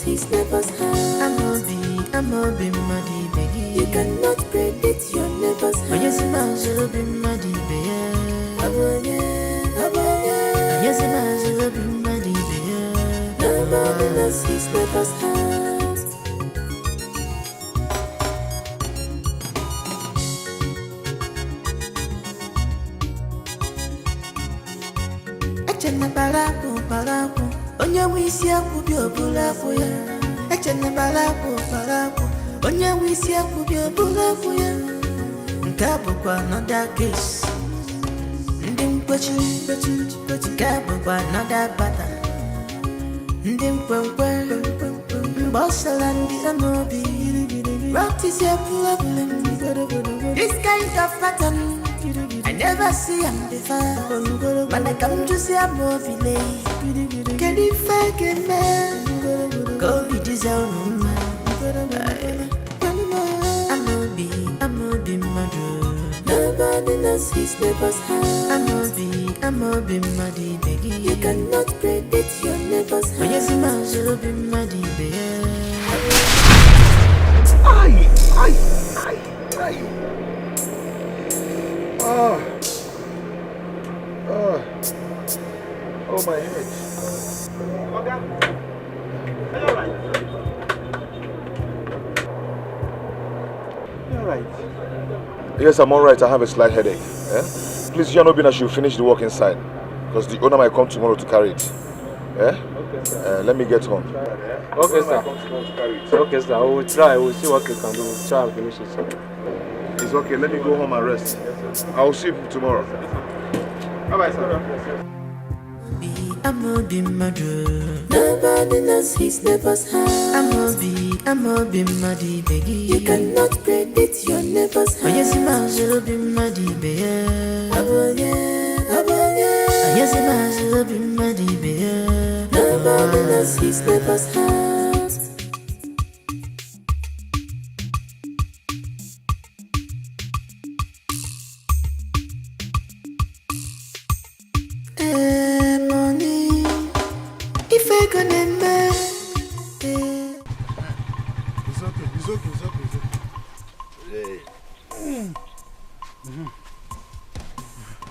His neighbor's house. I'm a be muddy baby. You cannot predict your neighbor's house. Yes, man, she'll be muddy baby. Yes, man, she'll be muddy baby. Nobody knows his neighbor's house. Achana balaku. Onye wisi akubi obula fuya. Echene balaku. Onye wisi akubi obula fuya. Nkabo kwa another case. Ndim kwechi. Nkabo kwa another pattern. Ndim kwenkwe. Mbosala ndi amobi. What is your problem? This kind of pattern I never see him before. When I come to see a movie, can you fake it, man? Go be disowned, man. I'm a be mother. Nobody knows his neighbor's house. I'm a be muddy, baby. You cannot predict your neighbor's house. Yes, man, she'll be muddy, baby. Aye. Oh, my head. Okay. Are you alright? You alright? Yes, I'm alright. I have a slight headache. Please, Janobina should finish the work inside. Because the owner might come tomorrow to carry it. Okay, sir. Let me get home. Okay, sir. Okay, sir. I will try. I will see what we can do. We'll try and finish it, sir. It's okay. Let me go home and rest. I will see you tomorrow. Bye-bye, sir. I'm a be mother. Nobody knows his neighbor's house. I'm a be muddy baby. You cannot predict your neighbor's house. Yes, man, she'll be muddy baby. Yes, man, she'll be muddy baby. Nobody knows his neighbor's house.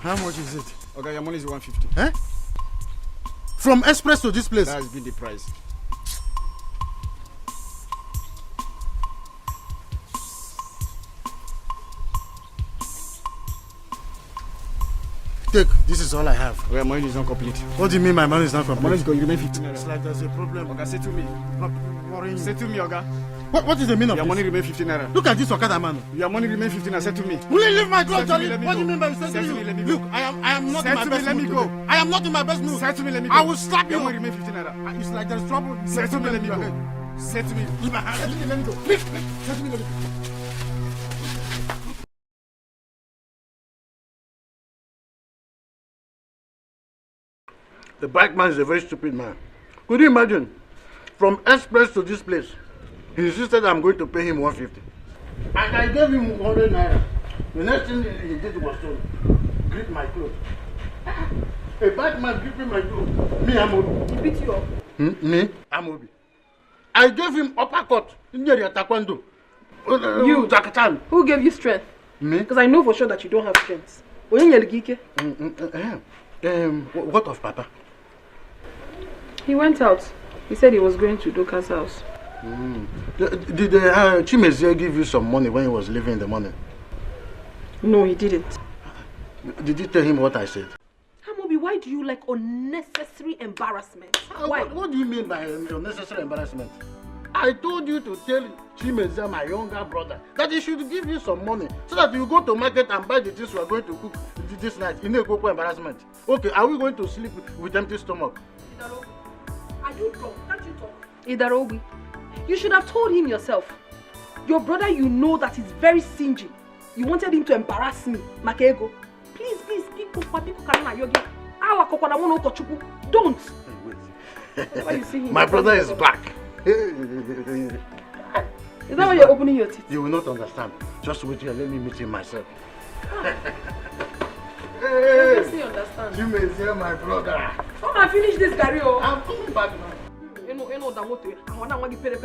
How much is it? Okay, your money is 150. Eh? From Express to this place? That has been the price. Take, this is all I have. Well, money is not complete. What do you mean my money is not complete? Money is going to remain 15 naira. It's like there's a problem. Okay, say to me. Say to me, Oga. What is the meaning of your this? money remain 15 naira. Look at this Okada man. Your money remain 15 naira. Say to me. Will you leave my clothes, Charlie? What do you mean by you? Say to me, look, I am not in my best mood. Let me go. I am not in my best mood. Say to me, let me go. I will slap you. Your money remain 15 naira. It's like there's trouble. Say to me, let me go. Say to me. Leave my hand. Say to me, let me go. Say to me, let me go. The bike man is a very stupid man. Could you imagine? From Express to this place, he insisted I'm going to pay him 150. And I gave him 100 naira. The next thing he did was to grip my clothes. A bike man gripping my clothes. Me, Amobi. He beat you up? Me, Amobi. I gave him uppercut in the taekwondo. You? Zakatan. Who gave you strength? Me? Because I know for sure that you don't have strength. What of Papa? He went out. He said he was going to Doka's house. Did Chimezie give you some money when he was leaving in the morning? No, he didn't. Did you tell him what I said? Amobi, why do you like unnecessary embarrassment? Why? What do you mean by unnecessary embarrassment? I told you to tell Chimezie, my younger brother, that he should give you some money so that you go to market and buy the things we are going to cook this night. In a embarrassment. Okay, are we going to sleep with empty stomach? Idarobu, are you drunk? Can't you talk? Idarobu, you should have told him yourself. Your brother, you know that he's very stingy. You wanted him to embarrass me, Makego. Please, don't. Why you see him? My brother is back. Is that why you're opening your teeth? You will not understand. Just wait here, let me meet him myself. Hey, I understand. You may say my brother. Come and finish this Gary. I'm coming back now. You know that what you I want to pere.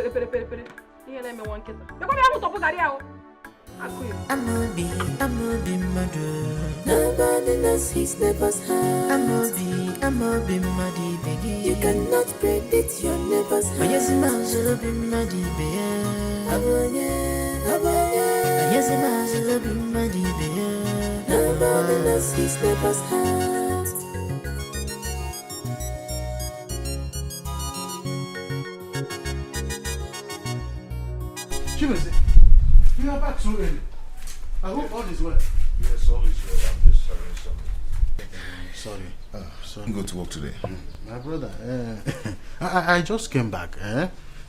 Here let me one keta. You come here to talk Gary. I'm not be murder. Nobody knows his neighbor's heart. I'm not be muddy, baby. You cannot predict your neighbor's heart. Yes, I'm be muddy, baby. Yes, I'm be muddy, baby. Nobody knows his neighbor's heart. Chimezie, you are back so early. I hope all is well. Yes, all is well. I'm just having some. Sorry. Go to work today. My brother, I just came back.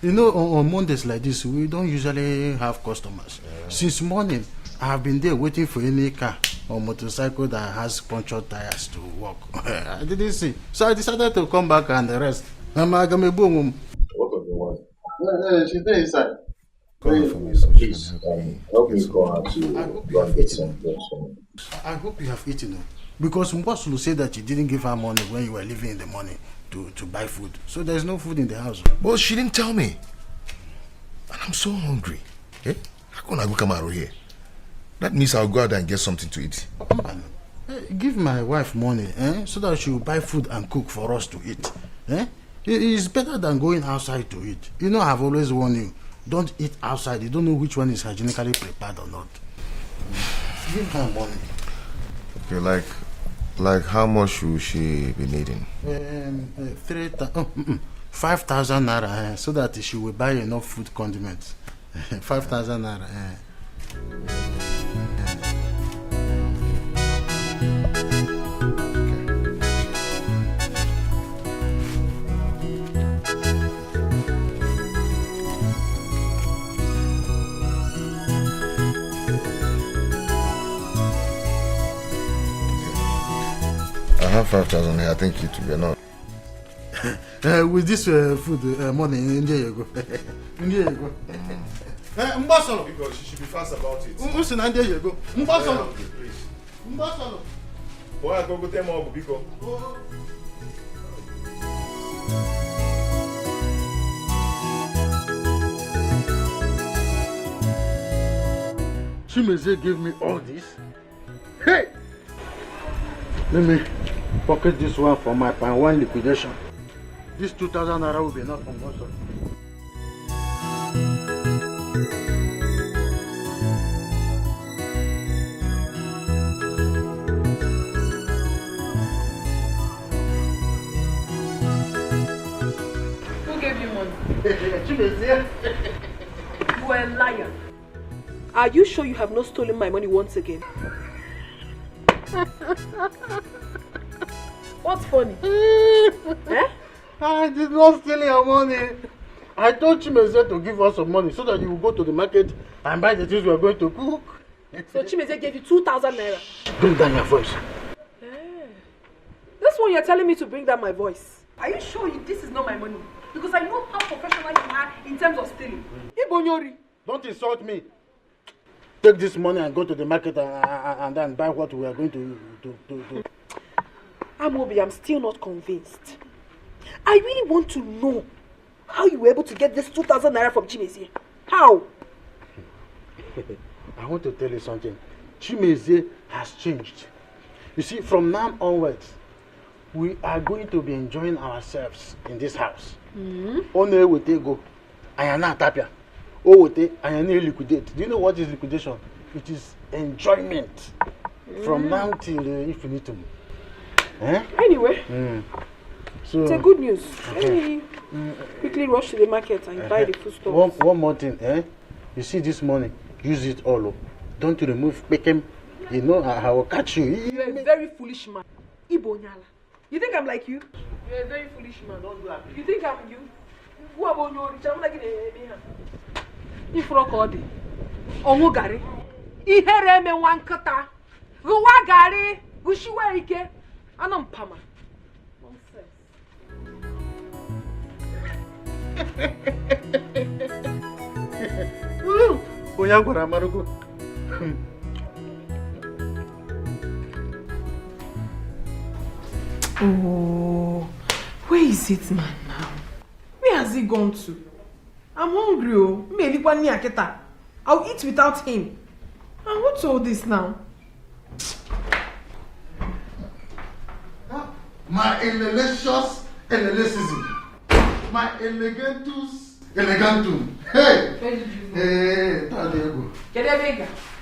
You know, on Mondays like this, we don't usually have customers. Since morning, I have been there waiting for any car or motorcycle that has punctured tires to work. I didn't see. So I decided to come back and rest. What of the wife? She's there inside. Call her for me so she can help me call her to go and get some. I hope you have eaten. Because Mbosulu said that you didn't give her money when you were leaving in the morning to buy food. So there's no food in the house. Well, she didn't tell me. And I'm so hungry. Eh? How can I go come out here? That means I'll go out and get something to eat. Give my wife money, so that she will buy food and cook for us to eat. It's better than going outside to eat. You know, I've always warned you, don't eat outside. You don't know which one is hygienically prepared or not. Give her money. Okay, like how much should she be needing? 5,000 naira, so that she will buy enough food condiments. 5,000 naira. I have 5,000 here. I think it will be enough. With this food money, India you go. India you go. Mbasolo. Because you should be fast about it. Listen, India you go. Mbasolo. Please. Mbasolo. Boy, I go tell more because. Chimezie gave me all this. Hey! Let me pocket this one for my pan one liquidation. This 2,000 naira will be enough for most of it. Who gave you money? Chimezie. You are a liar. Are you sure you have not stolen my money once again? What's funny? I did not steal your money. I told Chimezie to give us some money so that you will go to the market and buy the things we are going to cook. So Chimezie gave you 2,000 naira. Bring down your voice. This one you're telling me to bring down my voice. Are you sure this is not my money? Because I know how professional you are in terms of stealing. Ibonyori. Don't insult me. Take this money and go to the market and then buy what we are going to do. Amobi, I'm still not convinced. I really want to know how you were able to get this 2,000 naira from Chimezie. How? I want to tell you something. Chimezie has changed. You see, from now onwards, we are going to be enjoying ourselves in this house. Only with Ego. Ayana tapia. Owote, ayana liquidate. Do you know what is liquidation? It is enjoyment. From now till infinitum. Eh? Anyway, so it's a good news. Let me quickly rush to the market and buy the food stuff. One more thing, eh? You see this money, use it all. Oh. Don't remove Pekem. You know I will catch you. You're a very foolish man. Ibo Nyala. You think I'm like you? You're a very foolish man. Don't do that. You think I'm you? Who about you? I'm like in Ifrokodi. Onwo gari. Ihere me wankata. Ruwa gari. Gushiwa ike. Anam pama. Nonsense. Oyangora Marugo. Oh, where is it, man, now? Where has he gone to? I'm hungry, oh. I'll eat without him. And what's all this now? My elelicious elelicism. My elegantum. Hey! Where did you go? Hey, Tadego.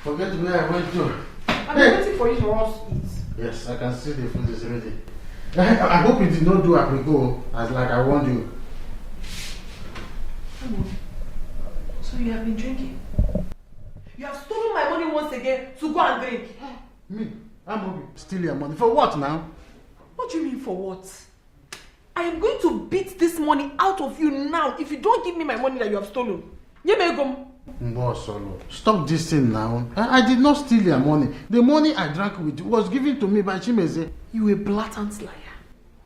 Forget where I went to. I'm waiting for you to us eat. Yes, I can see the food is ready. I hope you did not do aprico as like I warned you. So you have been drinking? You have stolen my money once again to go and drink. Me? I'm hungry. Steal your money. For what now? What do you mean for what? I am going to beat this money out of you now if you don't give me my money that you have stolen. Stop this thing now. I did not steal your money. The money I drank with was given to me by Chimeze. You a blatant liar.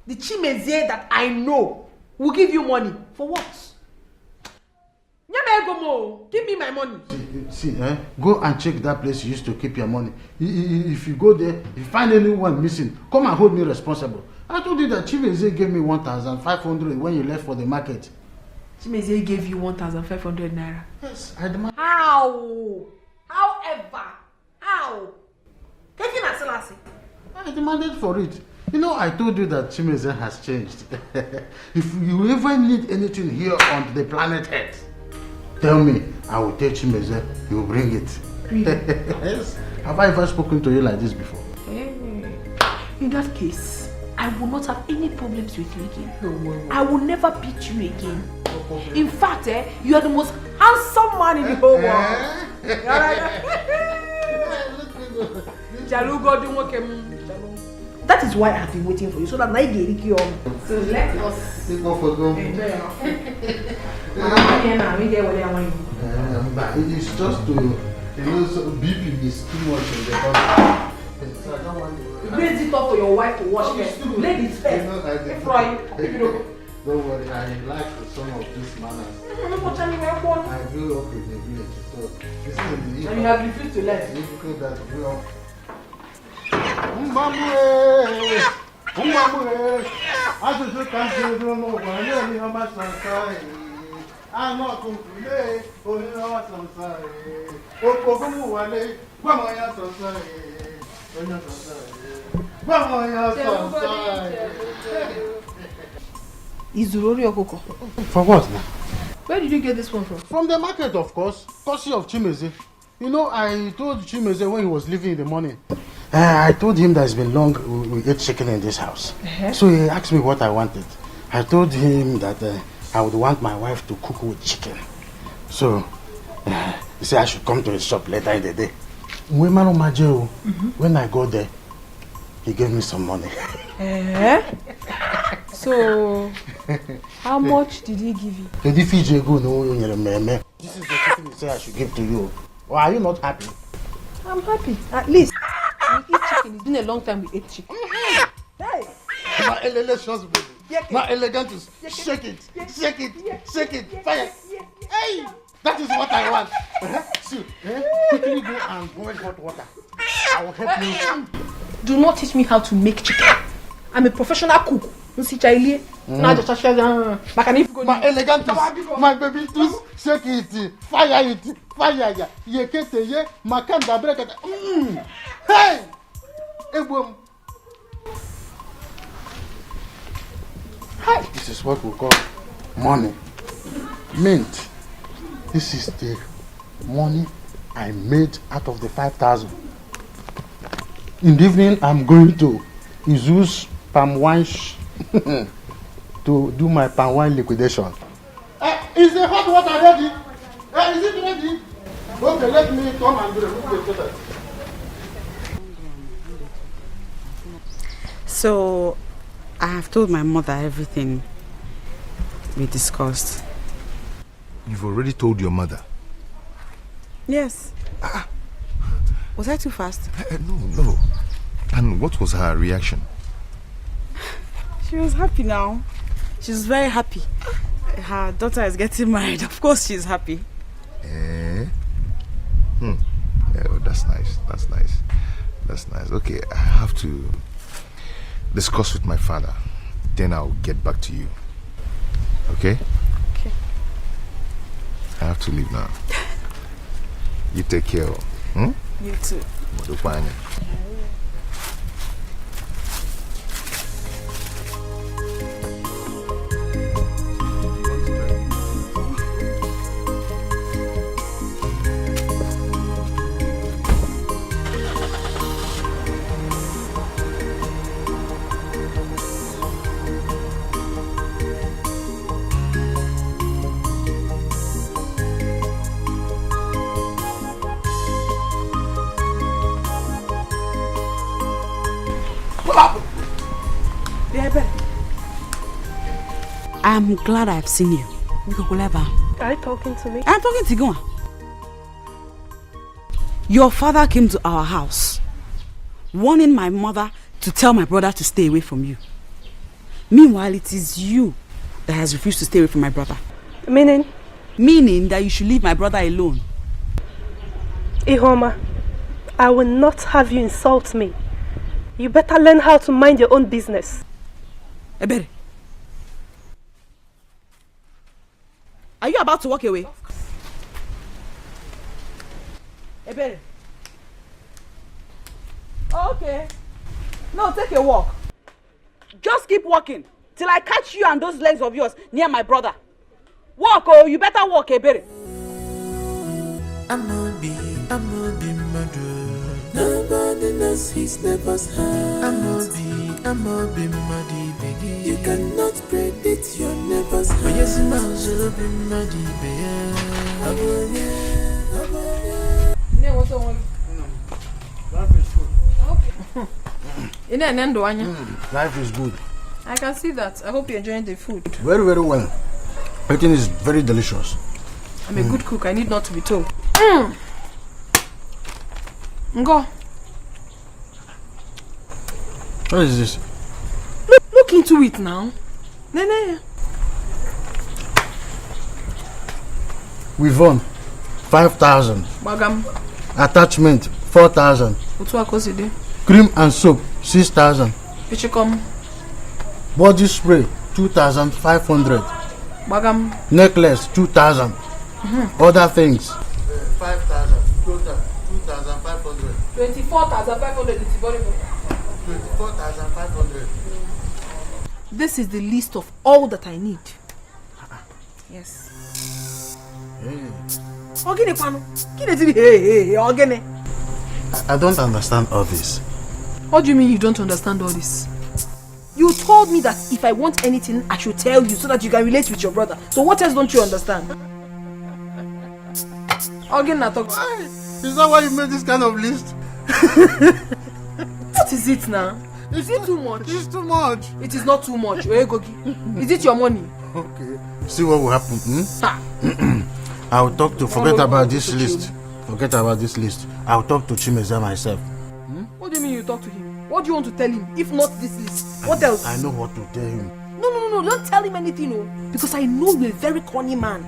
The Chimeze that I know will give you money. For what? Give me my money. See, go and check that place you used to keep your money. If you go there, if you find anyone missing, come and hold me responsible. I told you that Chimeze gave me 1,500 when you left for the market. Chimeze gave you 1,500 naira. Yes, I demand. How? However, how? I demanded for it. You know, I told you that Chimeze has changed. If you ever need anything here on the planet Earth, tell me, I will tell Chimeze, you will bring it. Really? Yes. Have I ever spoken to you like this before? In that case, I will not have any problems with you again. I will never beat you again. In fact, you are the most handsome man in the whole world. That is why I have been waiting for you, so that I get it. So let us enjoy. It's just to, so BP is too much in the body. So I don't want to. You raise it up for your wife to wash it. Ladies first. Don't worry, I like some of these manners. I grew up in the village, so this thing is. And you have refused to learn. Difficult that grew up. I'm not going to lay, or you know what I'm saying. For what now? Where did you get this one from? From the market, of course. Courtesy of Chimeze. You know, I told Chimeze when he was leaving in the morning. I told him that it's been long we ate chicken in this house. So he asked me what I wanted. I told him that I would want my wife to cook with chicken. So he said I should come to his shop later in the day. When I go there, he gave me some money. So, how much did he give you? This is the chicken he said I should give to you. Or are you not happy? I'm happy. At least we eat chicken. It's been a long time we ate chicken. Hey. My delicious baby. My elegantus. Shake it. Shake it. Shake it. Fire. Hey. That is what I want. See, quickly go and boil hot water. I will help you. Do not teach me how to make chicken. I'm a professional cook. My elegantus. My baby, just shake it. Fire it. Fire. Yekete ye. Makanda brekete. Hey. Ebum. This is what we call money. Mint. This is the money I made out of the 5,000. In the evening, I'm going to use palm wine to do my palm wine liquidation. Is the hot water ready? Is it ready? Okay, let me come and do it. So, I have told my mother everything we discussed. You've already told your mother? Yes. Was I too fast? No. And what was her reaction? She was happy now. She's very happy. Her daughter is getting married. Of course she's happy. Yeah, that's nice. That's nice. Okay, I have to discuss with my father. Then I'll get back to you. Okay? Okay. I have to leave now. You take care. You too. I'm glad I've seen you. Are you talking to me? I'm talking to Ekuma. Your father came to our house, warning my mother to tell my brother to stay away from you. Meanwhile, it is you that has refused to stay away from my brother. Meaning? Meaning that you should leave my brother alone. Ihoma, I will not have you insult me. You better learn how to mind your own business. Ebere. Are you about to walk away? Ebere. Oh, okay. No, take a walk. Just keep walking till I catch you and those legs of yours near my brother. Walk, oh, you better walk, Ebere. I'm not be murder. Nobody knows his neighbor's heart. I'm not be muddy, baby. You cannot predict your neighbor's heart. But yes, I'm be muddy, baby. What's wrong? Life is good. Okay. Life is good. I can see that. I hope you're enjoying the food. Very, very well. Everything is very delicious. I'm a good cook. I need not to be told. Ngo. What is this? Look into it now. Nene. We've won 5,000. Bagam. Attachment 4,000. Cream and soap 6,000. Pichikom. Body spray 2,500. Bagam. Necklace 2,000. Other things 5,000. Total 2,500. 24,500 is very good. 24,500. This is the list of all that I need. Yes. I don't understand all this. What do you mean you don't understand all this? You told me that if I want anything, I should tell you so that you can relate with your brother. So what else don't you understand? Is that why you made this kind of list? What is it now? Is it too much? It's too much. It is not too much. Is it your money? Okay. See what will happen. I'll talk to forget about this list. Forget about this list. I'll talk to Chimeza myself. What do you mean you talk to him? What do you want to tell him? If not this list, what else? I know what to tell him. No, don't tell him anything, no. Because I know you're a very corny man.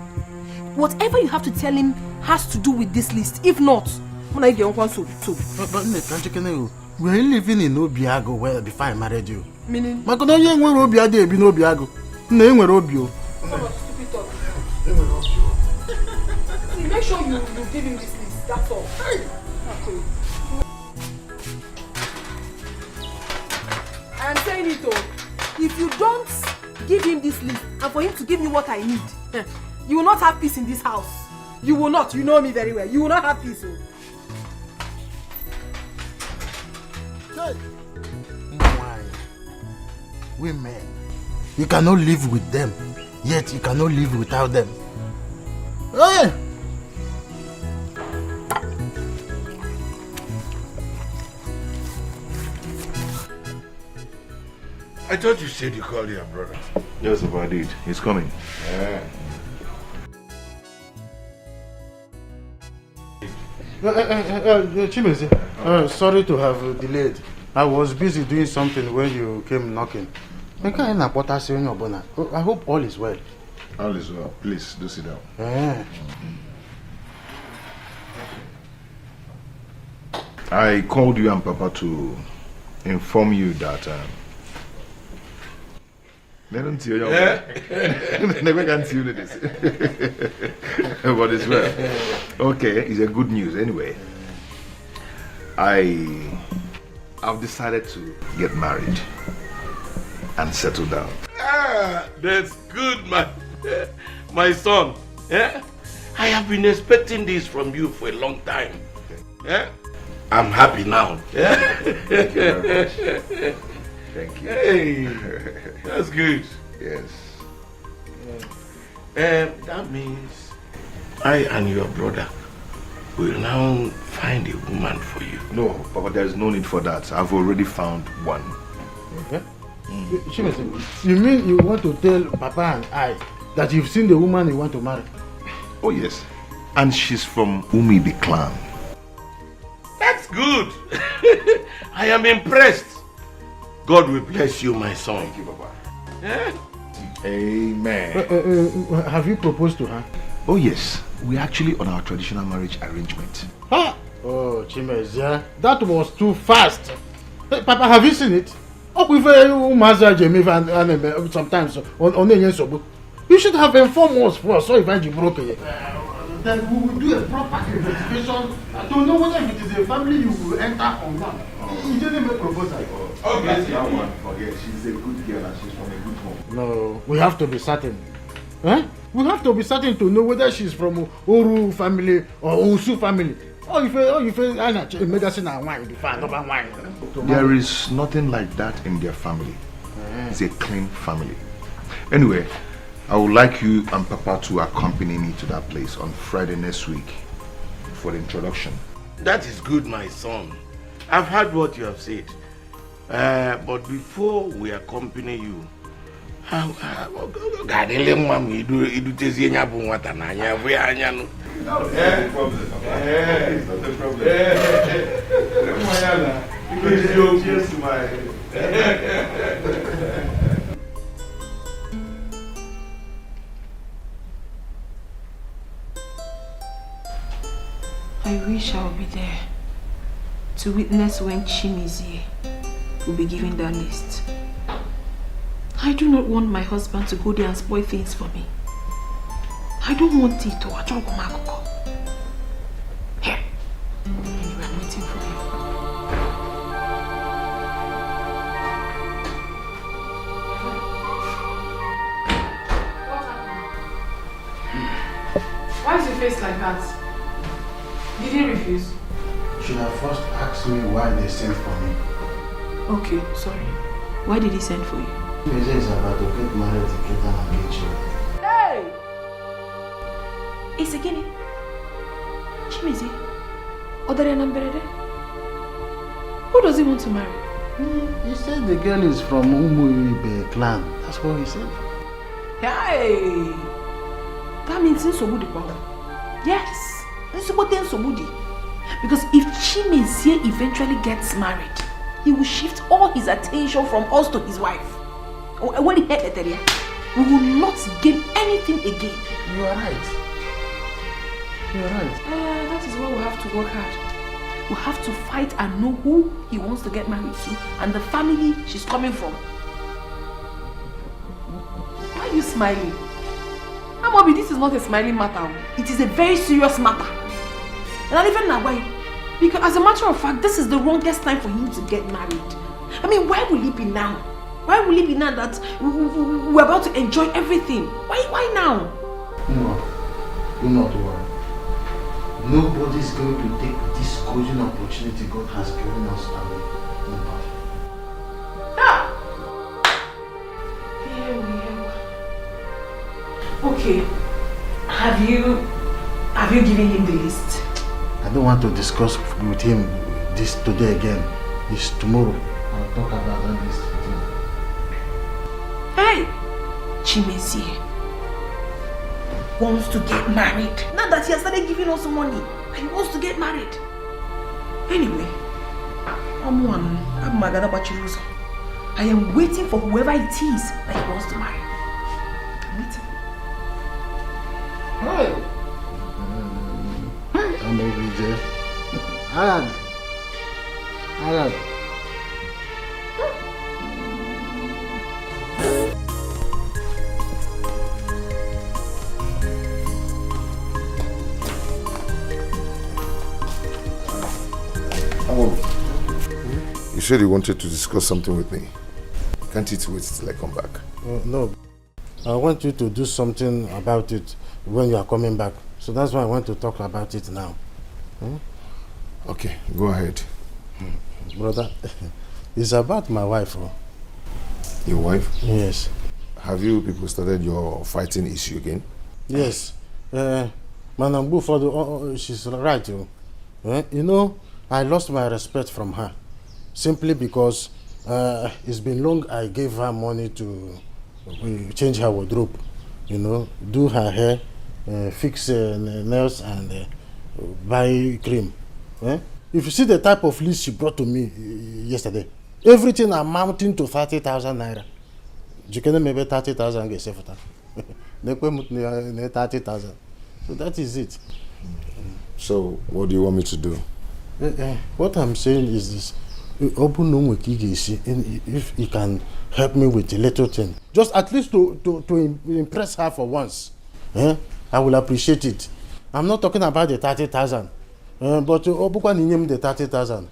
Whatever you have to tell him has to do with this list. If not, when I get one so. We're living in Obiago where before I married you. Meaning? Makono yen we Obiade be no Obiago. Na enwere Obio. Stupid talk. See, make sure you give him this list. That's all. Okay. I am saying it all. If you don't give him this list and for him to give me what I need, you will not have peace in this house. You will not. You know me very well. You will not have peace. Hey. Why? Women. You cannot live with them, yet you cannot live without them. Hey! I thought you said you called your brother. Yes, if I did. He's coming. Yeah. Chibuzor, sorry to have delayed. I was busy doing something when you came knocking. I hope all is well. All is well. Please, do sit down. I called you and Papa to inform you that never can see you this. But it's well. Okay, it's a good news anyway. I've decided to get married and settle down. Ah, that's good, my son. Yeah? I have been expecting this from you for a long time. Yeah? I'm happy now. Yeah? Thank you very much. Thank you. Hey, that's good. Yes. That means I and your brother will now find a woman for you. No, Papa, there's no need for that. I've already found one. Okay. You mean you want to tell Papa and I that you've seen the woman you want to marry? Oh, yes. And she's from Umibi clan. That's good. I am impressed. God will bless you, my son. Thank you, Papa. Yeah? Amen. Have you proposed to her? Oh, yes. We're actually on our traditional marriage arrangement. Huh? Oh, Chibuzor, that was too fast. Hey, Papa, have you seen it? Sometimes you should have informed us first, so if you broke it. Then we will do a proper investigation to know whether it is a family you will enter or not. You didn't make a proposal. Okay, that one, forget. She's a good girl and she's from a good home. No, we have to be certain. Eh? We have to be certain to know whether she's from Oru family or Usu family. There is nothing like that in their family. It's a clean family. Anyway, I would like you and Papa to accompany me to that place on Friday next week for the introduction. That is good, my son. I've heard what you have said. But before we accompany you, no, I wish I would be there to witness when Chibuzor will be given that list. I do not want my husband to go there and spoil things for me. I don't want Tito. Here. Anyway, I'm waiting for you. Why is your face like that? Did he refuse? You should have first asked me why they sent for me. Okay, sorry. Why did he send for you? Chibuzor is about to get married together and get children. Hey! It's again. Chibuzor? Who does he want to marry? He said the girl is from Umuibe clan. That's what he said. Hey! That means Nsobudi power. Yes! Nsobudi. Because if Chibuzor eventually gets married, he will shift all his attention from us to his wife. When he heard that, we will not gain anything again. You are right. You are right. That is why we have to work hard. We have to fight and know who he wants to get married to and the family she's coming from. Why are you smiling? Amobi, this is not a smiling matter. It is a very serious matter. And not even now, why? Because as a matter of fact, this is the wrongest time for him to get married. I mean, why will he be now? Why will it be now that we're about to enjoy everything? Why now? No, do not worry. Nobody's going to take this golden opportunity God has given us away. Nobody. Okay. Have you given him the list? I don't want to discuss with him this today again. It's tomorrow. I'll talk about that list with him. Hey! Chimezie wants to get married. Now that he has started giving us money, he wants to get married. Anyway, I am waiting for whoever it is that he wants to marry. I'm waiting. Hi! I'm over there. Arad. You said you wanted to discuss something with me. Can't it wait till I come back? No. I want you to do something about it when you are coming back. So that's why I want to talk about it now. Okay, go ahead. Brother, it's about my wife. Your wife? Yes. Have you people started your fighting issue again? Yes. Manambu, she's right. You know, I lost my respect from her. Simply because it's been long I gave her money to change her wardrobe. You know, do her hair, fix nails and buy cream. If you see the type of list she brought to me yesterday, everything amounting to 30,000 naira. You can maybe 30,000 get safe for that. 30,000. So that is it. So what do you want me to do? What I'm saying is this. If he can help me with a little thing, just at least to impress her for once, I will appreciate it. I'm not talking about the 30,000, but the 30,000.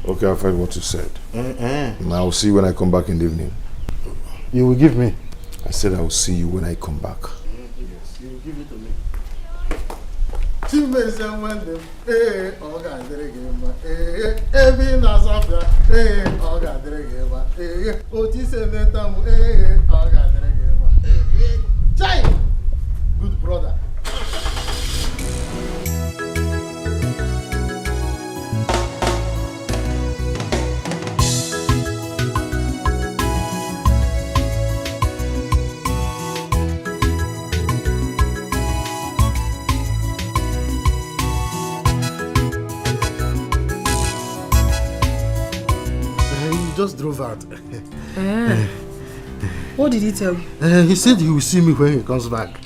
Okay, I've heard what you said. And I will see you when I come back in the evening. You will give me? I said I will see you when I come back. Yes, you will give it to me. Good brother. Just drove out. What did he tell you? He said he will see me when he comes back.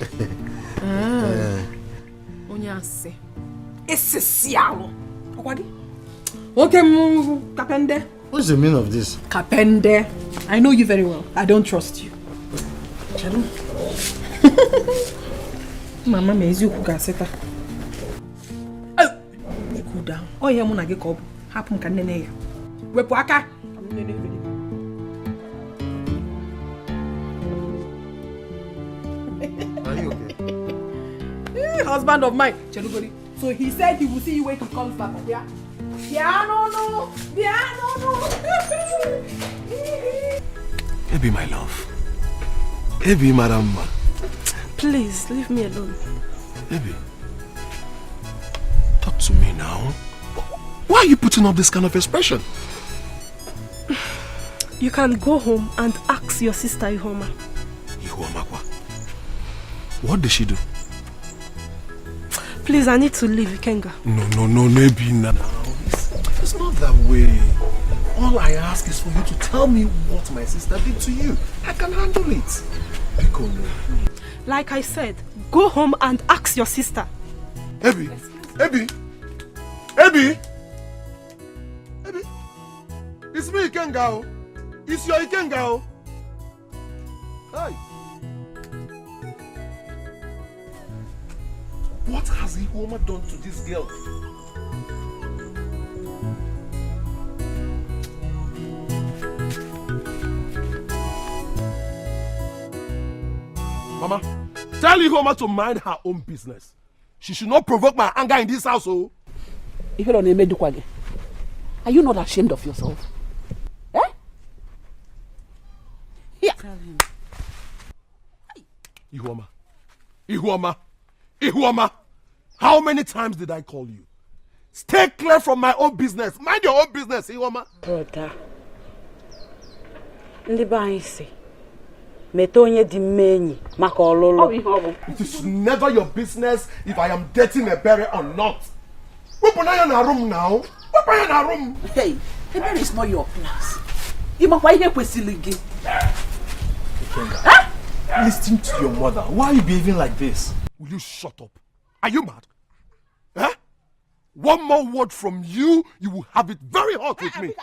Onyase. Esesialo. Okay, Kapende. What's the meaning of this? Kapende. I know you very well. I don't trust you. Mama mezi ukukaseta. Cool down. Oh yeah, muna ge kob. Happen kan nene ya. Wepu aka. Are you okay? Husband of mine, Chelugori. So he said he will see you when he comes back. Yeah? No. Ebi, my love. Ebi, madam. Please, leave me alone. Ebi, talk to me now. Why are you putting up this kind of expression? You can go home and ask your sister Ihoma. Ihoma what? What did she do? Please, I need to leave, Ikenga. No, Ebi, now. It's not that way. All I ask is for you to tell me what my sister did to you. I can handle it. Like I said, go home and ask your sister. Ebi! It's me, Ikenga. It's your Ikenga. Hey! What has Ekuma done to this girl? Mama, tell Ekuma to mind her own business. She should not provoke my anger in this house, oh. Are you not ashamed of yourself? Eh? Here. Tell him. Ihuama, how many times did I call you? Stay clear from my own business. Mind your own business, Ihuama. Brother. It is never your business if I am dating a berry or not. Open your room now. Open your room. Hey, the berry is not your place. You must why here with huh? Listen to your mother. Why are you behaving like this? Will you shut up? Are you mad? Huh? One more word from you, you will have it very hot with me.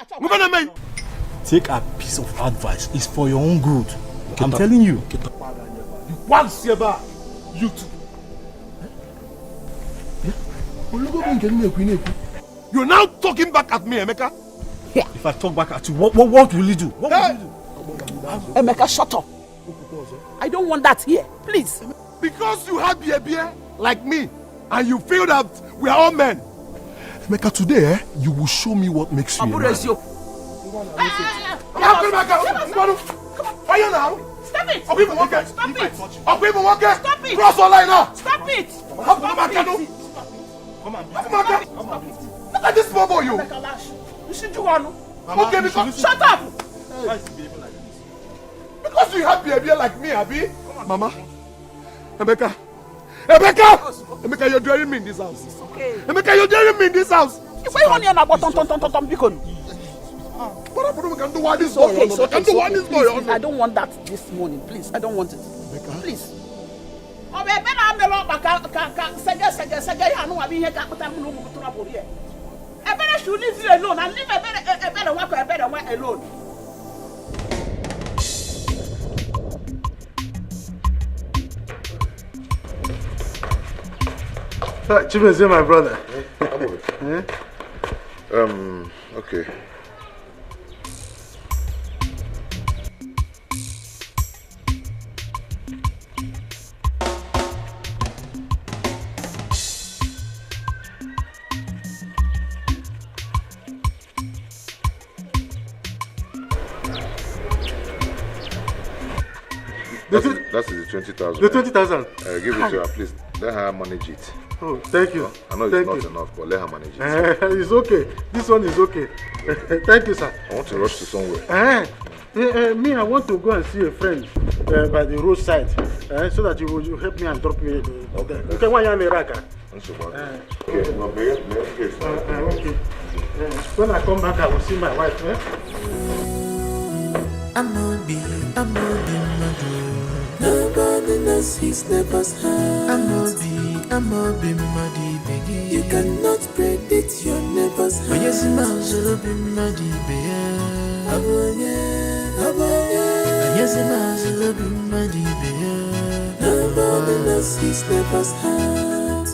Take a piece of advice. It's for your own good. I'm telling you. You too. You're now talking back at me, Emeka. Yeah. If I talk back at you, what will you do? What will you do? Emeka, shut up. I don't want that here. Please. Because you have beer like me, and you feel that we are all men. Emeka, today, you will show me what makes you a man. Fire now! Stop it! Stop it! Stop it! Cross all line now! Stop it! Come on, look at this small boy, you! You should do one. Okay, because shut up! Why is he behaving like this? Because you have behavior like me, Abi. Mama, Emeka, you're driving me in this house. It's okay. Emeka, you're driving me in this house. Why you want to I don't want that this morning, please. I don't want it. Please. I better should leave you alone and leave a better one alone. Chibuzor, my brother. Okay. That's the 20,000. The 20,000. Give it to her, please. Let her manage it. Oh, thank you. I know it's not enough, but let her manage it. It's okay. This one is okay. Thank you, sir. I want to rush to somewhere. Me, I want to go and see a friend by the roadside, so that you will help me and drop me. Okay, why am I Raka? Okay, when I come back, I will see my wife. Nobody knows his neighbor's heart. I'm a be muddy baby. You cannot predict your neighbor's heart. Yes, I'll be muddy baby. Yes, I'll be muddy baby. Nobody knows his neighbor's heart.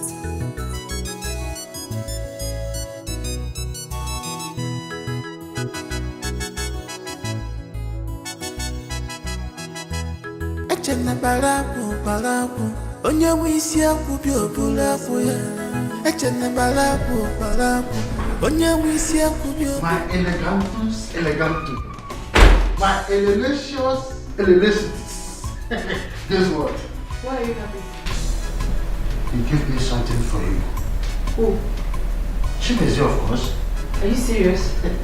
Echena balapu, onye wisi akubi obula kuya. Echena balapu, onye wisi akubi obula. My elegantus. My elelicious. Guess what? Why are you happy? He gave me something for you. Who? Chibuzor, of course. Are you serious? Take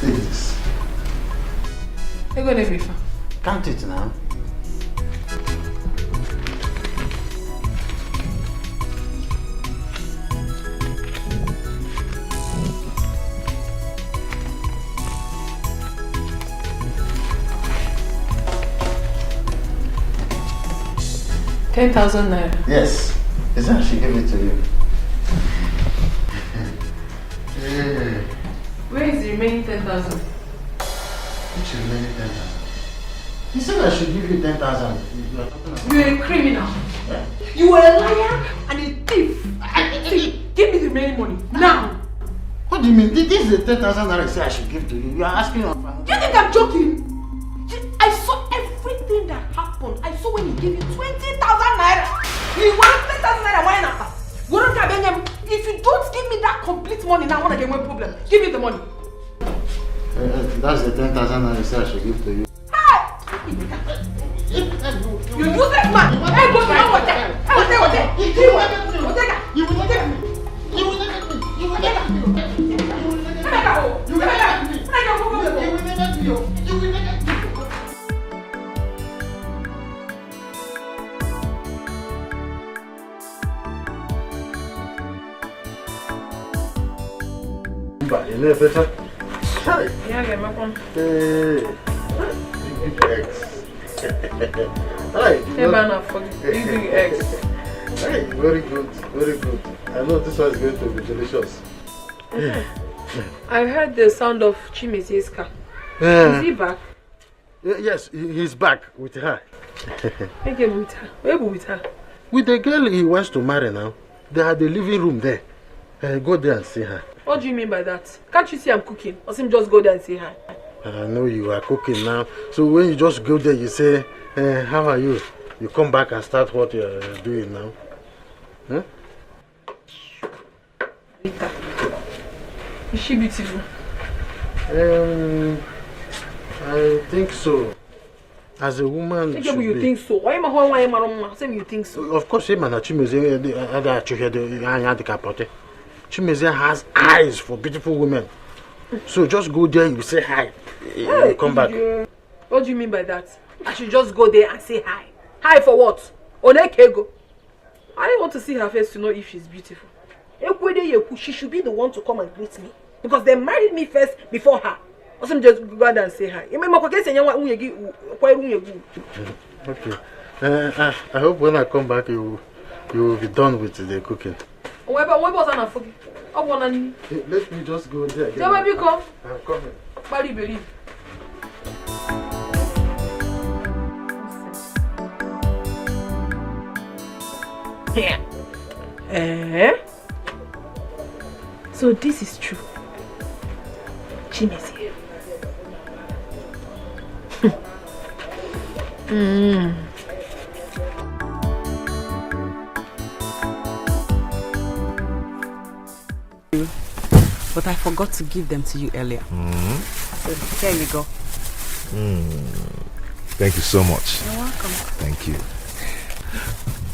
this. You're going to be fine. Count it now. $10,000. Yes. Is that she gave it to you? Yeah. Where is the remaining 10,000? Which remaining 10,000? He said I should give you 10,000. You're a criminal. Yeah. You are a liar and a thief. Give me the remaining money now. What do you mean? This is the 10,000 that I said I should give to you. You are asking on. You think I'm joking? I saw everything that happened. I saw So when he gave you 20,000 naira, you want 10,000 naira, why not? If you don't give me that complete money now, I want to get one problem. Give me the money. That's the 10,000 naira I said I should give to you. Hey! You useless man! Hey, go to what? Hey, what? You know better? Yeah, get my phone. Hey, big eggs. Hi. Hey, man, big eggs. Hey, very good, very good. I know this one is going to be delicious. I heard the sound of Chimezie's car. Is he back? Yes, he's back with her. I came with her. Where with her? With the girl he wants to marry now. They had the living room there. Go there and see her. What do you mean by that? Can't you see I'm cooking? Or him just go there and say hi? I know you are cooking now. So when you just go there, you say, how are you? You come back and start what you are doing now. Huh? Rita, is she beautiful? I think so. As a woman, You think so? Why am I saying you think so? Of course, Chimezie has eyes for beautiful women. So just go there, you say hi. You come back. What do you mean by that? I should just go there and say hi. Hi for what? Okereke. I don't want to see her face to know if she's beautiful. She should be the one to come and greet me. Because they married me first before her. Or some just go out and say hi. Okay. I hope when I come back you will be done with the cooking. Let me just go there again. Where you come? I'm coming. Bari believe. So this is true. Chimezie. But I forgot to give them to you earlier. So here you go. Thank you so much. You're welcome. Thank you.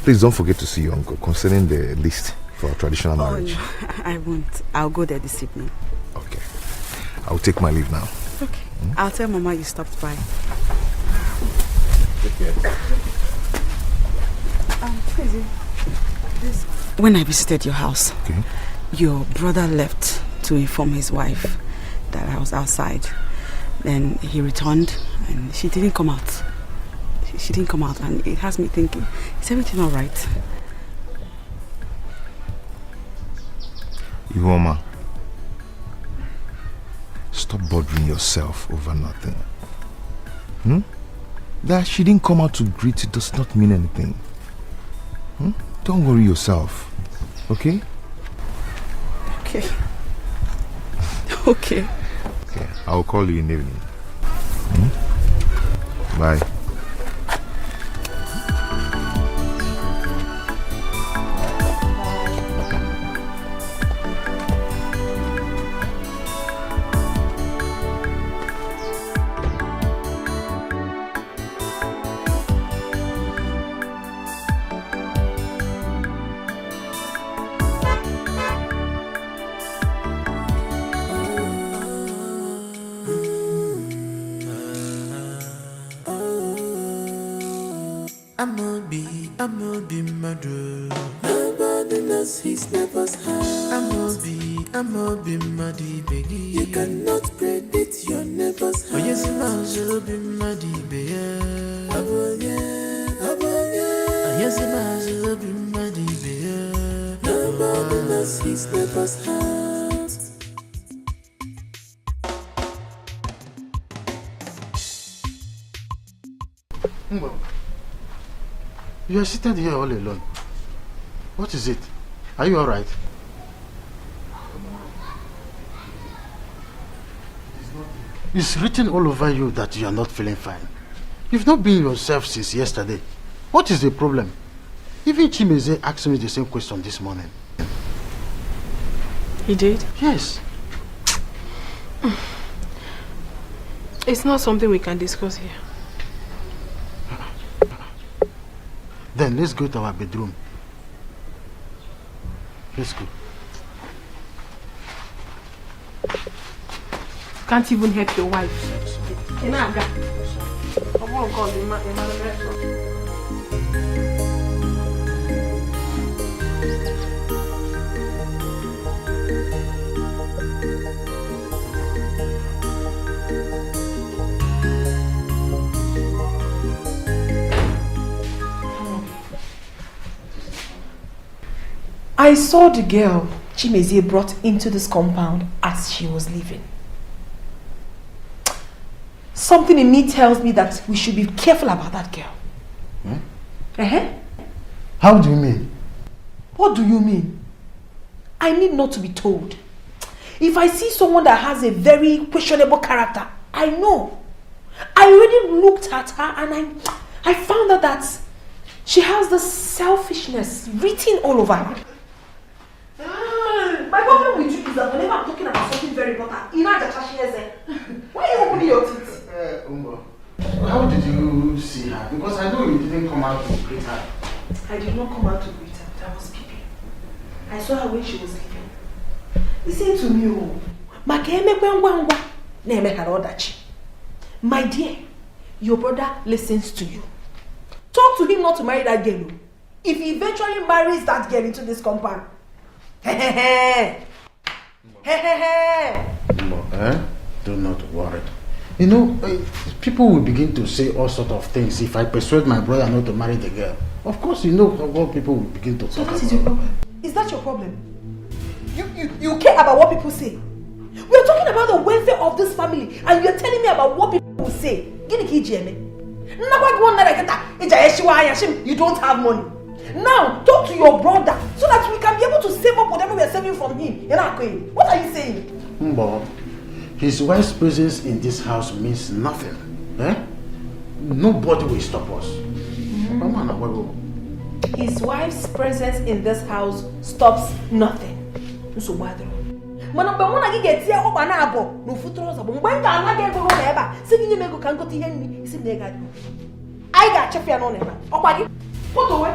Please don't forget to see your uncle concerning the list for traditional marriage. No, I won't. I'll go there this evening. Okay. I'll take my leave now. Okay. I'll tell Mama you stopped by. Take care. When I visited your house, okay, your brother left to inform his wife that I was outside. Then he returned and she didn't come out. She didn't come out, and it has me thinking, is everything all right? Iwoma, stop bothering yourself over nothing. That she didn't come out to greet you does not mean anything. Don't worry yourself, okay? Okay. Okay. Okay, I'll call you in the evening. Bye. I'm a be murder. Nobody knows his neighbor's house. I'm a be muddy baby. You cannot predict your neighbor's house. Oh yes, I'll be muddy baby. Yes, I'll be muddy baby. Nobody knows his neighbor's house. You are seated here all alone. What is it? Are you all right? It's written all over you that you are not feeling fine. You've not been yourself since yesterday. What is the problem? Even Chimeze asked me the same question this morning. He did? Yes. It's not something we can discuss here. Then let's go to our bedroom. Let's go. Can't even help your wife. I saw the girl Chimezie brought into this compound as she was leaving. Something in me tells me that we should be careful about that girl. How do you mean? What do you mean? I need not to be told. If I see someone that has a very questionable character, I know. I already looked at her and I found out that she has this selfishness written all over her. My problem with you is that whenever I'm talking about something very important, you know the Chacha. Why are you opening your teeth? How did you see her? Because I know you didn't come out to greet her. I did not come out to greet her, but I was peeping. I saw her when she was leaving. Listen to me, my dear, your brother listens to you. Talk to him not to marry that girl. If he eventually marries that girl into this compound, do not worry. You know, people will begin to say all sorts of things if I persuade my brother not to marry the girl. Of course, you know what people will begin to talk about. So that is your problem? Is that your problem? You care about what people say? We are talking about the welfare of this family and you are telling me about what people will say. You don't have money. Now, talk to your brother so that we can be able to save up whatever we are saving from him. What are you saying? Mbo, his wife's presence in this house means nothing. Nobody will stop us. His wife's presence in this house stops nothing. So what? I got you on it. Put away.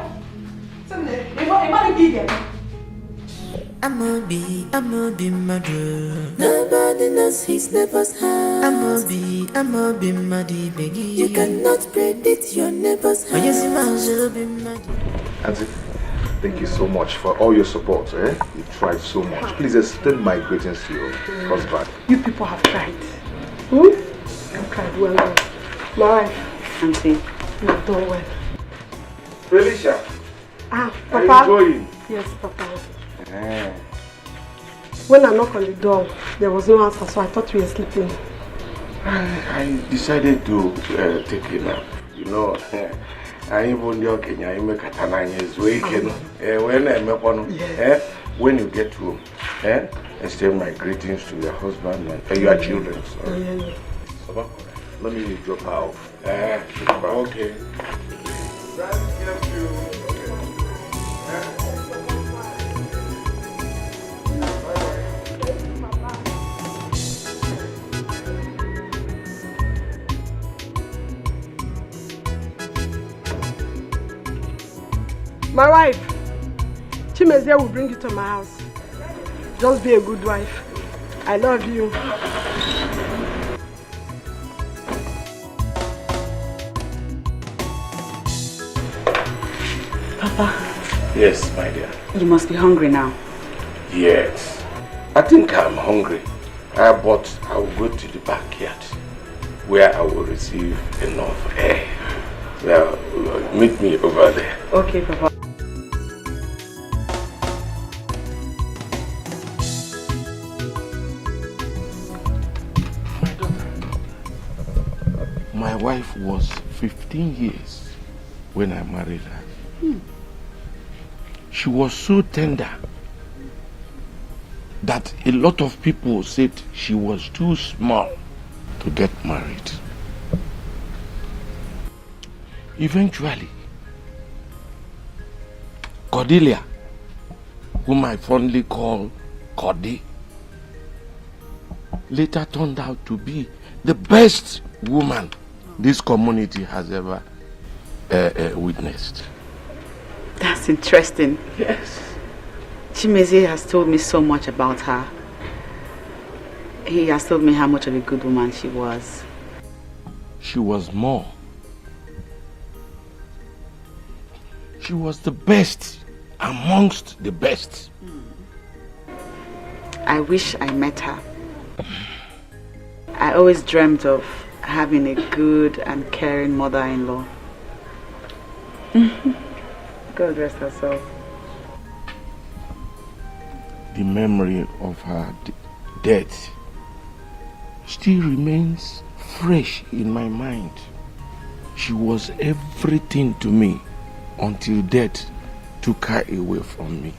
I'ma be mother. Nobody knows his neighbor's house. I'ma be muddy, beggy. You cannot predict your neighbor's house. Auntie, thank you so much for all your support. You tried so much. Please extend my greetings to your husband. You people have tried. I've tried well. My wife, Auntie, you've done well. Felicia. Papa. Are you going? Yes, Papa. When I knocked on the door, there was no answer, so I thought you were sleeping. I decided to take a nap. You know, I even joking. I make a tananyes waking. When you get home, extend my greetings to your husband and your children. Sorry. Let me drop her off. Okay. My wife, Chimezie will bring you to my house. Just be a good wife. I love you. Papa. Yes, my dear. You must be hungry now. Yes. I think I'm hungry. But I will go to the backyard where I will receive enough air. Well, meet me over there. Okay, Papa. My wife was 15 years when I married her. She was so tender that a lot of people said she was too small to get married. Eventually, Cordelia, whom I fondly call Cordy, later turned out to be the best woman this community has ever witnessed. That's interesting. Yes. Chimeze has told me so much about her. He has told me how much of a good woman she was. She was more. She was the best amongst the best. I wish I met her. I always dreamt of having a good and caring mother-in-law. God rest her soul. The memory of her death still remains fresh in my mind. She was everything to me until death took her away from me.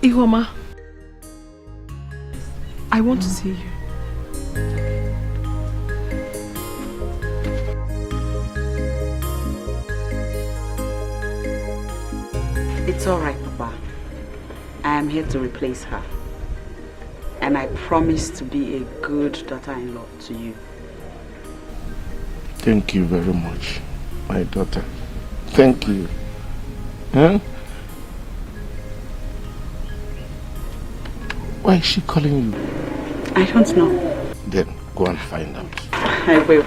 Ihoma, I want to see you. It's all right, Papa. I am here to replace her. And I promise to be a good daughter-in-law to you. Thank you very much, my daughter. Thank you. Huh? Why is she calling you? I don't know. Then go and find out. I will.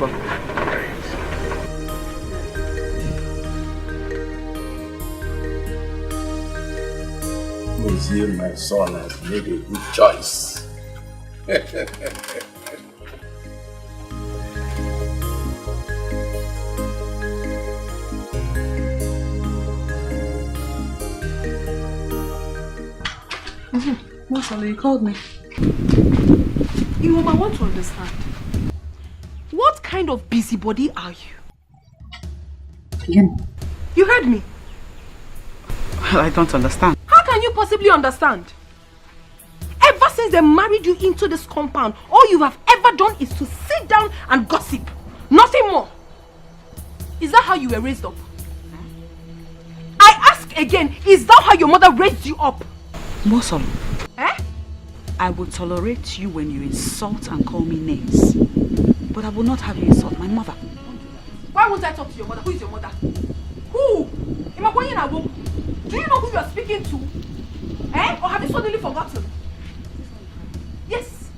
Museum, my son has made a good choice. Masala, you called me. I want to understand. What kind of busybody are you? Again? You heard me. Well, I don't understand. How can you possibly understand? Ever since they married you into this compound, all you have ever done is to sit down and gossip. Nothing more. Is that how you were raised up? I ask again, is that how your mother raised you up? Mosom, Eh? I will tolerate you when you insult and call me names. But I will not have you insult my mother. Why won't I talk to your mother? Who is your mother? Who? Do you know who you are speaking to? Eh? Or have you suddenly forgotten? Yes.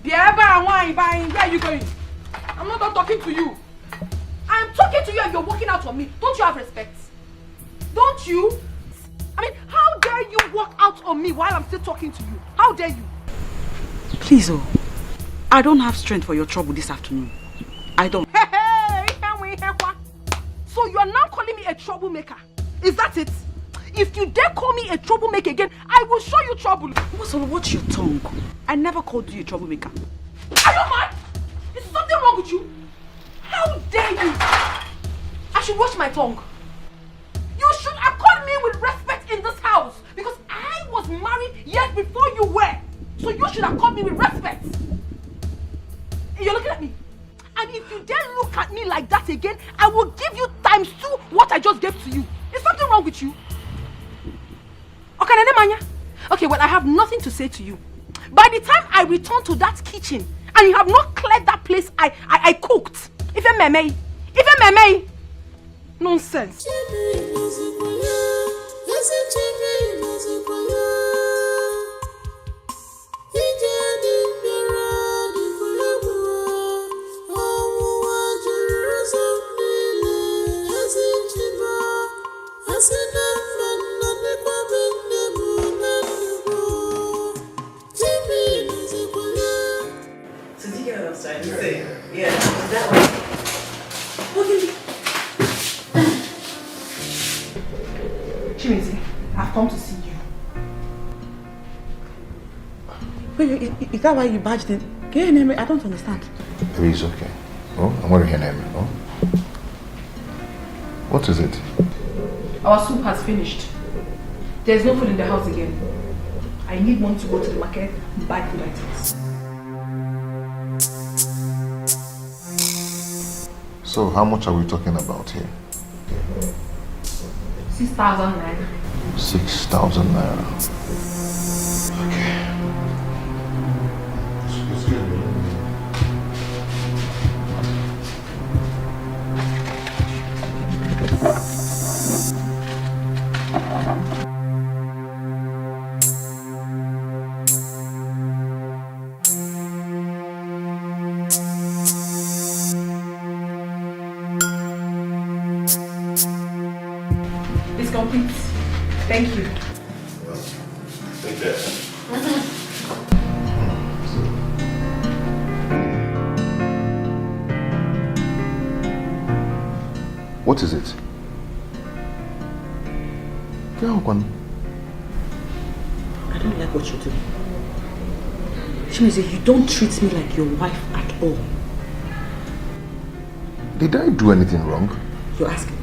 Where are you going? I'm not done talking to you. I'm talking to you and you're walking out on me. Don't you have respect? Don't you? I mean, how dare you walk out on me while I'm still talking to you? How dare you? Please, I don't have strength for your trouble this afternoon. I don't. So you are now calling me a troublemaker? Is that it? If you dare call me a troublemaker again, I will show you trouble. Watch your tongue. I never called you a troublemaker. Are you mad? Is something wrong with you? How dare you? I should watch my tongue. You should accord me with respect in this house because I was married years before you were. So you should accord me with respect. You're looking at me. And if you dare look at me like that again, I will give you times 2 what I just gave to you. Is something wrong with you? Okay, well, I have nothing to say to you. By the time I return to that kitchen and you have not cleared that place I cooked, if I may, nonsense. Yeah, that way. Chimezi, I've come to see you. Wait, is that why you badged it? Can you name it? I don't understand. Maybe it's okay. Oh, I'm going to hear name. Oh. What is it? Our soup has finished. There's no food in the house again. I need money to go to the market and buy food items. So how much are we talking about here? 6,000 naira. 6,000 naira. Okay. It's complete. Thank you. Take care. What is it? I don't like what you're doing. Chibuzor, you don't treat me like your wife at all. Did I do anything wrong? You're asking.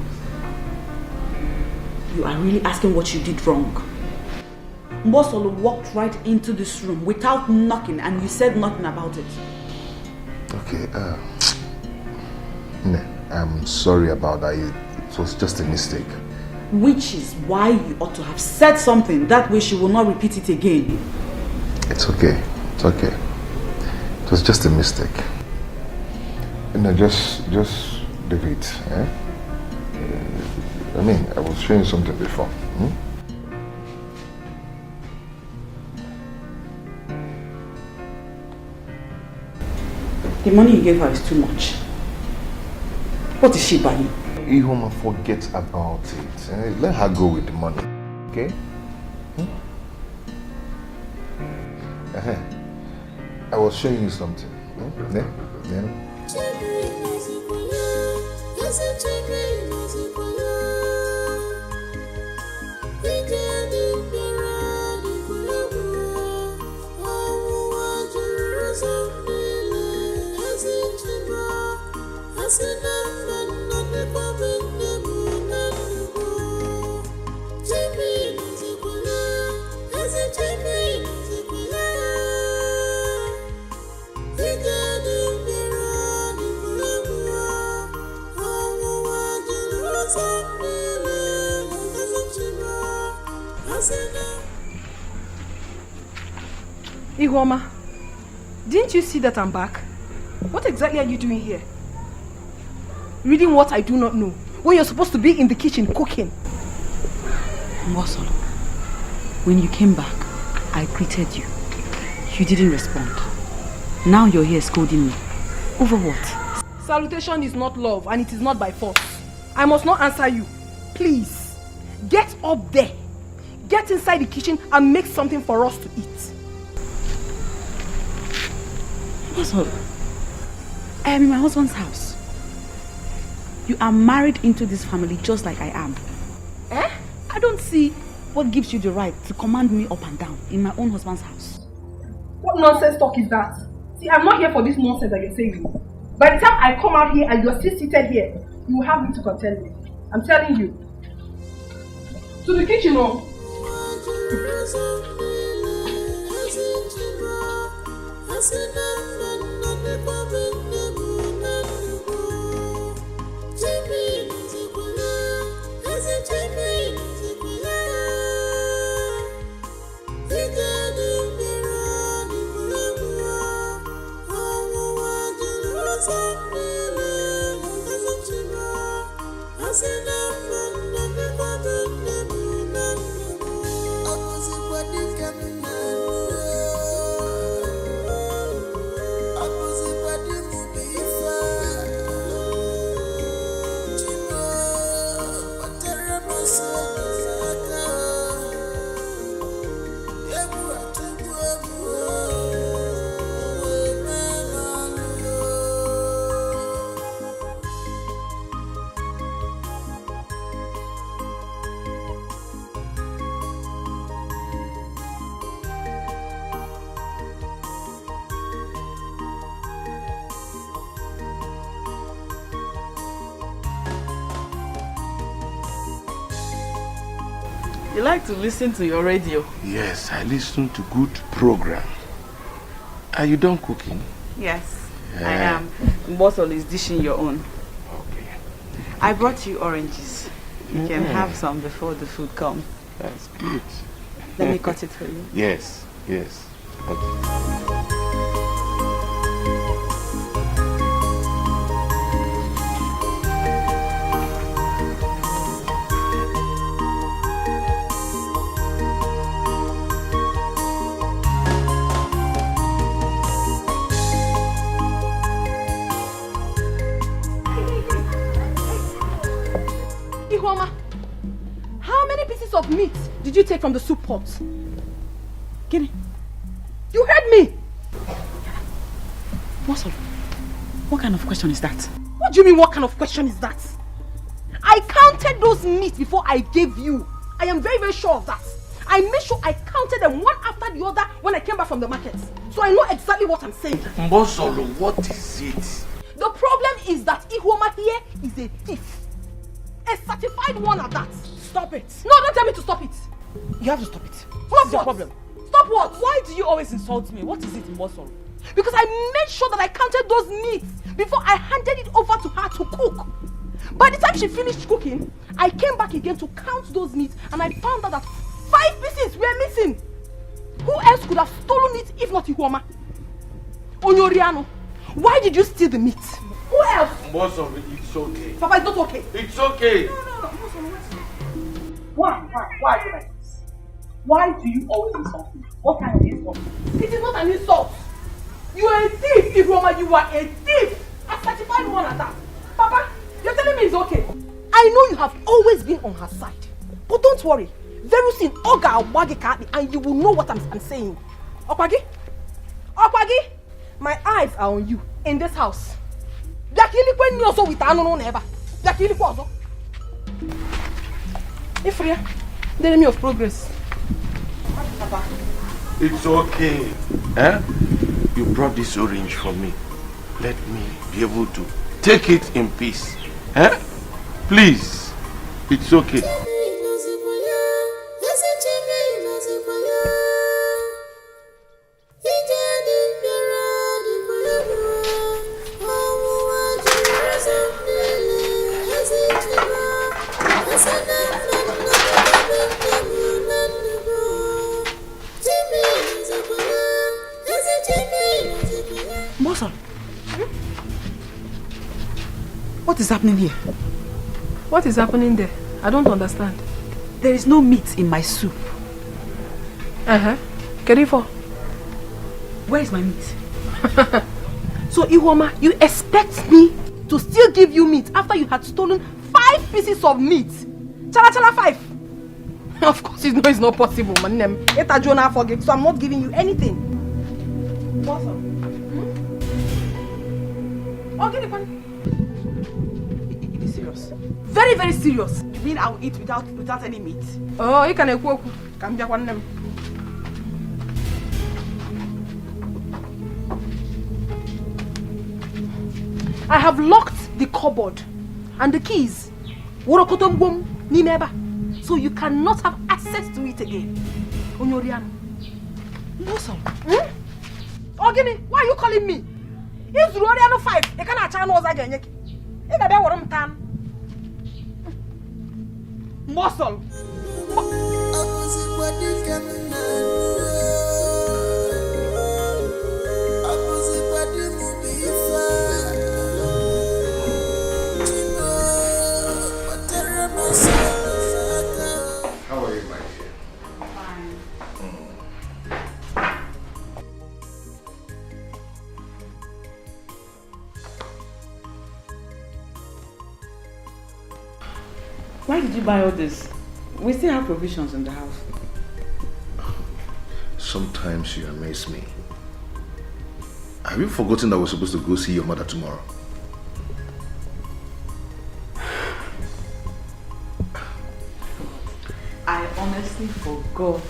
You are really asking what you did wrong. Mbosolo walked right into this room without knocking and you said nothing about it. Okay, I'm sorry about that. It was just a mistake. Which is why you ought to have said something. That way she will not repeat it again. It's okay. It's okay. It was just a mistake. Just leave it. Eh? I mean, I was showing something before. The money you gave her is too much. What is she buying? Ihoma, forget about it. Let her go with the money. Okay? I was showing you something. Yeah? Ihoma, didn't you see that I'm back? What exactly are you doing here? Reading what I do not know, when you're supposed to be in the kitchen cooking. Mbosolo, when you came back, I greeted you. You didn't respond. Now you're here scolding me. Over what? Salutation is not love and it is not by force. I must not answer you. Please, get up there. Get inside the kitchen and make something for us to eat. Mbosolo, I am in my husband's house. You are married into this family just like I am. Eh? I don't see what gives you the right to command me up and down in my own husband's house. What nonsense talk is that? See, I'm not here for this nonsense that you're saying. By the time I come out here and you're still seated here, you will have me to contend with. I'm telling you. To the kitchen, oh. You like to listen to your radio? Yes, I listen to good program. Are you done cooking? Yes, I am. Bottle is dishing your own. Okay. I brought you oranges. You can have some before the food comes. That's good. Let me cut it for you. Yes, yes. Okay. How many pieces of meat did you take from the soup pot? Guinea, you heard me! What kind of question is that? What do you mean, what kind of question is that? I counted those meat before I gave you. I am very, very sure of that. I made sure I counted them one after the other when I came back from the market. So I know exactly what I'm saying. Mbosolo, what is it? The problem is that Ihuoma here is a thief. A certified one at that. Stop it. No, don't tell me to stop it. You have to stop it. What's your problem? Stop what? Why do you always insult me? What is it, Mbosolo? Because I made sure that I counted those meats before I handed it over to her to cook. By the time she finished cooking, I came back again to count those meats and I found out that 5 pieces were missing. Who else could have stolen it if not Ihuoma? Onyoriano, why did you steal the meat? Who else? Mbosolo, it's okay. Papa, it's not okay. It's okay. No. Why are you like this? Why do you always insult me? What kind of insult? It is not an insult. You are a thief, Ihuoma. You are a thief. A certified one at that. Papa, you're telling me it's okay. I know you have always been on her side. But don't worry. Very soon, Oga Wagikati, and you will know what I'm saying. Okwagi? My eyes are on you in this house. Yakili also with Anono never. Yakili also. Ifria, the enemy of progress. Papa. It's okay. Eh? You brought this orange for me. Let me be able to take it in peace. Eh? Please. It's okay. What is happening here? What is happening there? I don't understand. There is no meat in my soup. Kerifo. Where is my meat? So Ihuoma, you expect me to still give you meat after you had stolen 5 pieces of meat? Chala 5. Of course you know it's not possible, man. Eta Jonah forget, so I'm not giving you anything. Awesome. Okay, the one. It is serious. Very, very serious. You mean I will eat without any meat? Oh, you can equal. Come back one. I have locked the cupboard and the keys. So you cannot have access to it again. Onyoriano. Mbosolo. Ogini, why are you calling me? It's Roriano 5. You cannot channel again. You can be what I'm tan. Mbosolo. How are you, my dear? Fine. Why did you buy all this? We still have provisions in the house. Sometimes you amaze me. Have you forgotten that we're supposed to go see your mother tomorrow? I honestly forgot.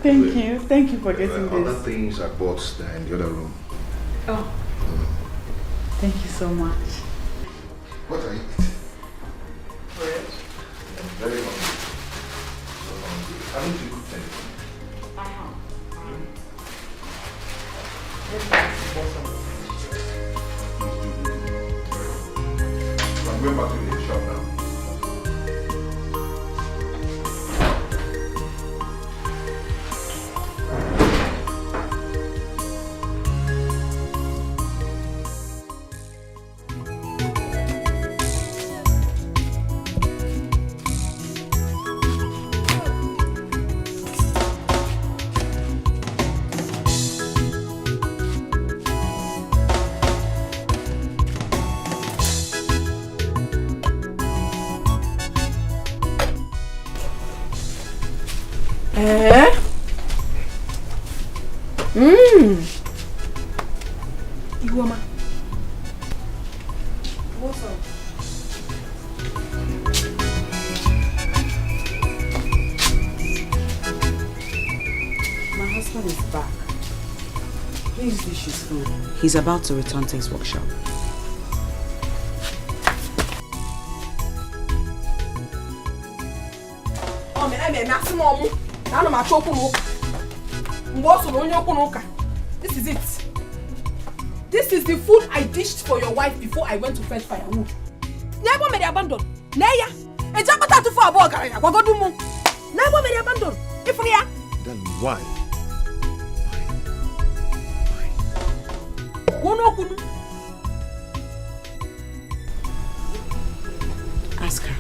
Thank you for getting this. Other things I bought there in the other room. Oh, thank you so much. What are you eating? Bread. Very hungry. Haven't you cooked anything? I have. So I'm going back to the shop now. Ekuma. What's up? My husband is back. Please dish his food. He's about to return to his workshop. This is it. This is the food I dished for your wife before I went to fetch firewood. Never made abandon. Neya. A jabata to for a bog. Wagodumu. Never made abandon. If we are. Then why? Ask her.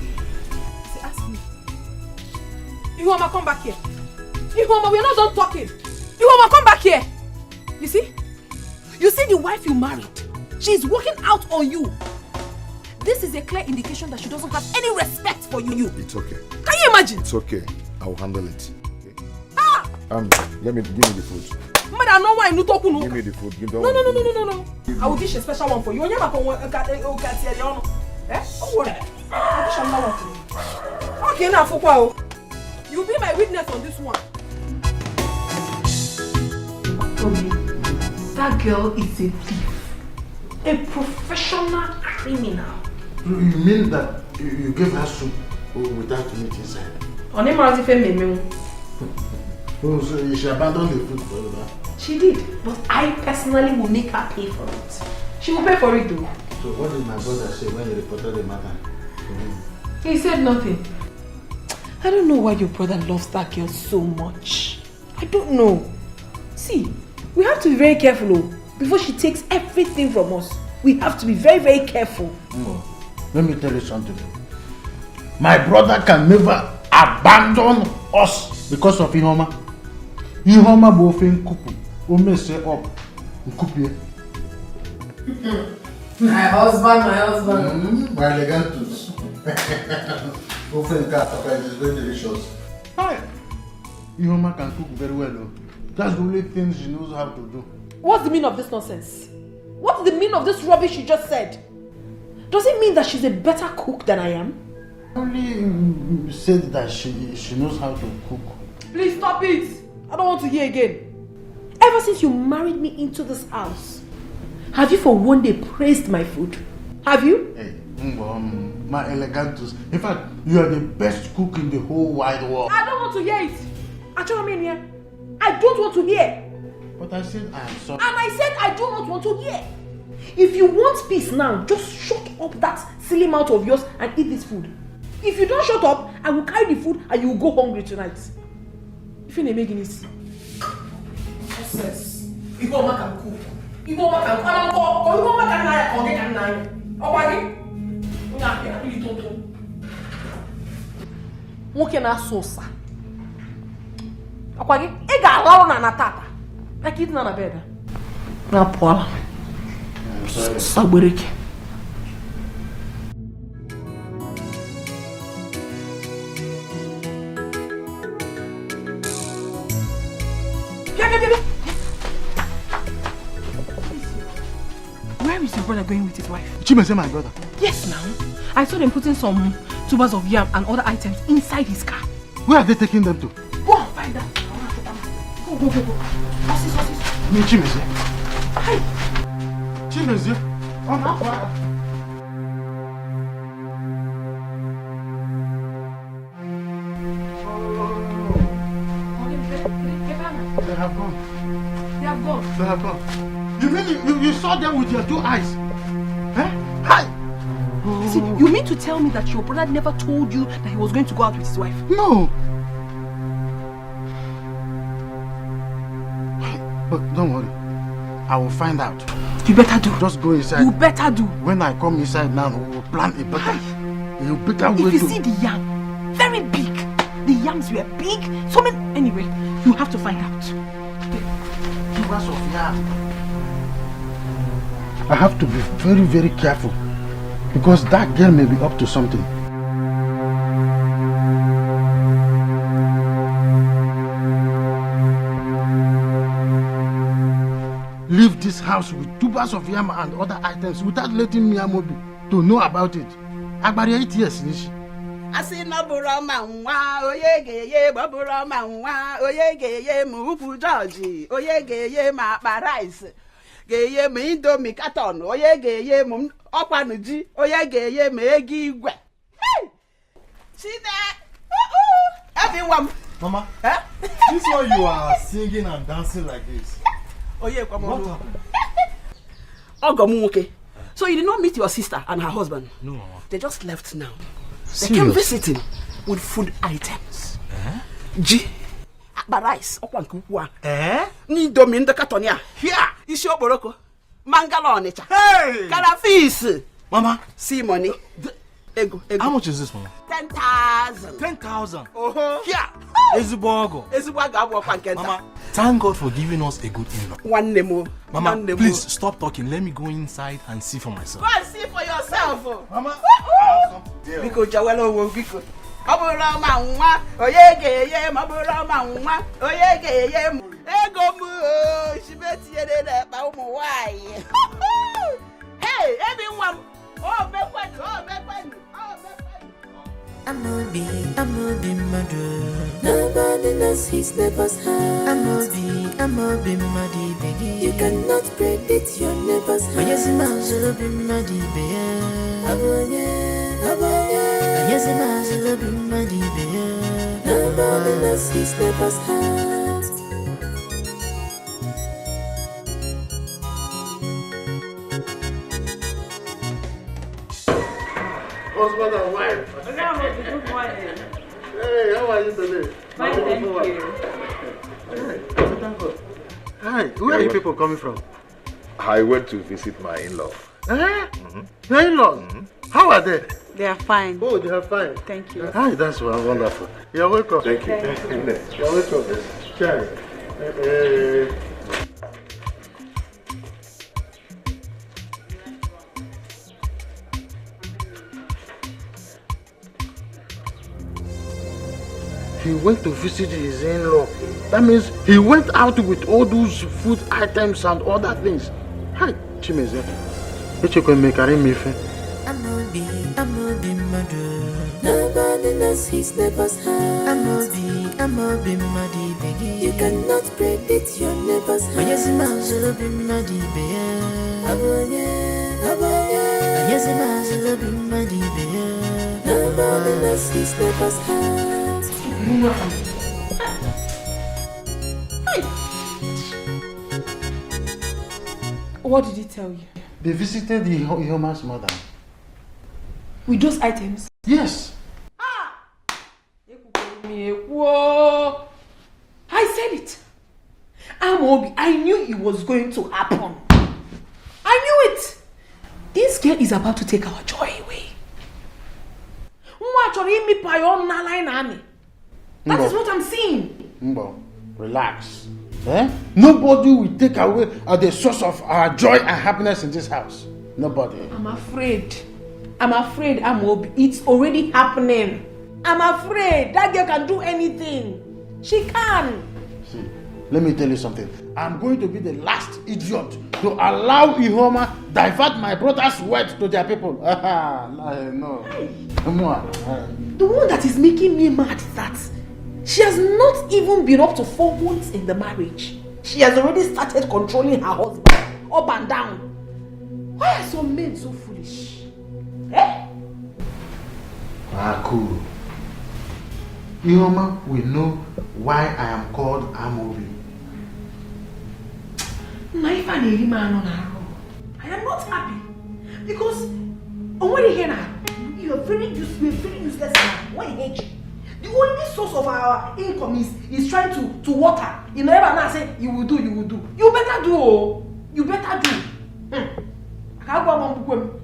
Say, ask me. Ekuma, come back here. Ekuma, we're not done talking. Ekuma, come back here. You see? You see the wife you married. She's working out on you. This is a clear indication that she doesn't have any respect for you. It's okay. Can you imagine? It's okay. I'll handle it. Okay. Ah! Give me the food. Mother, I know why you talk. Give me the food. No. I will dish a special one for you. Eh? Don't worry. I'll dish another one for you. Okay, now for what? You'll be my witness on this one. That girl is a thief. A professional criminal. You mean that you gave her soup without meat inside? Onny married me. Oh, so she abandoned the food for you, huh? She did, but I personally will make her pay for it. She will pay for it though. So what did my brother say when he reported the matter to him? He said nothing. I don't know why your brother loves that girl so much. I don't know. See, we have to be very careful before she takes everything from us. We have to be very, very careful. Let me tell you something. My brother can never abandon us because of Ihoma. Ihoma bofin kupu. Ome say up. Kupi. My husband. My legantus. Ofen cat is very delicious. Hi. Ihoma can cook very well though. That's the only thing she knows how to do. What's the meaning of this nonsense? What's the meaning of this rubbish you just said? Does it mean that she's a better cook than I am? Only said that she knows how to cook. Please stop it! I don't want to hear again. Ever since you married me into this house, have you for one day praised my food? Have you? Hey, my elegantus. In fact, you are the best cook in the whole wide world. I don't want to hear it. I don't want to hear. But I said I am sorry. And I said I do not want to hear. If you want peace now, just shut up that silly mouth of yours and eat this food. If you don't shut up, I will carry the food and you will go hungry tonight. If you're making this. Yes. Ekuma can cook. Ekuma can cook. Ekuma can Saboreke. Where is your brother going with his wife? Chibuzor, my brother. Yes, now. I saw them putting some tubers of yam and other items inside his car. Where are they taking them to? Go and find them. Go. What's Me, Chibuzor. Hi. Chibuzor. have gone. They have gone. You mean you saw them with your 2 eyes? Eh? Hi! See, you mean to tell me that your brother never told you that he was going to go out with his wife? No! But don't worry. I will find out. You better do. Just go inside. You better do. When I come inside now, we will plan a better way If you see the yam, very big. The yams were big. So many. Anyway, you have to find out. Tubers of yam. I have to be very, very careful. Because that girl may be up to something. Leave this house with tubers of yam and other items without letting Miyamobi to know about it. Agbari 8 years, Nishi. I see no burama nwa oyegeye baburama nwa oyegeye mupu George oyegeye ma rice geye me indomie carton oyegeye mu okwanu ji oyegeye me egi igwe. See that? Everyone. Mama, this is why you are singing and dancing like this. What happened? Ogomuke. So you did not meet your sister and her husband? No, Mama. They just left now. Serious? They came visiting with food items. G. Rice. Indomie in the carton. Here. Is your boroko. Mangalone. Hey. Carafis. Mama. See money. Ego. How much is this, Mama? 10,000. 10,000. Here. Ezubogo. Mama, thank God for giving us a good in-law. One nemo. Mama, please stop talking. Let me go inside and see for myself. Go and see for yourself. Mama. Biko jawelo wo biko. Obura ma nwa, oyegeye mabura ma nwa, oyegeye mu. Ego mu o, shibeti ede na pa umu wai. Hey, everyone. Oh, bekwenu. I'm not be mother. Nobody knows his neighbor's heart. I'm not be muddy, baby. You cannot predict your neighbor's heart. Yes, I'm be muddy, baby. Yes, I'm be muddy, baby. Nobody knows his neighbor's heart. Husband and wife. Good morning. Hey, how are you today? Fine, thank you. Hi, where are you people coming from? I went to visit my in-law. Your in-laws? How are they? They are fine. Oh, they are fine. Thank you. Hi, that's wonderful. You're welcome. Thank you. You're welcome. Chai. He went to visit his in-law. That means he went out with all those food items and other things. Hi, Chimeze. Etiko mekari mefe. I'm not be mother. Nobody knows his neighbor's heart. I'm not be muddy, baby. You cannot predict your neighbor's heart. Yes, I'm be muddy, baby. Yes, I'm be muddy, baby. Nobody knows his neighbor's heart. What did he tell you? They visited the Ihoma's mother. With those items? Yes. Whoa! I said it. Amobi, I knew it was going to happen. I knew it. This girl is about to take our joy away. That is what I'm seeing. Mbo, relax. Nobody will take away the source of our joy and happiness in this house. Nobody. I'm afraid, Amobi. It's already happening. I'm afraid that girl can do anything. She can. See, let me tell you something. I'm going to be the last idiot to allow Ihoma divert my brother's words to their people. No. Come on. The one that is making me mad is that she has not even been up to 4 months in the marriage. She has already started controlling her husband up and down. Why are some men so foolish? Cool. Ihoma will know why I am called Amobi. I am not happy because you are very useless man. Why hate you? The only source of our income is trying to water. You know, ever now say you will do. You better do. Oh. You better do. I can't go on.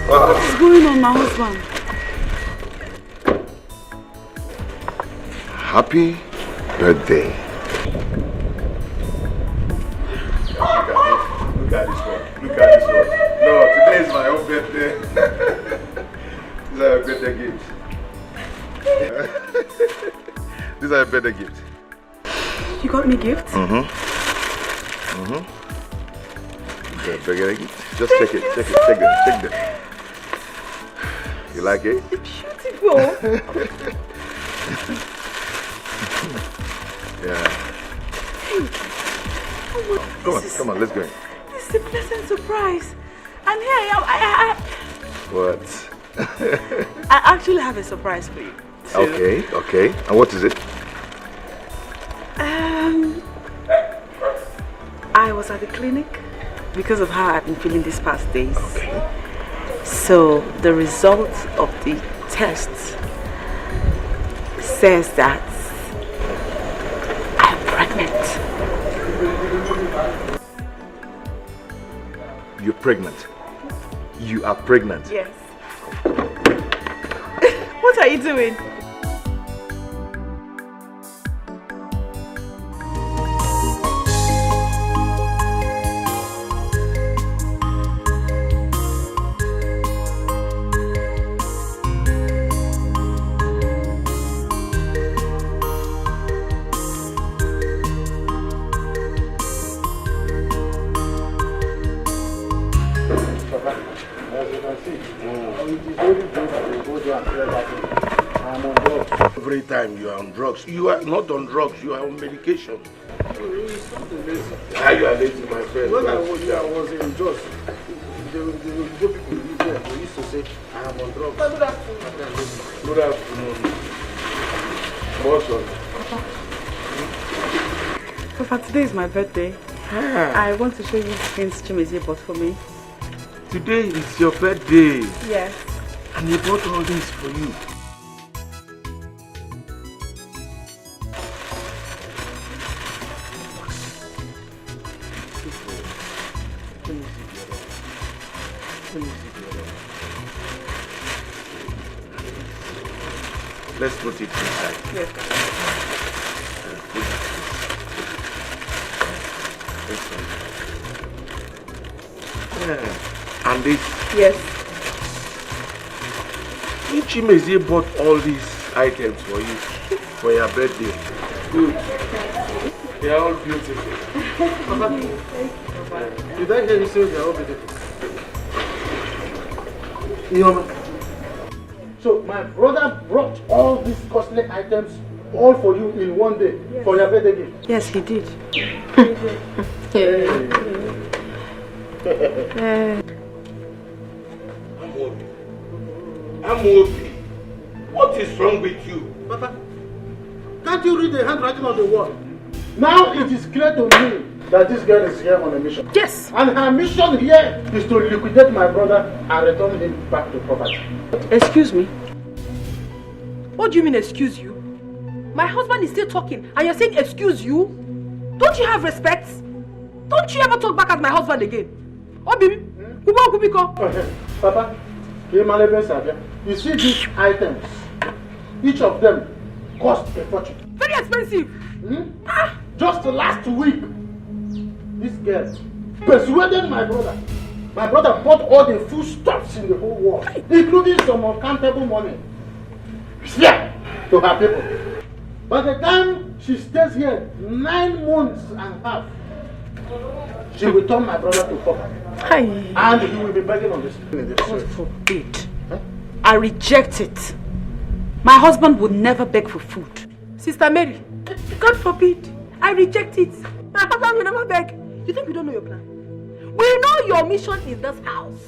What's going on, my husband? Happy birthday. Look at this one. No, today is my own birthday. These are your birthday gifts. These are your birthday gifts. You got me gifts? Birthday gift. Just check it. Check them. You like it? It's beautiful. Yeah. Come on, let's go in. This is a pleasant surprise. And here I am. What? I actually have a surprise for you. Okay. And what is it? I was at the clinic because of how I've been feeling these past days. Okay. So the result of the test says that I'm pregnant. You're pregnant. You are pregnant. Yes. What are you doing? Every time you are on drugs, you are not on drugs, you are on medication. How you are lazy, my friend? When I was in Jos, the people there, they used to say, I am on drugs. Good afternoon. What's on? Papa, today is my birthday. I want to show you things Chibuzor bought for me. Today is your birthday. Yes. And he bought all this for you. Let's put it inside. Yes. Yeah. And this? Yes. Chibuzor bought all these items for you for your birthday. Good. They are all beautiful. Did I hear you say they are all beautiful? So my brother brought all these costly items all for you in one day for your birthday gift? Yes, he did. I'm happy. What is wrong with you? Papa, can't you read the handwriting on the wall? Now it is clear to me that this girl is here on a mission. Yes. And her mission here is to liquidate my brother and return him back to property. Excuse me? What do you mean excuse you? My husband is still talking and you're saying excuse you? Don't you have respect? Don't you ever talk back at my husband again? Oh, baby. Papa, you see these items, each of them cost a fortune. Very expensive. Just last week, this girl persuaded my brother. My brother bought all the foodstuffs in the whole world, including some uncountable money. Yeah, to her people. By the time she stays here 9 months and a half, she will turn my brother to poverty. And he will be begging on this. God forbid. I reject it. My husband would never beg for food. Sister Mary, God forbid. I reject it. My husband will never beg. You think we don't know your plan? We know your mission in this house.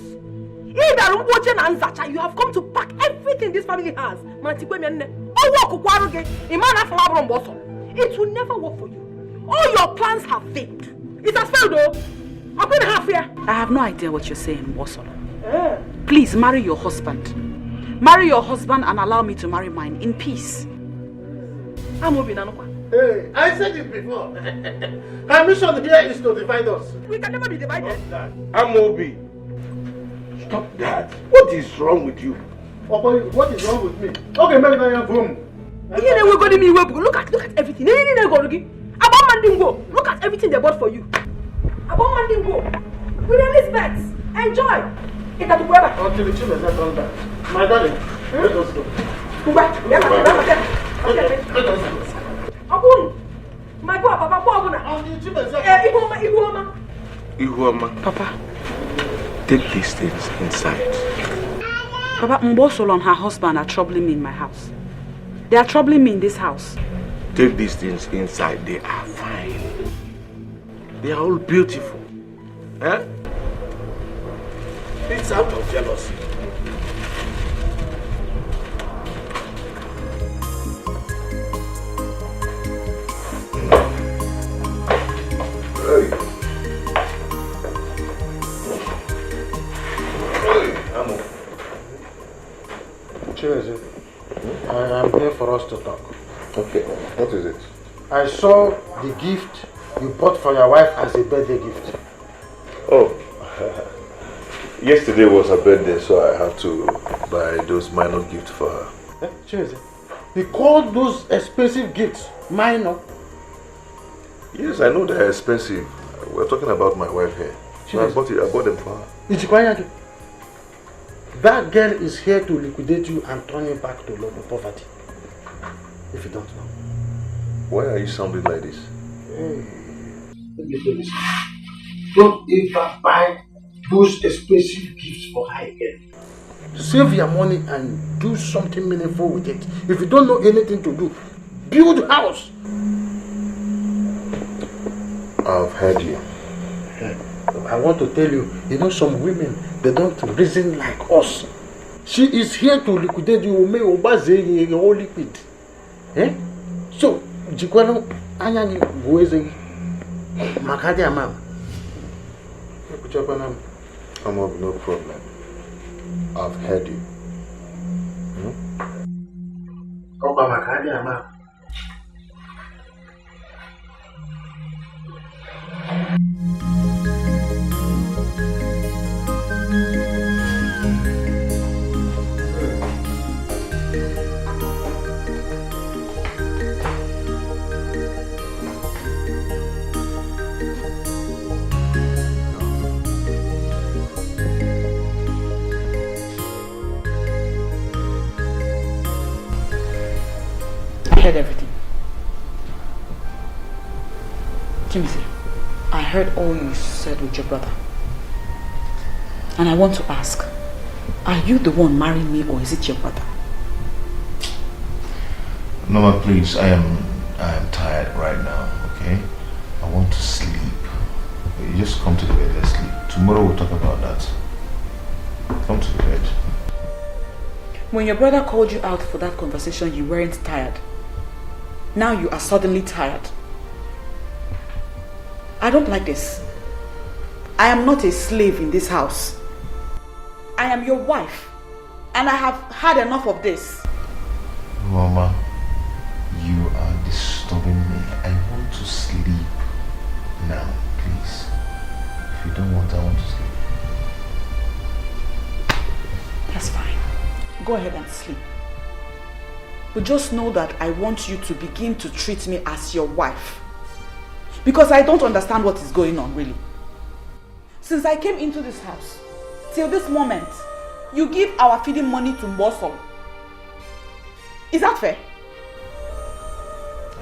You have come to pack everything this family has. It will never work for you. All your plans have failed. It has failed though. I'm going to have here. I have no idea what you're saying, Wosolo. Please marry your husband. Marry your husband and allow me to marry mine in peace. Hey, I said it before. Her mission here is to divide us. We can never be divided. Amobi, stop that. What is wrong with you? What is wrong with me? Okay, maybe I am home. Look at everything. Look at everything they bought for you. With Elizabeth, enjoy. Until the children are done back. My darling, let us go. Let us go. Papa, take these things inside. Papa, Mbosolo and her husband are troubling me in my house. They are troubling me in this house. Take these things inside. They are fine. They are all beautiful. Eh? It's out of jealousy. Cheers. I'm here for us to talk. Okay, what is it? I saw the gift you bought for your wife as a birthday gift. Oh, yesterday was her birthday, so I had to buy those minor gifts for her. Cheers. You called those expensive gifts minor? Yes, I know they're expensive. We're talking about my wife here. So I bought them for her. That girl is here to liquidate you and turn you back to love and poverty. If you don't know. Why are you sounding like this? Hey, let me tell you something. Don't ever buy those expensive gifts for her again. Save your money and do something meaningful with it. If you don't know anything to do, build a house. I've heard you. I want to tell you, you know some women, they don't reason like us. She is here to liquidate you, may obaze all liquid. Eh? So, Jikwano, Anyani, Boeze, Makadi Amam. I'm of no problem. I've heard you. Oba Makadi Amam. I heard everything. Timothy, I heard all you said with your brother. And I want to ask, are you the one marrying me or is it your brother? Norma, please, I am tired right now, okay? I want to sleep. You just come to the bed, let's sleep. Tomorrow we'll talk about that. Come to the bed. When your brother called you out for that conversation, you weren't tired. Now you are suddenly tired. I don't like this. I am not a slave in this house. I am your wife. And I have had enough of this. Mama, you are disturbing me. I want to sleep. go ahead and sleep. But just know that I want you to begin to treat me as your wife. Because I don't understand what is going on, really. Since I came into this house, till this moment, you give our feeding money to Mbosol. Is that fair?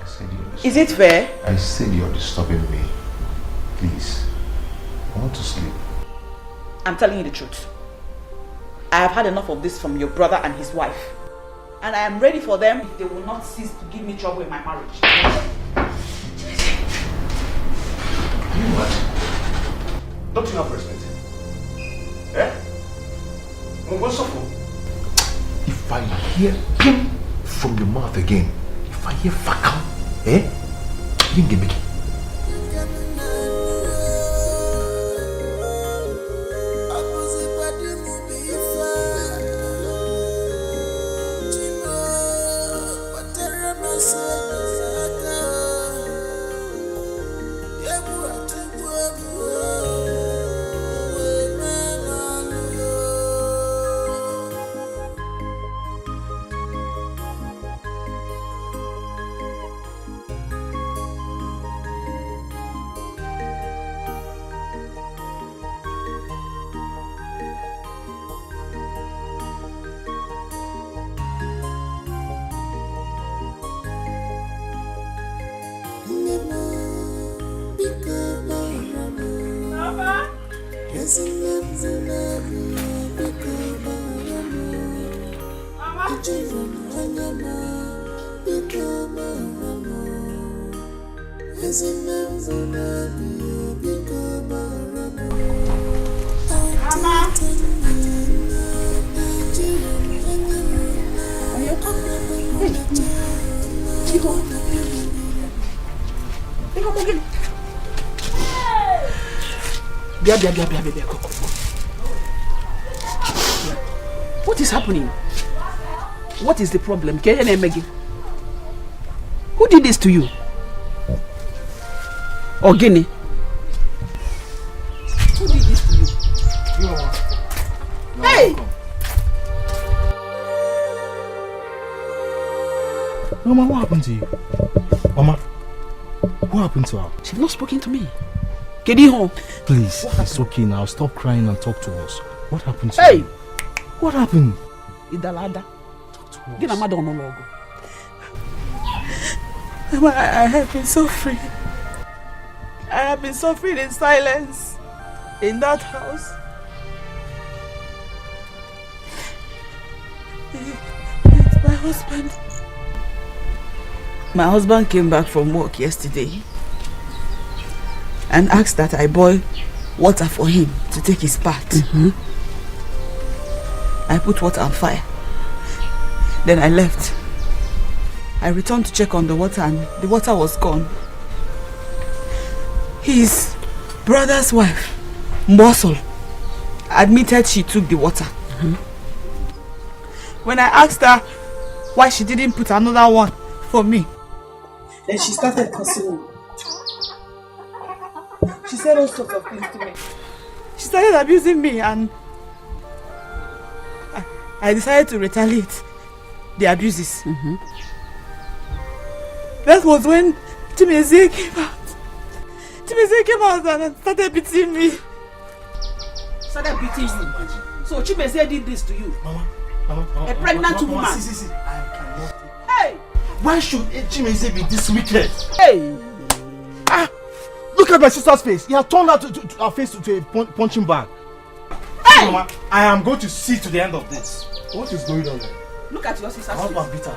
I said you're Is it fair? I said you're disturbing me. Please. I want to sleep. I'm telling you the truth. I have had enough of this from your brother and his wife. And I am ready for them if they will not cease to give me trouble in my marriage. You what? Don't you have respect? Eh? If I hear him from your mouth again, if I hear Fakam, you can get me. What is happening? What is the problem? Who did this to you? Ogini? Who did this to you? Hey! Mama, what happened to you? Mama, what happened to her? She's not spoken to me. Kediho. Please, it's okay now. Stop crying and talk to us. What happened to you? What happened? Idalada. Talk to us. I have been suffering. I have been suffering in silence in that house. It's my husband. My husband came back from work yesterday and asked that I boil water for him to take his bath. I put water on fire. Then I left. I returned to check on the water and the water was gone. His brother's wife, Mbosol, admitted she took the water. When I asked her why she didn't put another one for me, then she started cursing me. She said all sorts of things to me. She started abusing me and I decided to retaliate the abuses. That was when Chibuzor came out. Chibuzor came out and started beating me. Started beating you? So Chibuzor did this to you? Mama, a pregnant woman? See, I cannot. Hey! Why should Chibuzor be this wicked? Hey! Look at my sister's face. He has turned her face to a punching bag. Hey! Mama, I am going to see to the end of this. What is going on there? Look at your sister's face. face. Beat her.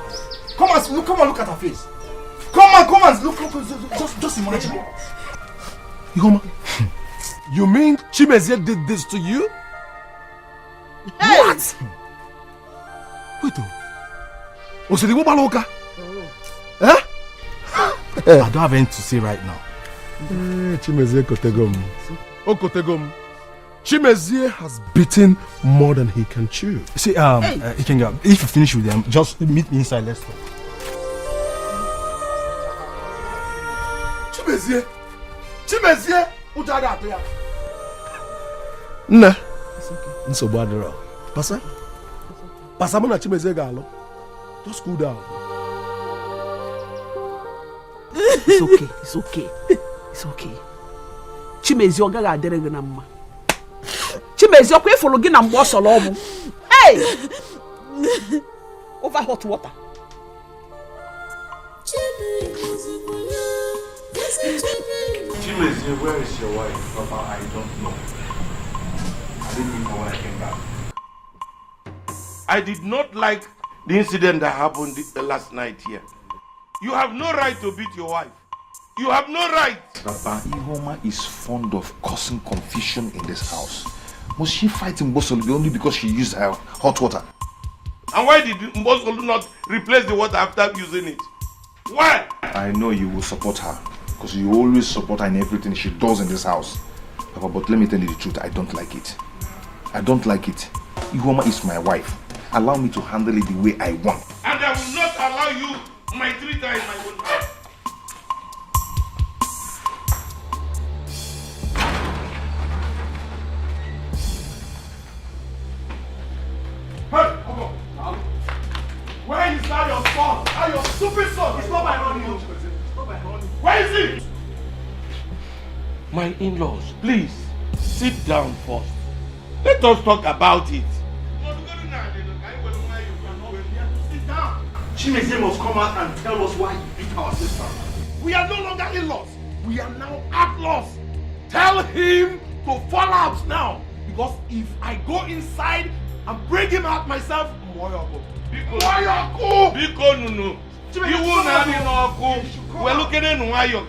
Come on, look at her face. Come on, look, just imagine. Ekuma, you mean Chibuzor did this to you? Hey. What? Wait, was it the Wobaloka? I don't have anything to say right now. Chibuzor Kotegom. Oh, Kotegom. Chibuzor has beaten more than he can chew. See, Ikenga, if you finish with them, just meet me inside, let's talk. Chibuzor, Nah. It's okay. Pasa? Pasamuna Chimezegalo. Just cool down. It's okay. It's okay. It's okay. Chimezi ogaga aderege na mma. Chimezi okwe follow gi na mbo solomu. Hey! Over hot water. Chimezi, where is your wife? Papa, I don't know. I didn't even know when I came back. I did not like the incident that happened last night here. You have no right to beat your wife. You have no right. Papa, Ihoma is fond of causing confusion in this house. Must she fight Mbosolu only because she used her hot water? And why did Mbosolu not replace the water after using it? Why? I know you will support her because you always support her in everything she does in this house. Papa, but let me tell you the truth, I don't like it. I don't like it. Ihoma is my wife. Allow me to handle it the way I want. And I will not allow you my treater in my own house. Hey, come on. Where is that your son? That your stupid son? It's not my honey. It's not my honey. Where is he? My in-laws, please, sit down first. Let us talk about it. Sit down. Chimeze must come out and tell us why he beat our sister. We are no longer in-laws. We are now outlaws. Tell him to fall out now. Because if I go inside and bring him out myself, Moyoko. Biko nunu. You na ni no. We're looking at Moyoko.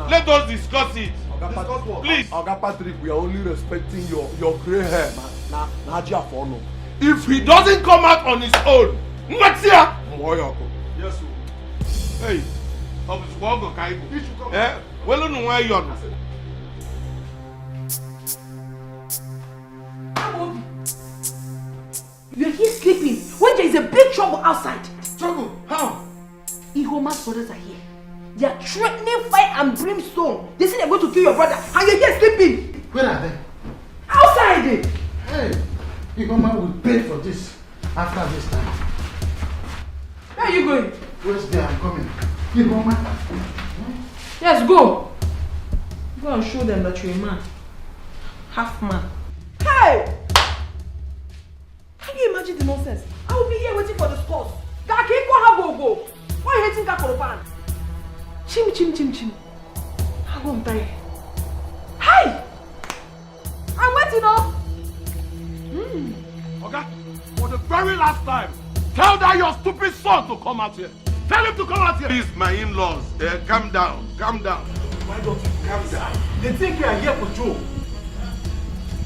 Let us discuss it. Please. Oga Patrick, we are only respecting your grey hair. If he doesn't come out on his own, Maxia, Moyoko. Yes, sir. Hey, well, no, why you are. You're here sleeping when there is a big trouble outside. Trouble? How? Ihoma's brothers are here. They are threatening fire and brimstone. They say they're going to kill your brother and you're here sleeping. Where are they? Outside! Hey, Ekuma will pay for this after this time. Where are you going? Where's there? I'm coming. Ekuma. Yes, go. Go and show them that you're a man. Half man. Hey! Can you imagine the nonsense? I will be here waiting for the scores. Go. Why are you hating Kakoropan? Chim. I won't die. Hey! I'm waiting up. Okay, for the very last time, tell that your stupid son to come out here. Tell him to come out here. Please, my in-laws, calm down. Why don't you calm down? They think we are here for Joe.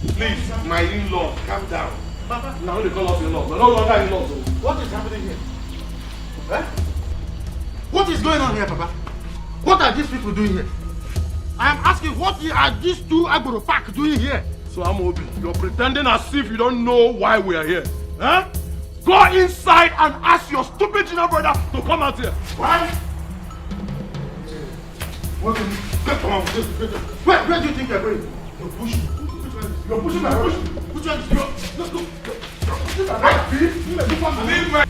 Please, my in-laws, calm down. Papa, now they call us in-laws. We're no longer in-laws. What is happening here? Eh? What is going on here, Papa? What are these people doing here? I am asking, what are these two Agboro Park doing here? So Amobi, you're pretending as if you don't know why we are here. Huh? Go inside and ask your stupid junior brother to come out here. Why? Where do you think you're going? You're pushing. You're pushing my push. Which one is yours? Let's go. Leave my...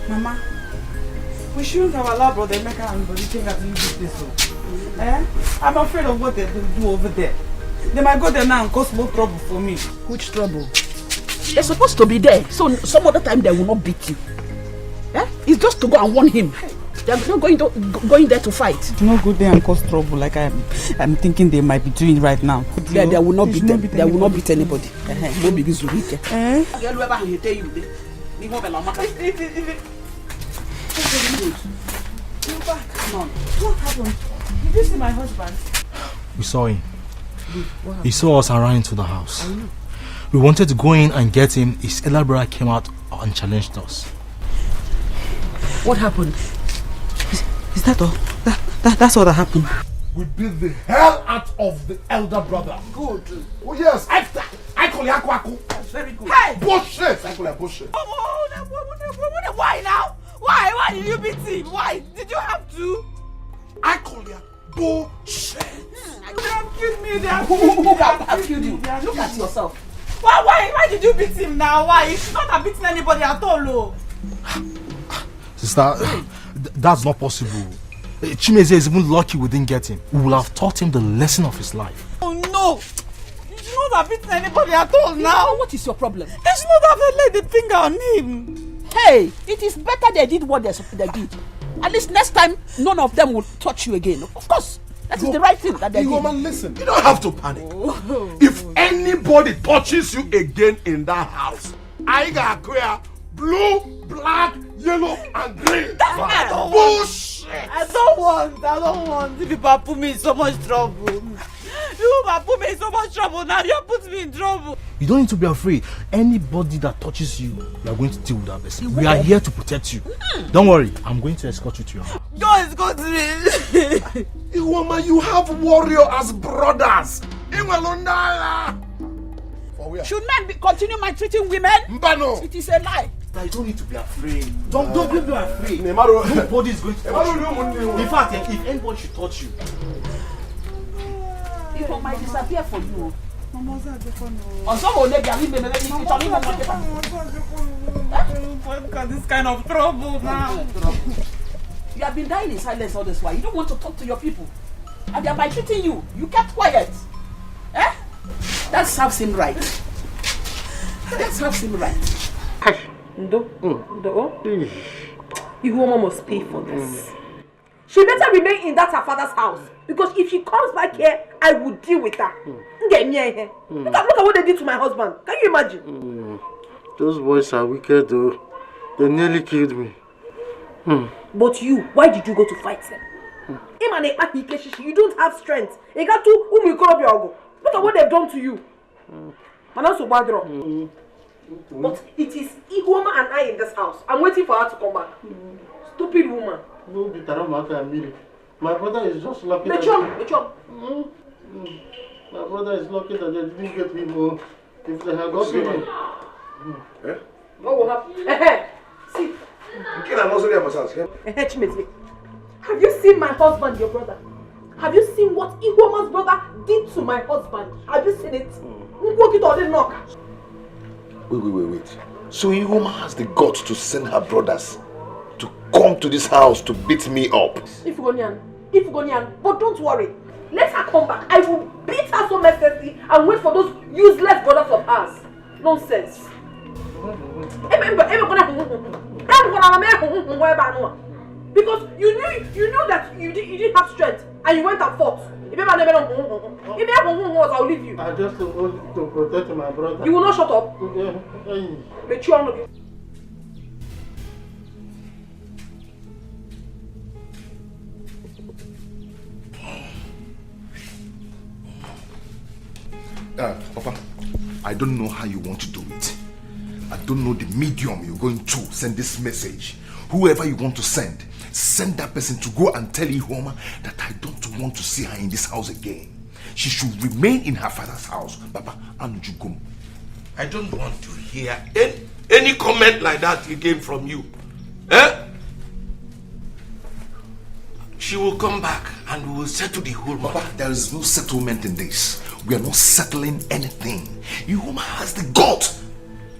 Mama, we shouldn't have allowed Brother Emeka and Brother Chinga to use this. Eh? I'm afraid of what they do over there. They might go there now and cause more trouble for me. Which trouble? They're supposed to be there, so some other time they will not beat you. Eh? It's just to go and warn him. They're not going there to fight. No go there and cause trouble like I'm thinking they might be doing right now. They will not beat them. They will not beat anybody. No big is weak. Eh? You back. Come on. What happened? Did you see my husband? We saw him. He saw us and ran into the house. We wanted to go in and get him. His elder brother came out and challenged us. What happened? Is that all? That's all that happened. We beat the hell out of the elder brother. Good. Oh yes, I I call you Akwaku. That's very good. Hey! Bullshit! I call you bullshit. Why now? Why did you beat him? Why? Did you have to? I call you bullshit. They have killed me. Who have killed you? Look at yourself. Why did you beat him now? Why? You should not have beaten anybody at all. Sister, that's not possible. Chimeze is even lucky we didn't get him. We will have taught him the lesson of his life. Oh no! You should not have beaten anybody at all now. What is your problem? They should not have laid the finger on him. Hey, it is better they did what they did. At least next time, none of them will touch you again. Of course, that is the right thing that they did. Woman, listen, you don't have to panic. If anybody touches you again in that house, I got clear blue, black, yellow, and green. Bullshit! I don't want. If people put me in so much trouble. You put me in so much trouble now. You put me in trouble. You don't need to be afraid. Anybody that touches you, we are going to deal with that person. We are here to protect you. Don't worry, I'm going to escort you to your house. Don't escort me. Woman, you have warrior as brothers. Should men continue maltreating women? Mbano. It is a lie. You don't need to be afraid. Don't be afraid. Nobody is going to touch you. In fact, if anybody should touch you, It might disappear for you. Look at this kind of trouble now. You have been dying in silence all this while. You don't want to talk to your people. And they are maltreating you. You kept quiet. Eh? That serves him right. Ndo. Ekuma must pay for this. She better remain in that her father's house. Because if she comes back here, I will deal with her. Get near here. Look at what they did to my husband. Can you imagine? Those boys are wicked though. They nearly killed me. But you, why did you go to fight them? Eman, you don't have strength. Look at what they've done to you. But it is Ekuma and I in this house. I'm waiting for her to come back. Stupid woman. My brother is just lucky. My brother is lucky that they didn't get me more. If they had got me. What will happen? See. Have you seen my husband, your brother? Have you seen what Ekuma's brother did to my husband? Have you seen it? Wait. So Ekuma has the guts to send her brothers to come to this house to beat me up. If Gonian, but don't worry. Let her come back. I will beat her so mercilessly and wait for those useless brothers of ours. Nonsense. Because you knew that you didn't have strength and you went and fought. I'll leave you. I just want to protect my brother. You will not shut up. Papa, I don't know how you want to do it. I don't know the medium you're going to send this message. Whoever you want to send that person to go and tell Ekuma that I don't want to see her in this house again. She should remain in her father's house, Papa, and Jugum. I don't want to hear any comment like that again from you. She will come back and we will settle the whole matter. Papa, there is no settlement in this. We are not settling anything. Ekuma has the guts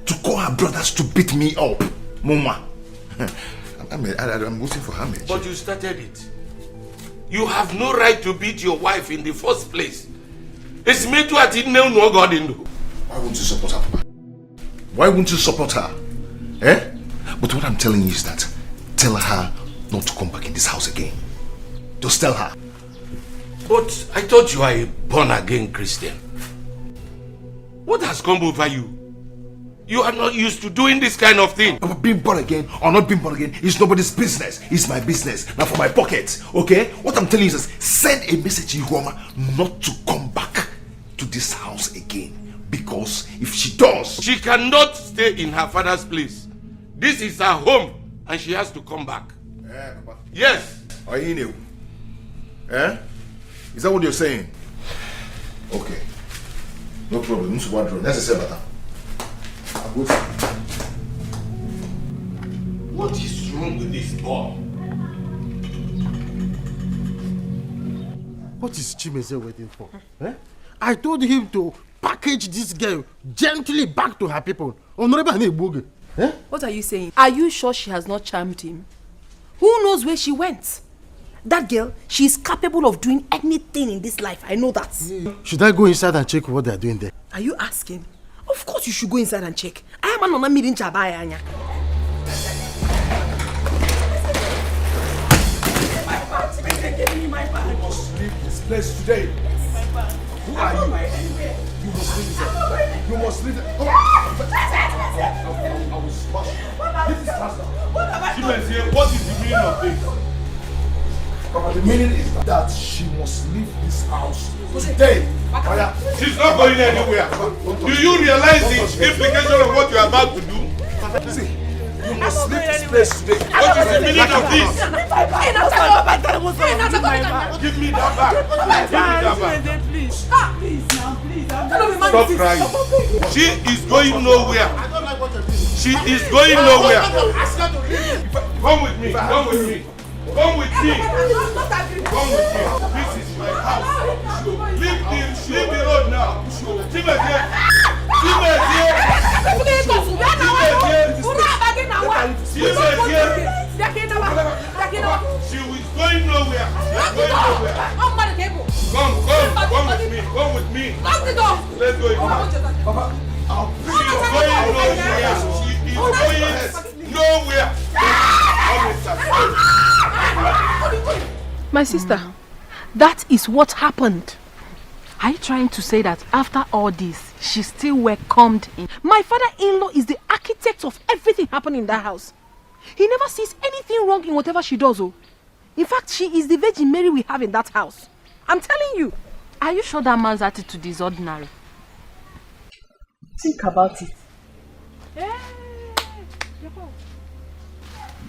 to call her brothers to beat me up. Mama. I'm waiting for her. But you started it. You have no right to beat your wife in the first place. It's me to attend no God in. Why won't you support her, Papa? Why won't you support her? But what I'm telling you is that tell her not to come back in this house again. Just tell her. But I thought you are a born-again Christian. What has come over you? You are not used to doing this kind of thing. But being born again or not being born again is nobody's business. It's my business. Now for my pocket, okay? What I'm telling you is send a message to Ekuma not to come back to this house again. Because if she does... She cannot stay in her father's place. This is her home and she has to come back. Papa. Yes. Are you new? Is that what you're saying? Okay. No problem. Necessary, but What is wrong with this boy? What is Chimeze waiting for? Eh? I told him to package this girl gently back to her people. Eh? What are you saying? Are you sure she has not charmed him? Who knows where she went? That girl, she is capable of doing anything in this life. I know that. Should I go inside and check what they are doing there? Are you asking? Of course you should go inside and check. I am not meeting Chabaya. You must leave this place today. Who are you? You must leave this place. You must leave it. I will smash you. This is faster. What is the meaning of this? The meaning is that she must leave this house today. She's not going anywhere. Do you realize the implication of what you are about to do? See, you must leave this place today. What is the meaning of this? Give me that back. Please. Stop crying. She is going nowhere. She is going nowhere. Come with me. Come with me. Come with me. Come with me. This is my house. Leave the road now. Chibuzor. She is going nowhere. Come with me. Come with me. Let's go. She is going nowhere. My sister, that is what happened. Are you trying to say that after all this, she still welcomed him? My father-in-law is the architect of everything happening in that house. He never sees anything wrong in whatever she does. Oh. In fact, she is the Virgin Mary we have in that house. I'm telling you. Are you sure that man's attitude is ordinary? Think about it.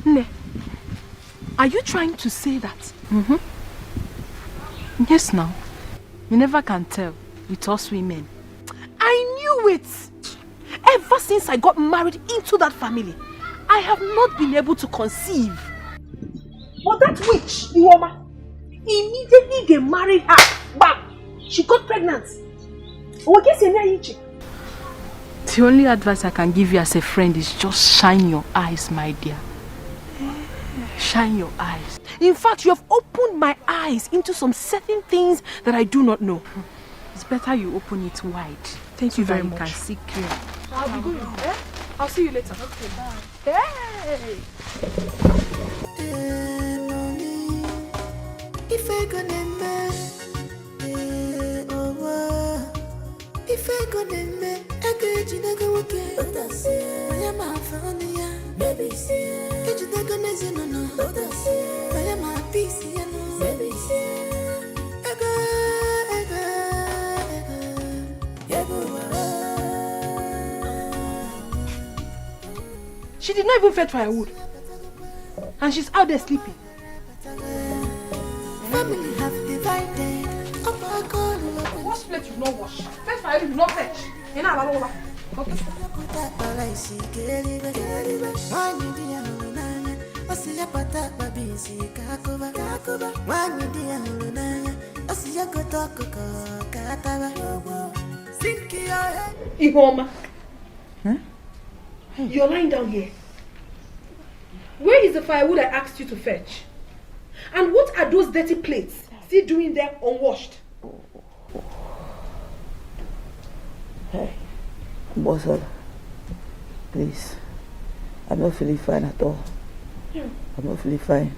Ne, are you trying to say that? Yes, now. You never can tell with us women. I knew it! Ever since I got married into that family, I have not been able to conceive. But that witch, Iwoma, immediately they married her. Bam! She got pregnant. The only advice I can give you as a friend is just shine your eyes, my dear. Shine your eyes. In fact, you have opened my eyes into some certain things that I do not know. It's better you open it wide. Thank you very much. You can see clear. I'll be going. I'll see you later. Okay, bye. Hey! If I go if I go I could you never work it. I am a Faani, baby. Could you take no? I am a piece, baby. She did not even fetch firewood. And she's out there sleeping. Family have divided. Wash plate you not wash. Fetch firewood you not fetch. You know about all okay. Ihoma. Huh? You're lying down here. Where is the firewood I asked you to fetch? And what are those dirty plates still doing there unwashed? Hey, Bosser, please. I'm not feeling fine at all. Yeah. I'm not feeling fine.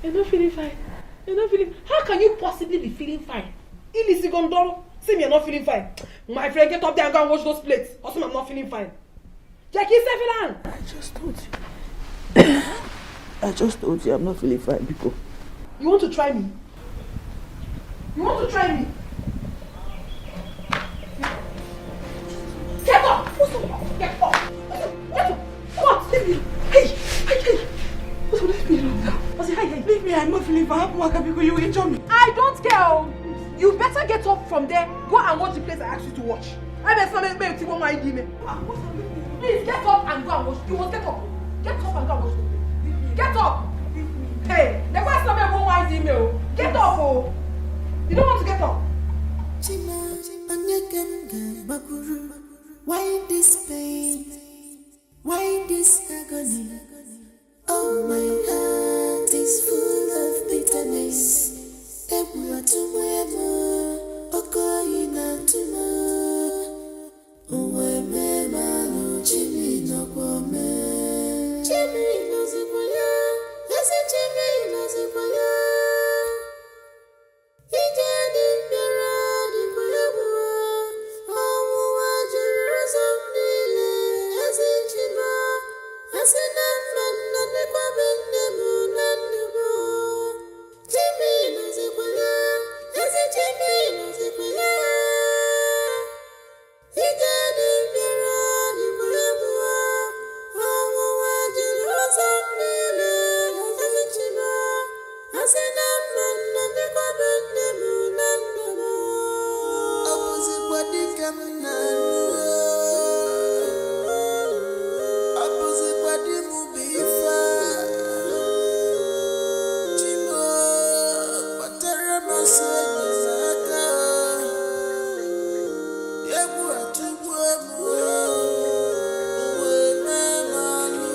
You're not feeling fine. You're not feeling. How can you possibly be feeling fine? Ilisi Gondoro, say me you're not feeling fine. My friend, get up there and go and wash those plates. Also, I'm not feeling fine. Jackie, Sefilan. I just told you I'm not feeling fine, people. You want to try me? You want to try me? Get up! Get up! Get up! What? Leave me! Hey! What's with this now? Hey! Leave me, I'm not feeling fine. You injure me. I don't care. You better get up from there. Go and watch the place I asked you to watch. I bet something make you my demon. Please get up and go and wash. You must get up. Get up and go and wash. Get up. Hey, the question of my wife's email. Get up, oh. You don't want to get up. Why this pain? Why this agony? Oh, my heart is full of bitterness. Ekuma tumwemo, okoyina tumo. Uwe me manu chimi no kwame. Chimi no zikwaya, yasi chimi no zikwaya. Ije di mbira di kwayabwa. Omu wajuru zamdile, yasi chima. Yasi namman nane kwa bendemu nandemo. Chimi no zikwaya, yasi chimi no zikwaya. Ije di mbira di kwayabwa. Omu wajuru zamdile, yasi chima. Yasi namman nane kwa bendemu nandemo. Abuzi kwa dikam nanu. Abuzi kwa dimu bifa. Chimo patara masani saka. Yebu atubwe muwe. Uwe memalu.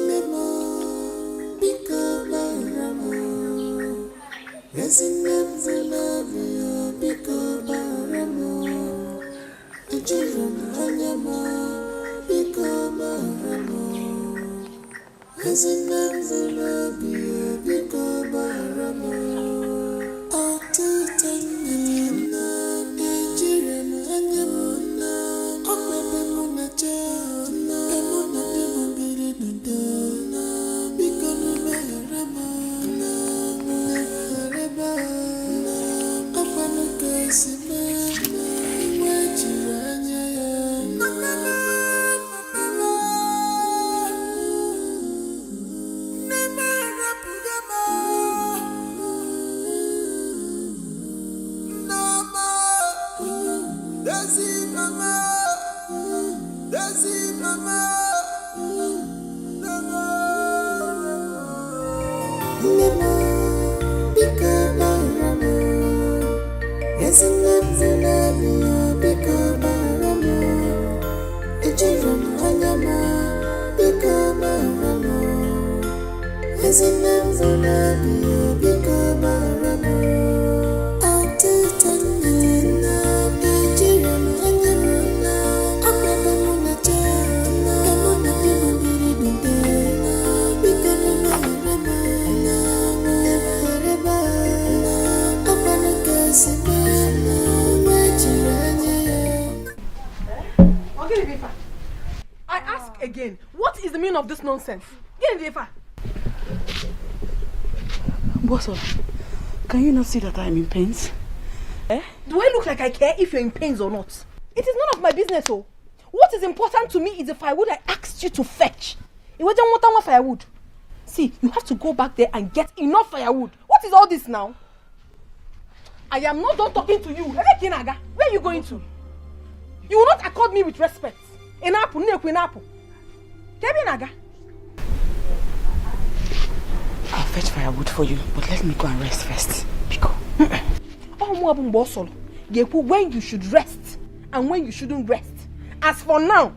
Memo bika baramo. Resinem zilabio bika baramo. Ejirum hanyama bika baramo. Resinem zilabio bika baramo. Atutanina ejirum hanyama. Okwebe munachana. Emuna demubiri nudana. Bika numeherama. Numehereba. Opanuka isibe. Wajiranya ya. Nemerapugama. Nama. Desi mama. Desi mama. Nama. Nema bika baramo. Resinem zilabio bika baramo. Ejirum hanyama bika baramo. Resinem zilabio bika baramo. Atutanina ejirum hanyama. Akwebe munachana. Emuna demubiri nudana. Bika numeherama. Numehereba. Opanuka isibe. Wajiranya ya. Okay, Bifa. I ask again, what is the meaning of this nonsense? Get in, Bifa. Bosso, can you not see that I'm in pains? Do I look like I care if you're in pains or not? It is none of my business, oh. What is important to me is the firewood I asked you to fetch. It wasn't one firewood. See, you have to go back there and get enough firewood. What is all this now? I am not done talking to you. Where are you going to? You will not accord me with respect. Enapu, neku, enapu. Kebinaga. I'll fetch firewood for you, but let me go and rest first. Pico. When you should rest and when you shouldn't rest. As for now,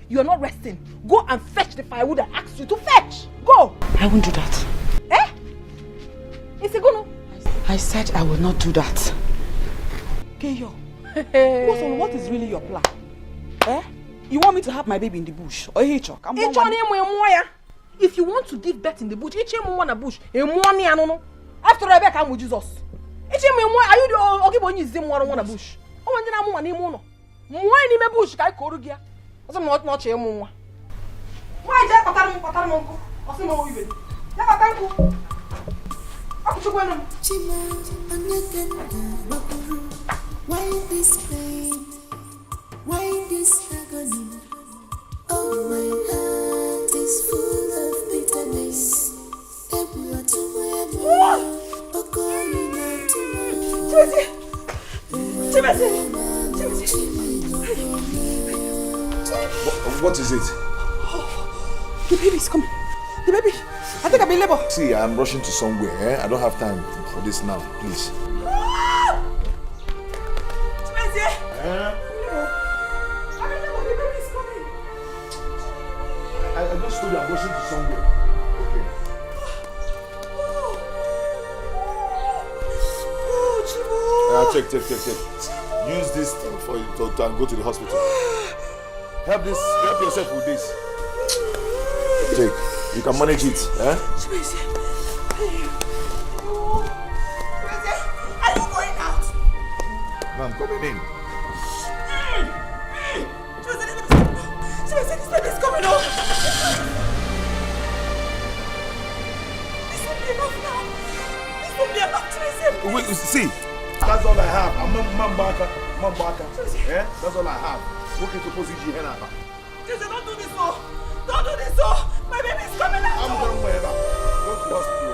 you are not resting. Go and fetch the firewood I asked you to fetch. Go. I won't do that. Eh? Is it gonna? I said I will not do that. Keyo. What is really your plan? Eh? You want me to have my baby in the bush? Or Hitchcock? If you want to give birth in the bush, bush. After Rebecca, I'm with Jesus. Are you the Ogiboni Zim one bush? Oh, and then I'm one mono. Why in bush? I call you. I'm not a moon. Why is that? Patamonco? Or some more even. Never thank you. Why this pain? Why this agony? Oh, my heart is full of bitterness. Ekuma tumwemo, okoyina tumo. Chibuzor. What is it? The baby's coming. The baby. I think I'm in labor. See, I'm rushing to somewhere. Eh? I don't have time for this now. Please. I just told you I'm rushing to somewhere. Okay. Check. Use this thing for you to go to the hospital. Help yourself with this. Take. You can manage it. Eh? Are you going out? No, I'm coming in. This baby's coming out. This will be enough now. This will be enough to receive. Wait, see. That's all I have. I'm Mambaka. Yeah? That's all I have. Look into position here now. Don't do this, oh. Don't do this, oh. My baby's coming out. I'm going wherever. Go to the hospital.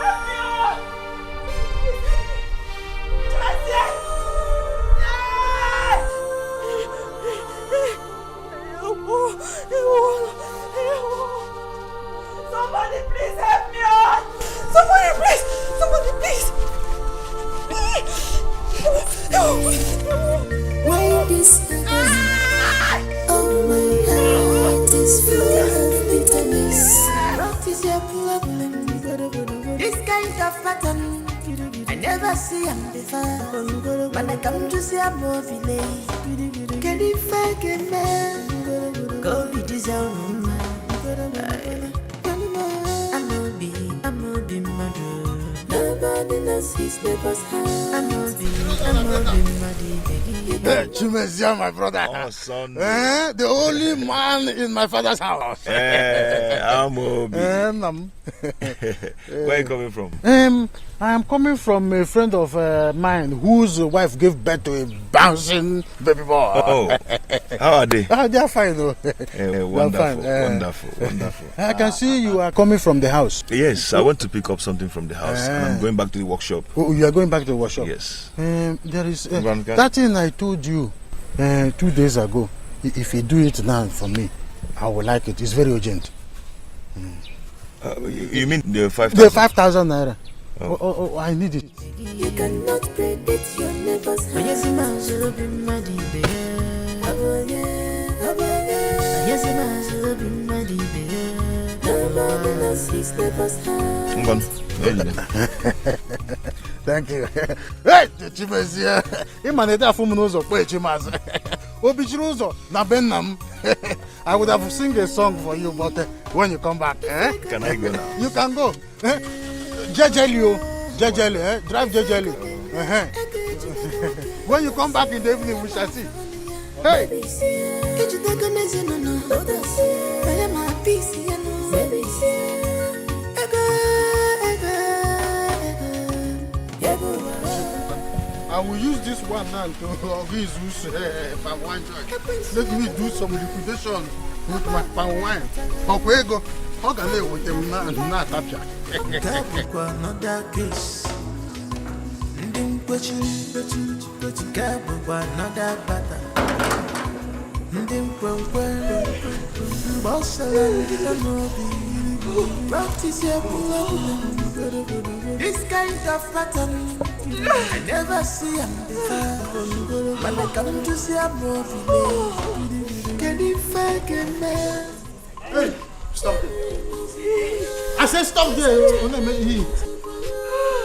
Help me, oh. Somebody please help me, oh. Somebody please. Why this again? Oh my heart is full of bitterness. What is your problem? This kind of pattern I never see am before. When I come to see a movie, can you fake a man? Go be disowned. I'm a be mad. Nobody knows his neighbor's house. I'm a be mad. Chibuzor, my brother. Oh, son. The only man in my father's house. I'm Obi. Where are you coming from? I am coming from a friend of mine whose wife gave birth to a bouncing baby boy. Oh, how are they? They are fine. Wonderful. I can see you are coming from the house. Yes, I want to pick up something from the house and I'm going back to the workshop. Oh, you are going back to the workshop? Yes. There is that thing I told you 2 days ago. If you do it now for me, I will like it. It's very urgent. You mean the 5,000? The 5,000 naira. Oh, I need it. You cannot predict your neighbor's house. Yes, nobody knows his neighbor's house. Thank you. Hey, Chibuzor. Eman from Nozo, Chimas. Obichuzo, Nabenam. I would have sing a song for you, but when you come back, Can I go now? You can go. Jejeli, drive Jejeli. When you come back in the evening, we shall see. Hey. I will use this one now to use palm wine. Let me do some liquidation with my palm wine. Okwego, how can I with them now? Not capture. Another case. Another battle. Practice your problem. This kind of pattern I never see am before. When I come to see a movie, can you fake a man? Hey, stop it. I said stop there.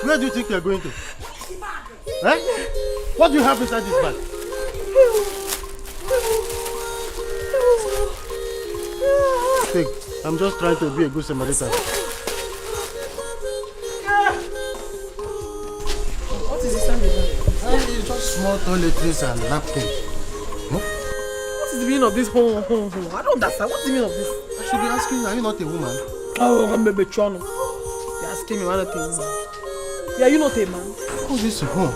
Where do you think you are going to? Eh? What do you have inside this bag? Take. I'm just trying to be a good Samaritan. What is this under? It's just small toiletries and napkins. What is the meaning of this? I don't understand. What's the meaning of this? I should be asking you, are you not a woman? Oh, I'm a Chono. You're asking me what a thing. Yeah, you not a man. Oh, this home.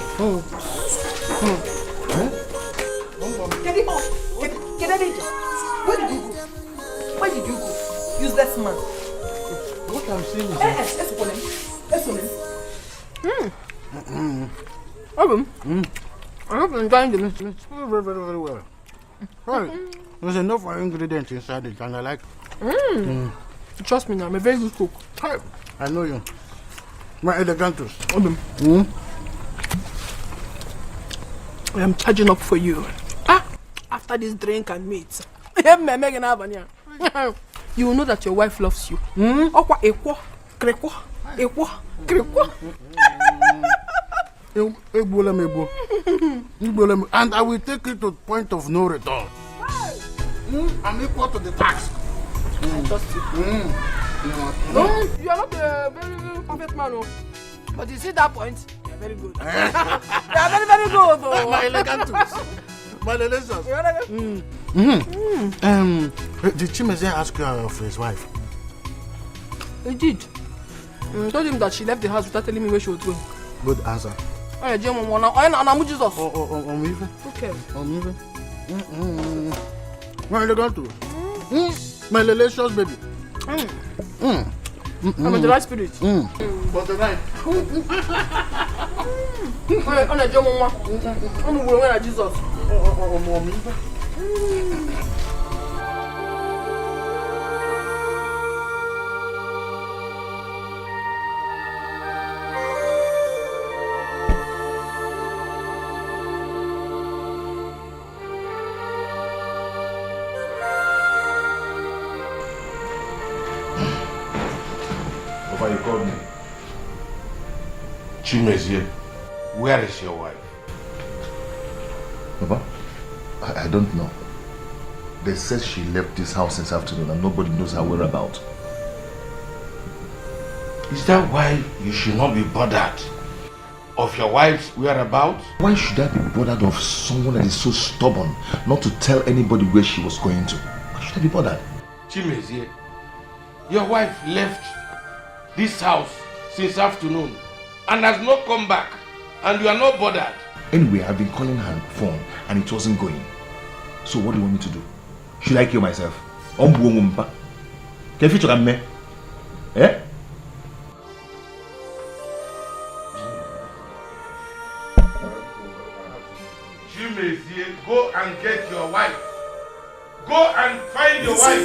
Get him off. Get him. Where did you go? Where did you go? Useless man. What I'm saying is... I hope you're enjoying the meal. Very, very, very well. Right. There's enough ingredients inside it, and I like Trust me now, I'm a very good cook. I know you. My elegantus. I am charging up for you. After this drink and meat. You will know that your wife loves you. And I will take it to the point of no return. I'm equal to the tax. I trust you. No, you are not a very perfect man, but you see that point, you are very good. You are very, very good. My elegantus. My delicious. Did Chimezie ask you for his wife? He did. I told him that she left the house without telling me where she was going. Good answer. Okay. My elegantus. My delicious baby. I'm in the right spirit. But the right. Jesus. Papa, you called me. Chimezie, where is your wife? Papa, I don't know. They said she left this house this afternoon and nobody knows her whereabouts. Is that why you should not be bothered of your wife's whereabouts? Why should I be bothered of someone that is so stubborn not to tell anybody where she was going to? Why should I be bothered? Chimezie, your wife left this house since afternoon and has not come back, and you are not bothered. Anyway, I've been calling her phone and it wasn't going. So what do you want me to do? Should I kill myself? Can you talk me? Eh? Chimezie, go and get your wife. Go and find your wife.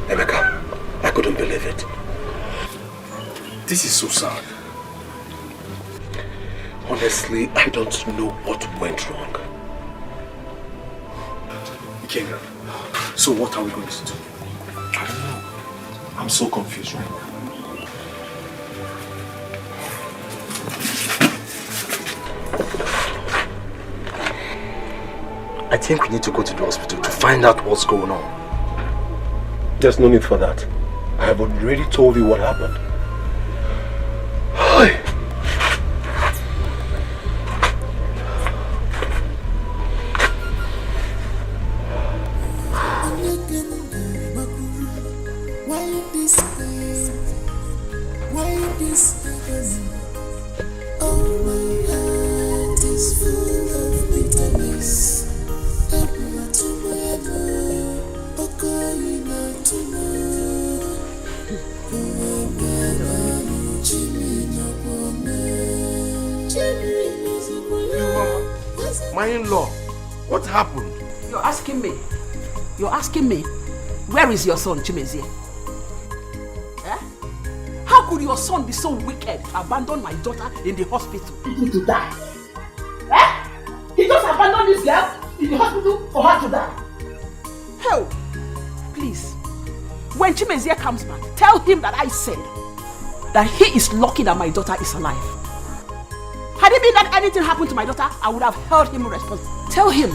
Emeka, I couldn't believe it. This is so sad. Honestly, I don't know what went wrong. Ikenga, so what are we going to do? I don't know. I'm so confused right now. I think we need to go to the hospital to find out what's going on. There's no need for that. I have already told you what happened. Hi. My in-law, what happened? You're asking me? You're asking me? Where is your son, Chimezie? Eh? How could your son be so wicked to abandon my daughter in the hospital? To die? Eh? He just abandoned this girl in the hospital for her to die? Hell, please. When Chimezie comes back, tell him that I said that he is lucky that my daughter is alive. Had it been that anything happened to my daughter, I would have held him responsible. Tell him,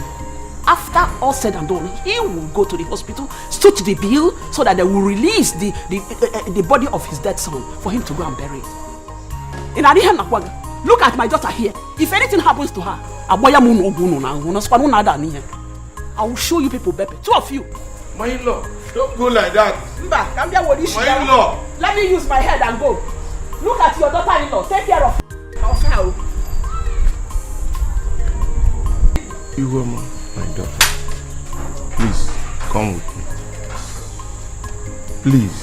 after all said and done, he will go to the hospital, stood to the bill, so that they will release the body of his dead son for him to go and bury it. Look at my daughter here. If anything happens to her, I will show you people, Beppe. 2 of you. My in-law, don't go like that. Mba, come here with this. My in-law. Let me use my head and go. Look at your daughter-in-law. Take care of her. Ekuma, my daughter. Please, come with me. Please.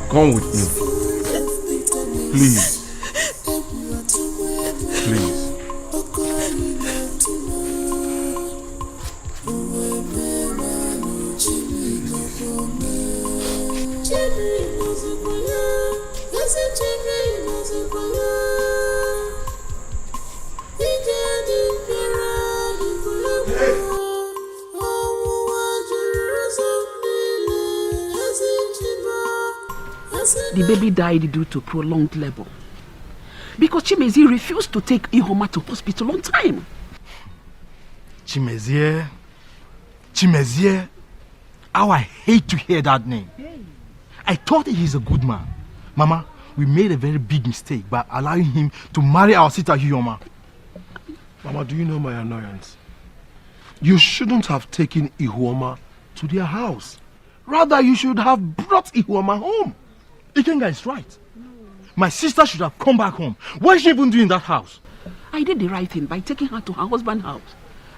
Come with me. Please. Please. The baby died due to prolonged labor. Because Chimezie refused to take Ihoma to hospital on time. Chimezie. Chimezie. How I hate to hear that name. I thought he's a good man. Mama, we made a very big mistake by allowing him to marry our sister Ihoma. Mama, do you know my annoyance? You shouldn't have taken Ihoma to their house. Rather, you should have brought Ihoma home. Ikenga is right. My sister should have come back home. What is she even doing in that house? I did the right thing by taking her to her husband's house.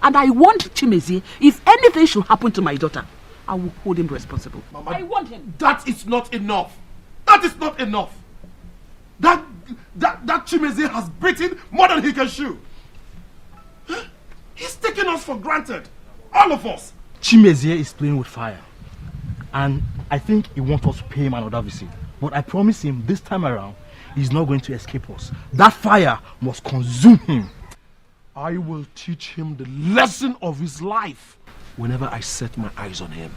And I warned Chimezie, if anything should happen to my daughter, I will hold him responsible. Mama, I warned him. That is not enough. That is not enough. That Chimezie has beaten more than he can chew. He's taking us for granted. All of us. Chimezie is playing with fire. And I think he wants us to pay him another visit. But I promise him this time around, he's not going to escape us. That fire must consume him. I will teach him the lesson of his life whenever I set my eyes on him.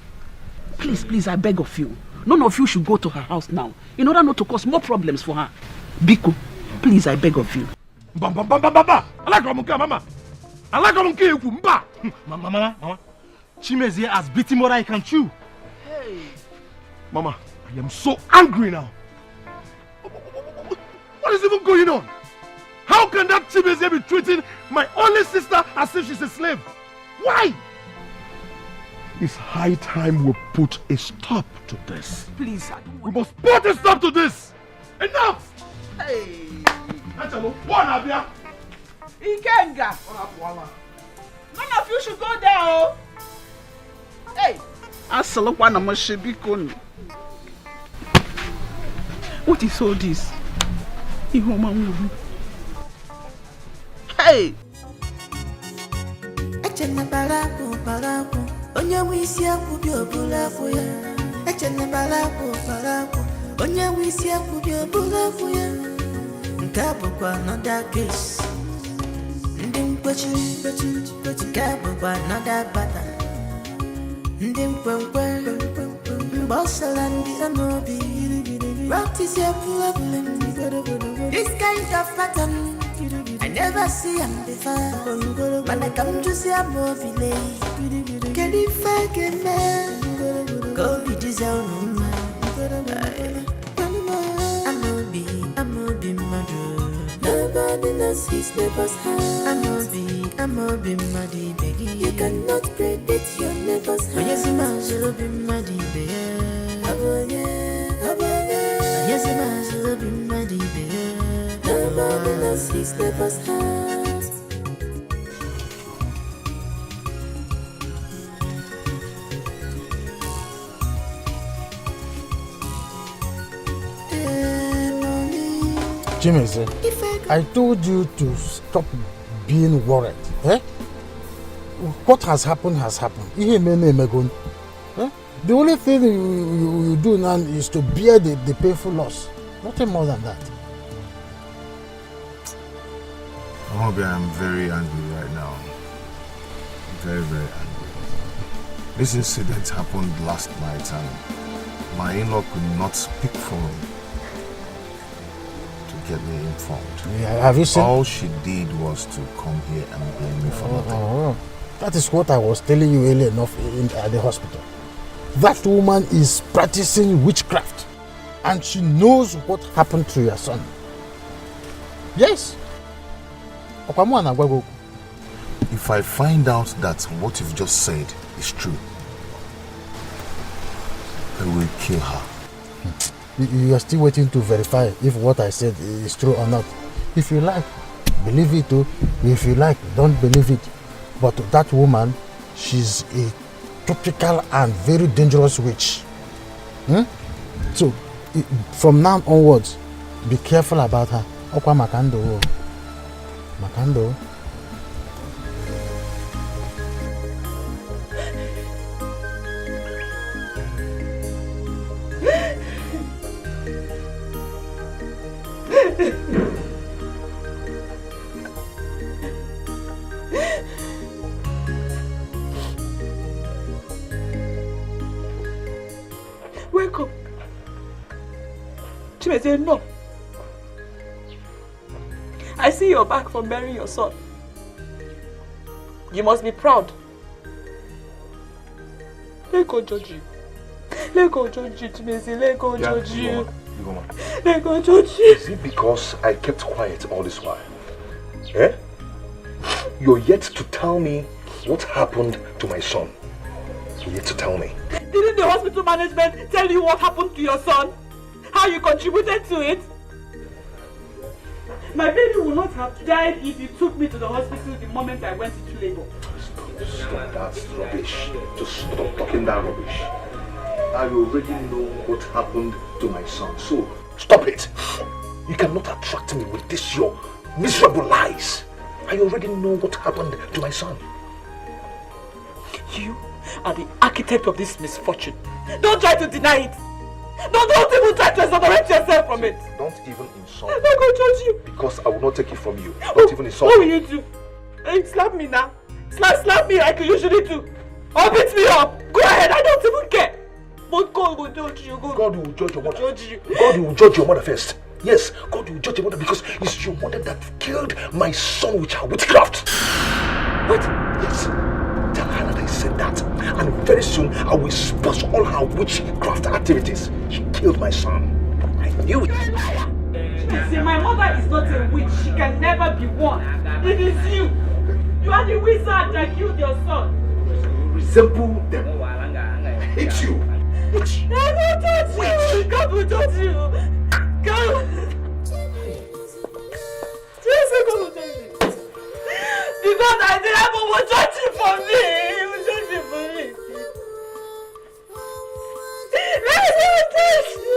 Please, please, I beg of you. None of you should go to her house now, in order not to cause more problems for her. Biko, please, I beg of you. Mama. Chimezie has beaten more than I can chew. Hey. Mama, I am so angry now. What is even going on? How can that Chimezie be treating my only sister as if she's a slave? Why? It's high time we put a stop to this. Please, I don't want... We must put a stop to this. Enough! Hey! Ikenga! None of you should go there, oh! Hey! What is all this? Ihoma. Hey! Echene balaku balaku, onye wisi akubi obulafu ya. Echene balaku balaku, onye wisi akubi obulafu ya. Nkabo kwa another case. Ndim kwechi, nkabo kwa another battle. Ndim kwenkwe, mbosala ndi amobi. What is your problem? This kind of pattern I never see him before. When I come to see a movie late, can you fucking man? Go be this own man. I'm be mad. Nobody knows his neighbor's house. I'm be mad, baby. You cannot predict your neighbor's house. Yes, I'm be mad, baby. Yes, I'm be mad, baby. Nobody knows his neighbor's house. Chimezie, I told you to stop being worried. Eh? What has happened has happened. Eh? The only thing you do now is to bear the painful loss. Nothing more than that. I'm very angry right now. Very, very angry. This incident happened last night and my in-law could not speak for me to get me informed. Yeah, have you seen? All she did was to come here and blame me for nothing. That is what I was telling you earlier enough at the hospital. That woman is practicing witchcraft and she knows what happened to your son. Yes. If If I find out that what you've just said is true, I will kill her. You are still waiting to verify if what I said is true or not. If you like, believe it too. If you like, don't believe it. But that woman, she's a tropical and very dangerous witch. So, from now onwards, be careful about her. Okwa Makando. Makando. Wake up. Chibuzor, no. I see you're back from burying your son. You must be proud. Let go judge you. Let go judge you, Chibuzor. Let go judge you. Let go judge you. Is it because I kept quiet all this while? Eh? You're yet to tell me what happened to my son. You're yet to tell me. Didn't the hospital management tell you what happened to your son? How you contributed to it? My baby would not have died if you took me to the hospital the moment I went into labor. Stop, that's rubbish. Just stop talking that rubbish. I already know what happened to my son, so stop it. You cannot attract me with this your miserable lies. I already know what happened to my son. You are the architect of this misfortune. Don't try to deny it. Don't even try to exonerate yourself from it. Don't even insult I'm not going to judge you. because I will not take it from you. Don't even insult What me. will you do? Hey, slap me now. Slap me like you usually do. Or beat me up. Go ahead, I don't even care. But God will judge you. God will judge your mother. Judge you. God will judge your mother first. Yes, God will judge your mother because it's your mother that killed my son with her witchcraft. What? Yes. Tell her that I said that. And very soon I will expose all her witchcraft activities. She killed my son. I knew it. You're a liar. See, my mother is not a witch. She can never be one. It is you. You are the wizard that killed your son. Resemble them. I hate you. Witch. God will judge you. God will judge you. God. Jesus, God will judge you. Because I did not will judge you for me. He will judge you for me. Let me judge you.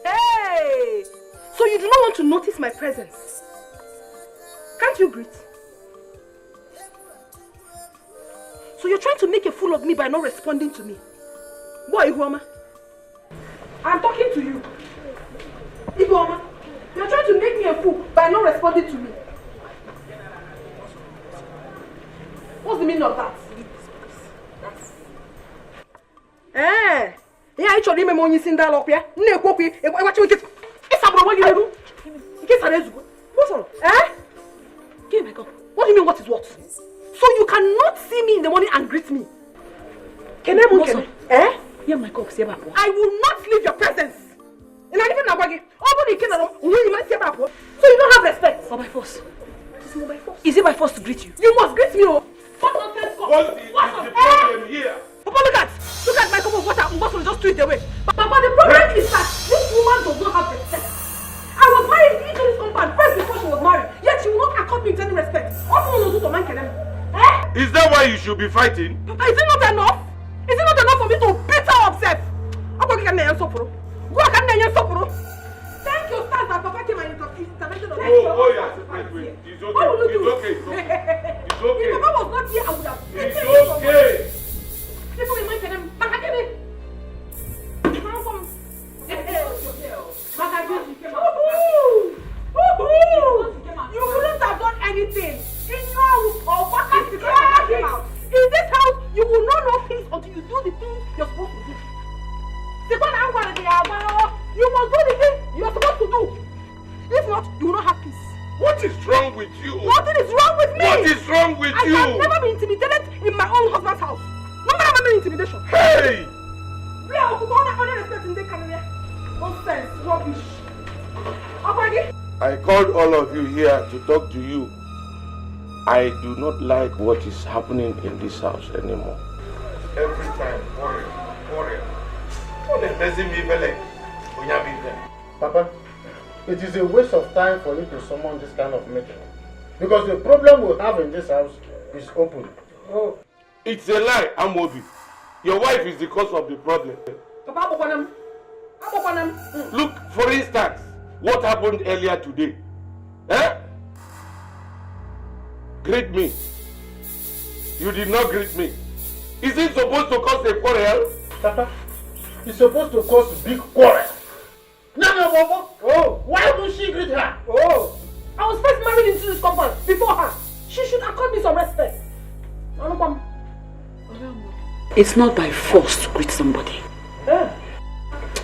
Hey! So you do not want to notice my presence? Can't you greet? So you're trying to make a fool of me by not responding to me? Boy, Iguoma, I'm talking to you. Iguoma, you're trying to make me a fool by not responding to me. What's the meaning of that? Eh? Yeah, I told him when you seen that up here. No, copy. What you get? It's a what you do. Get a resume. What's all? Eh? Give my cup. What do you mean? What is what? So you cannot see me in the morning and greet me. Can I move? Eh? Yeah, my cup. I will not leave your presence. And I even know what you. Nobody can know when you might say about. So you don't have respect. Or by force. Is it by force to greet you? You must greet me. What nonsense? What is the problem here? Papa, look at my cup of water. I'm going to just throw it away. But the problem is that this woman does not have respect. I was married into this compound first before she was married. Yet she will not accord me with any respect. Is that why you should be fighting? Is it not enough? Is it not enough for me to beat her upset? Thank you, stars that Papa came and intervention on yeah. Wait. It's okay. What will you do? It's okay. It's okay. If Papa was not here, I would have It's okay. People in my kingdom, you wouldn't have done must do the thing you are supposed to do. If not, you will not have peace. What is wrong with you? Nothing is wrong with me. What is wrong with you? I can never be intimidated in my own husband's house. No matter how many intimidation. Hey! We are only respecting the career. Nonsense, rubbish. Okereke? I called all of you here to talk to you. I do not like what is happening in this house anymore. Every time, worry. Papa, it is a waste of time for you to summon this kind of meeting. Because the problem we have in this house is open. Oh. It's a lie, Amobi. Your wife is the cause of the problem. Papa, Look, for instance, what happened earlier today. Eh? Greet me. You did not greet me. Is it supposed to cause a quarrel? Papa, it's supposed to cause big quarrel. No, Bobo. Oh, why do she greet her? Oh, I was first married into this compound before her. She should accord me some respect. It's not by force to greet somebody. Yeah.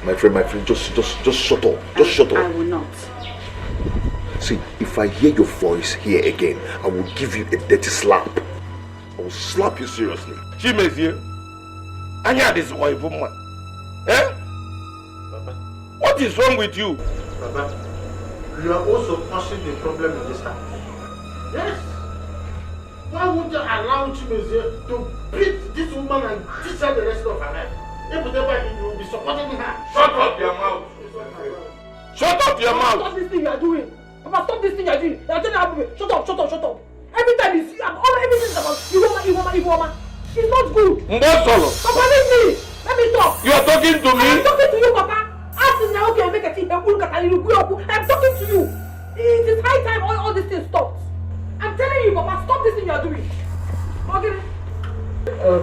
My friend, just shut up. Just shut up. I will not. See, if I hear your voice here again, I will give you a dirty slap. I will slap you seriously. Chimezie, Anya this wife woman. Eh? Papa. What is wrong with you? Papa, you are also causing the problem in this house. Yes. Why would you allow Chimezie to beat this woman and teach her the rest of her life? If you will be supporting her. Shut up your mouth. Shut up your mouth. Stop this thing you are doing. Papa, stop this thing you are doing. You are telling her, shut up. Every time you see, everything is about you woman. It's not good. Mbosolo. Papa, leave me. Let me talk. You are talking to me? I'm talking to you, Papa. Ask me now, okay, make a tea. I'm talking to you. It is high time all these things stopped. I'm telling you, Papa, stop this thing you are doing. Okay.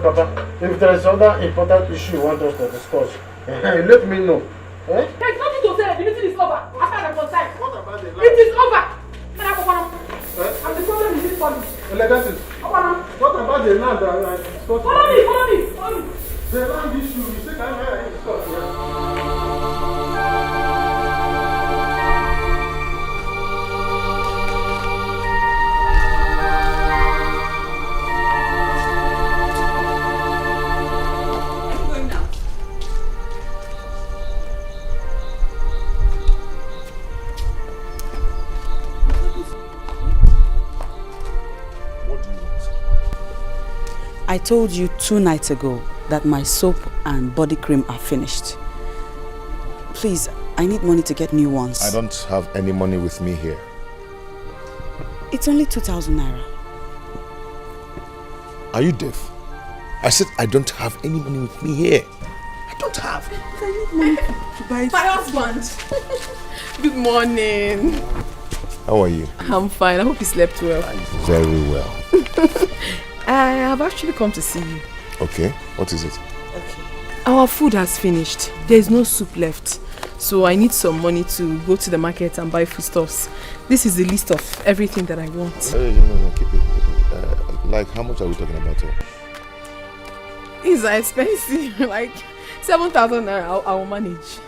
Papa, if there is other important issue you want us to discuss, let me know. There is nothing to say. The meeting is over. After the time. What about the land? It is over. And the problem is this family. What about the land that I discussed? Follow me. The land issue, you say I discussed. I told you 2 nights ago that my soap and body cream are finished. Please, I need money to get new ones. I don't have any money with me here. It's only 2,000 naira. Are you deaf? I said I don't have any money with me here. I don't have. I need money to buy my husband. Good morning. How are you? I'm fine. I hope you slept well. Very well. I have actually come to see you. Okay, what is it? Okay. Our food has finished. There is no soup left. So I need some money to go to the market and buy foodstuffs. This is the list of everything that I want. No, keep it. Like, how much are we talking about here? These are expensive. Like 7,000 naira, I will manage.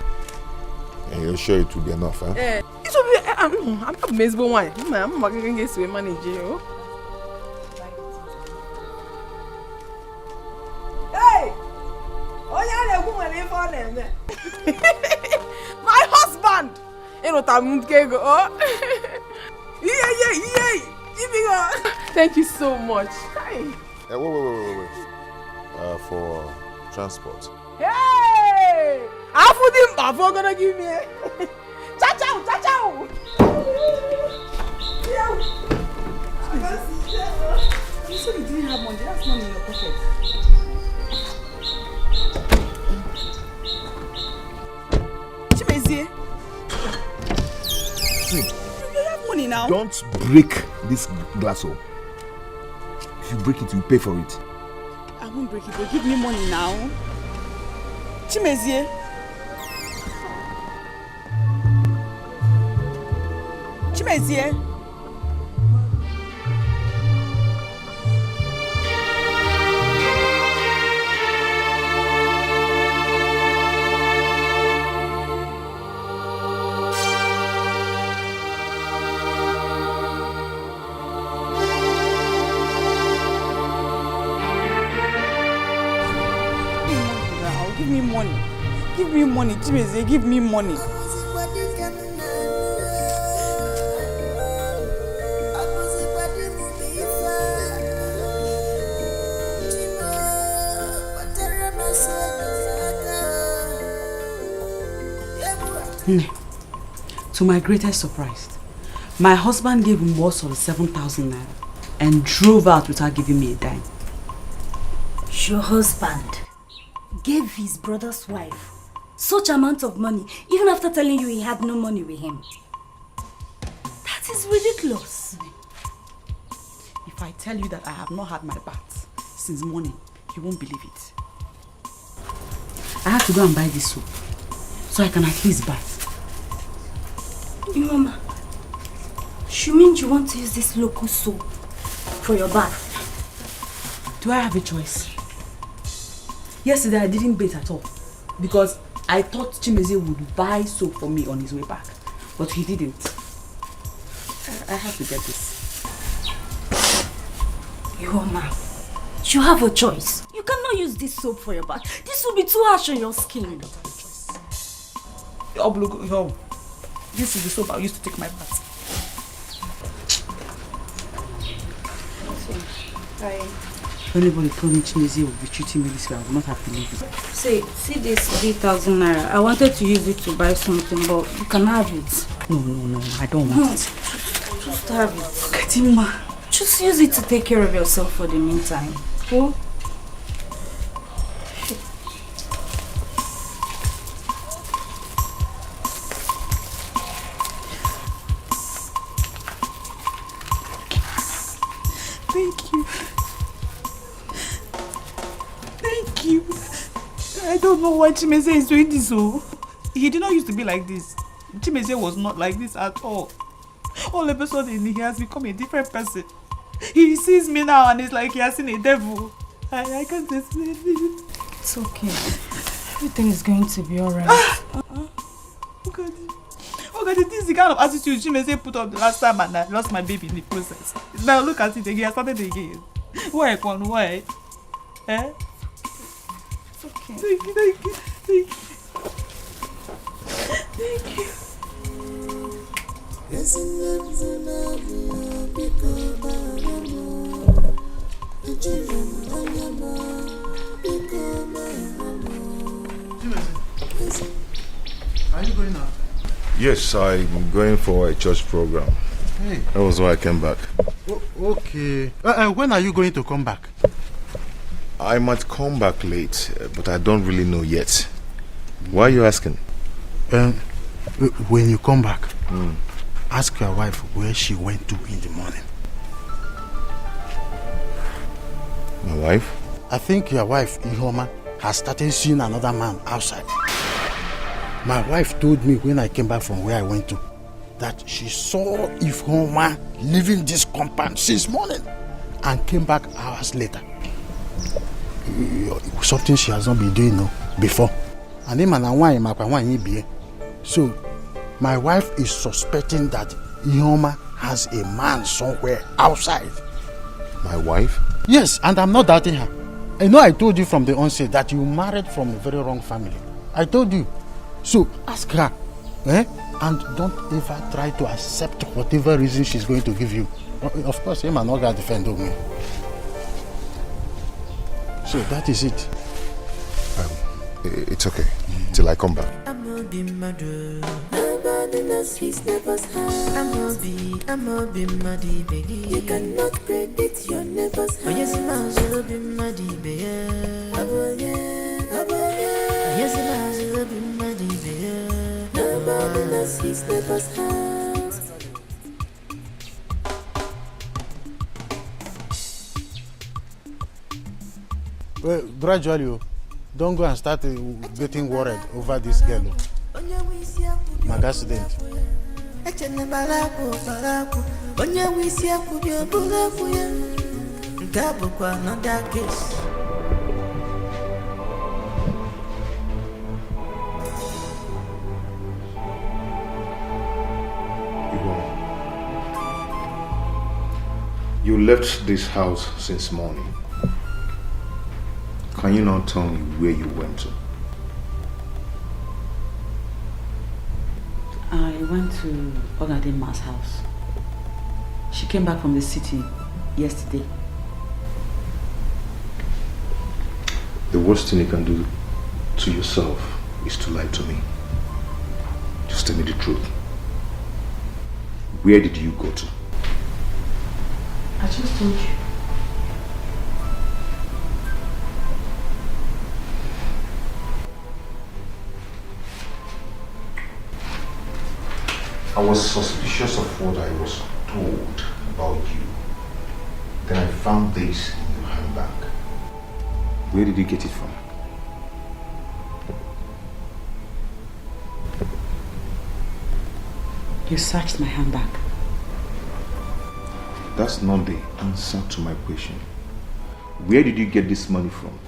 And you're sure it will be enough, huh? It will be. I'm not miserable one. I'm not going to manage you. Hey! My husband! Thank you so much. Wait. For transport. Hey! I'm gonna give me a Chacha! You said you didn't have money. That's money in your pocket. Chimezie. See, you have money now. Don't break this glass. If you break it, you pay for it. I won't break it, but give me money now. Chimezie. Chimezie. Give me money, Chimeze, give me money. To my greatest surprise, my husband gave him worth of 7,000 naira and drove out without giving me a dime. Your husband gave his brother's wife such amount of money, even after telling you he had no money with him. That is ridiculous. If I tell you that I have not had my bath since morning, you won't believe it. I have to go and buy this soap so I can at least bath. Mama, you mean you want to use this local soap for your bath? Do I have a choice? Yesterday I didn't bathe at all because I thought Chimeze would buy soap for me on his way back, but he didn't. I have to get this. Mama, you have a choice. You cannot use this soap for your bath. This will be too harsh on your skin. This is the soap I used to take my bath. If anybody told me Chimeze would be treating me this way, I would not have believed it. See this 3,000 naira. I wanted to use it to buy something, but you can have it. No, I don't want it. Just have it. Katima. Just use it to take care of yourself for the meantime. Oh? Thank you. Thank you. I don't know why Chimeze is doing this. Oh, he did not used to be like this. Chimeze was not like this at all. All of a sudden, he has become a different person. He sees me now and it's like he has seen a devil. I can't explain it. It's okay. Everything is going to be alright. Oh God, this is the kind of attitude Chimeze put up the last time and I lost my baby in the process. Now look at it again, I started again. Why, Ekuma? Why? Eh? It's okay. Thank you. Thank you. Are you going out? Yes, I'm going for a church program. Hey. That was why I came back. Okay. When are you going to come back? I might come back late, but I don't really know yet. Why are you asking? When you come back, ask your wife where she went to in the morning. My wife? I think your wife, Ihoma, has started seeing another man outside. My wife told me when I came back from where I went to that she saw Ihoma leaving this compound since morning and came back hours later. Something she has not been doing before. And so my wife is suspecting that Ihoma has a man somewhere outside. My wife? Yes, and I'm not doubting her. I know I told you from the onset that you married from a very wrong family. I told you. So ask her, and don't ever try to accept whatever reason she's going to give you. Of course, Eman not gonna defend me. So that is it. It's okay till I come back. Nobody knows his neighbor's house. I'ma be muddy, baby. You cannot predict your neighbor's house. Oh yes, I'ma be muddy, baby. Yes, I'ma be muddy, baby. Nobody knows his neighbor's house. Well, gradually, don't go and start getting worried over this girl. My accident. You left this house since morning. Can you not tell me where you went to? went to Ogadema's house. She came back from the city yesterday. The worst thing you can do to yourself is to lie to me. Just tell me the truth. Where did you go to? I just told you. I was suspicious of what I was told about you. Then I found this in your handbag. Where did you get it from? You searched my handbag. That's not the answer to my question. Where did you get this money from?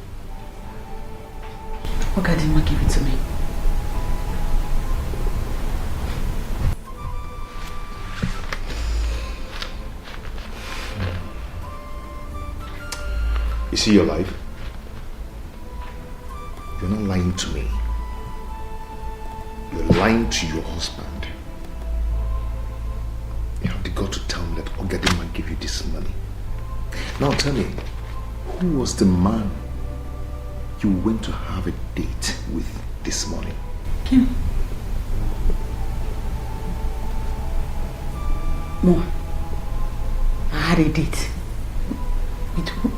Ogadema gave it to me. You see your life? You're not lying to me. You're lying to your husband. You have the gut to tell me that Ogadema gave you this money. Now tell me, who was the man you went to have a date with this morning? Kim. More. I had a date. With who?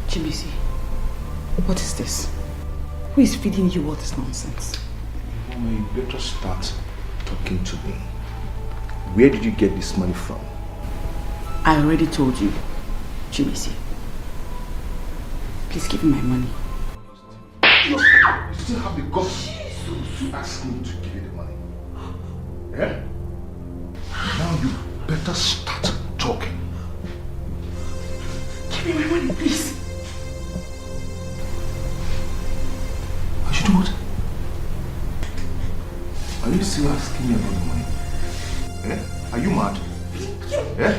Chibuzor, what is this? Who is feeding you all this nonsense? Mama, you better start talking to me. Where did you get this money from? I already told you, Chibuzor. Please give me my money. You still have the guts to ask me to give you the money. Yeah? Now you better start talking. Give me my money, please. I should do what? Are you still asking me about the money? Eh? Are you mad? Eh?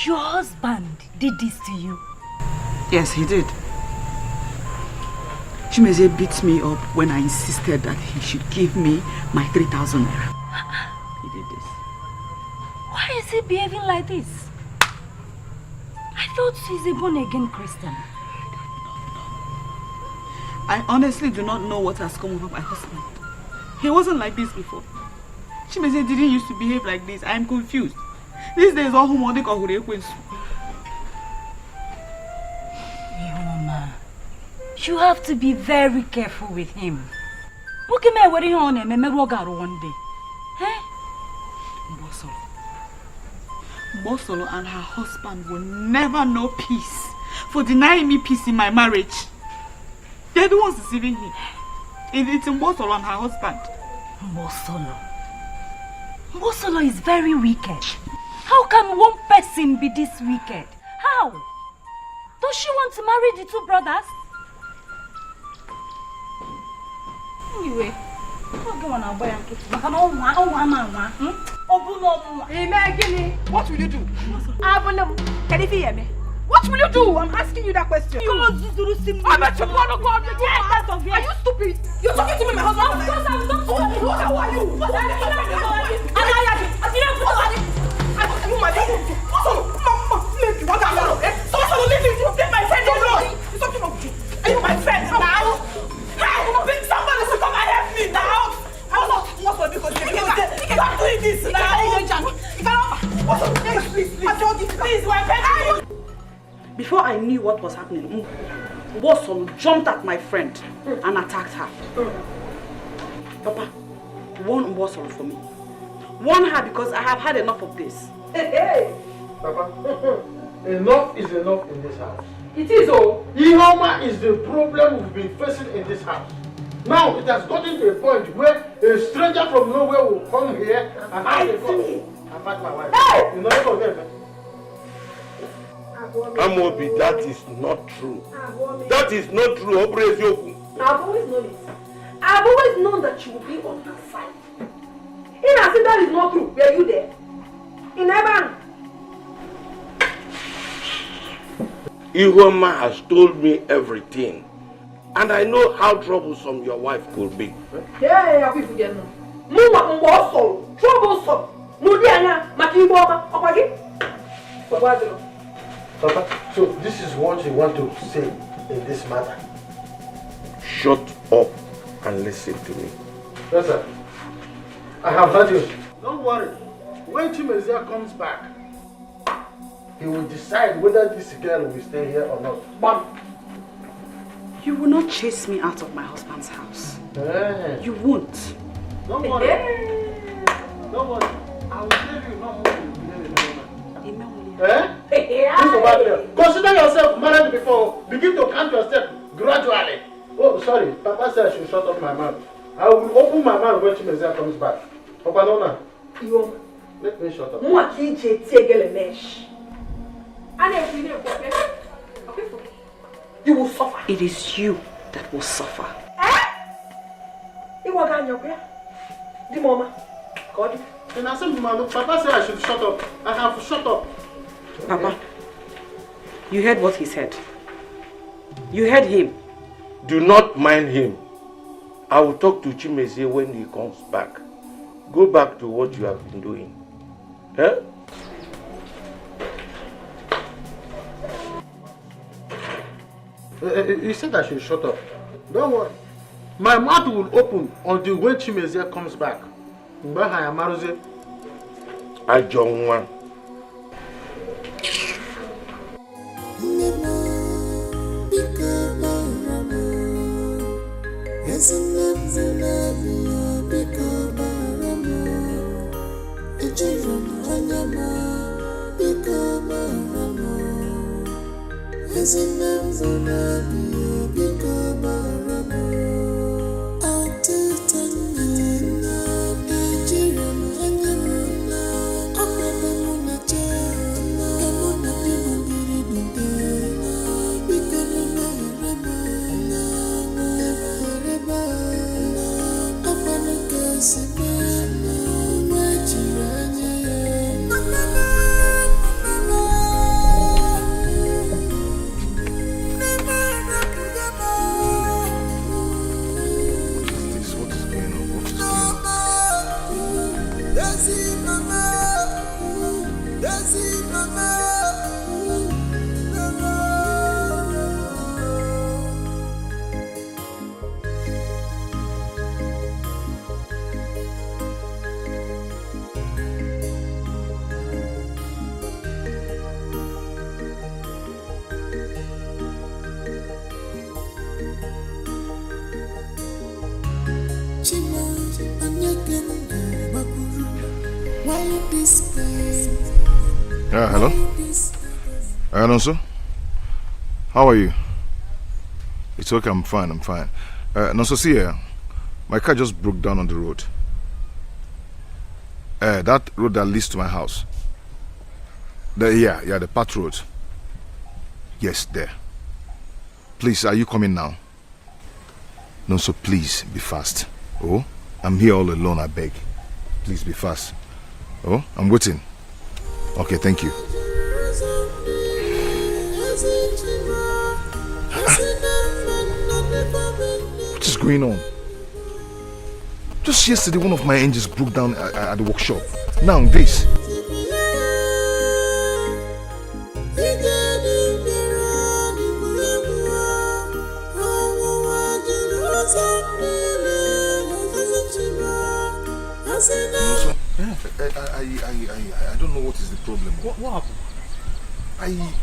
Your husband did this to you? Yes, he did. Chibuzor beat me up when I insisted that he should give me my 3,000 naira. He did this. Why is he behaving like this? I thought he's a born-again Christian. I honestly do not know what has come over my husband. He wasn't like this before. Chibuzor didn't used to behave like this. I am confused. These days, all who Yoma, you have to be very careful with him. Look at me wearing on him and one day. Eh? Mbosolo and her husband will never know peace for denying me peace in my marriage. They're the ones deceiving me. It's Mbosolo and her husband. Mbosolo is very wicked. How can one person be this wicked? How? Does she want to marry the two brothers? Anyway, what will you do? What will you do? I'm asking you that question. I'm a Are you stupid? You're talking to me, my husband. Of course I'm not. Who are you? What are you? My dear. My friend. Are you my friend now? Somebody should come and help me now. Stop doing this now. Please, my friend. Before I knew what was happening, Mbosolo jumped at my friend and attacked her. Papa, warn Mbosolo for me. Warn her because I have had enough of this. Hey, Papa, enough is enough in this house. It is all. Ihoma is the problem we've been facing in this house. Now it has gotten to a point where a stranger from nowhere will come here and ask a question. I've had my wife. Hey! You know it. Amobi, that is not true. That is not true. I've always known it. I've always known that you will be on her side. In as if that is not true, were you there? In Eman. Ihoma has told me everything. And I know how troublesome your wife could be. Yeah, I'm forgetting. Mama, also troublesome. No, Diana, Makiboma, Okage. Papa, so this is what you want to say in this matter? Shut up and listen to me. Yes, sir. I have heard you. Don't worry. When Chimezia comes back, he will decide whether this girl will stay here or not. Bam! You will not chase me out of my husband's house. Hey. You won't. Don't worry. Don't worry. I will tell you not more. Eh? Consider yourself married before. Begin to count your steps gradually. Oh, sorry. Papa said I should shut up my mouth. I will open my mouth when Chimezia comes back. Opanona. Yo. Let me shut up. You will suffer. It is you that will suffer. You want to the mama. God. And I said, Papa said I should shut up. I have shut up. Papa, you heard what he said. You heard him. Do not mind him. I will talk to Chimezie when he comes back. Go back to what you have been doing. Eh? He said I should shut up. Don't worry. My mouth will open until when Chimezia comes back. I John one. Hello? Nonso? How are you? It's okay, I'm fine. Nonso, see here. My car just broke down on the road. That road that leads to my house. The path road. Yes, there. Please, are you coming now? Nonso, please, be fast. Oh, I'm here all alone, I beg. Please, be fast. Oh, I'm waiting. Okay, thank you. What is going on? Just yesterday, one of my engines broke down at the workshop. Now, this. I don't know what is the problem. What happened?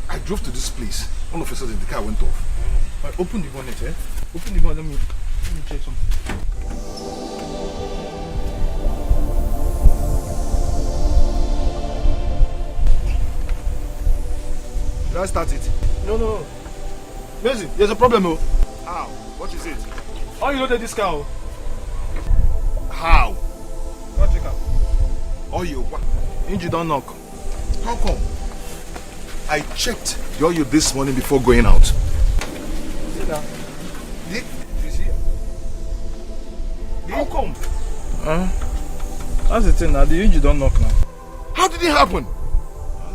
I drove to this place. All of a sudden the car went off. Open the bonnet, eh? Open the bonnet, let me check something. Did I start it? No. Listen, there's a problem, oh. How? What is it? How you loaded this car? How? Go check out. Oh, you what? Engine don't knock. How come? I checked the oil this morning before going out. See that? You see? How come? That's the thing now. The engine don't knock now. How did it happen?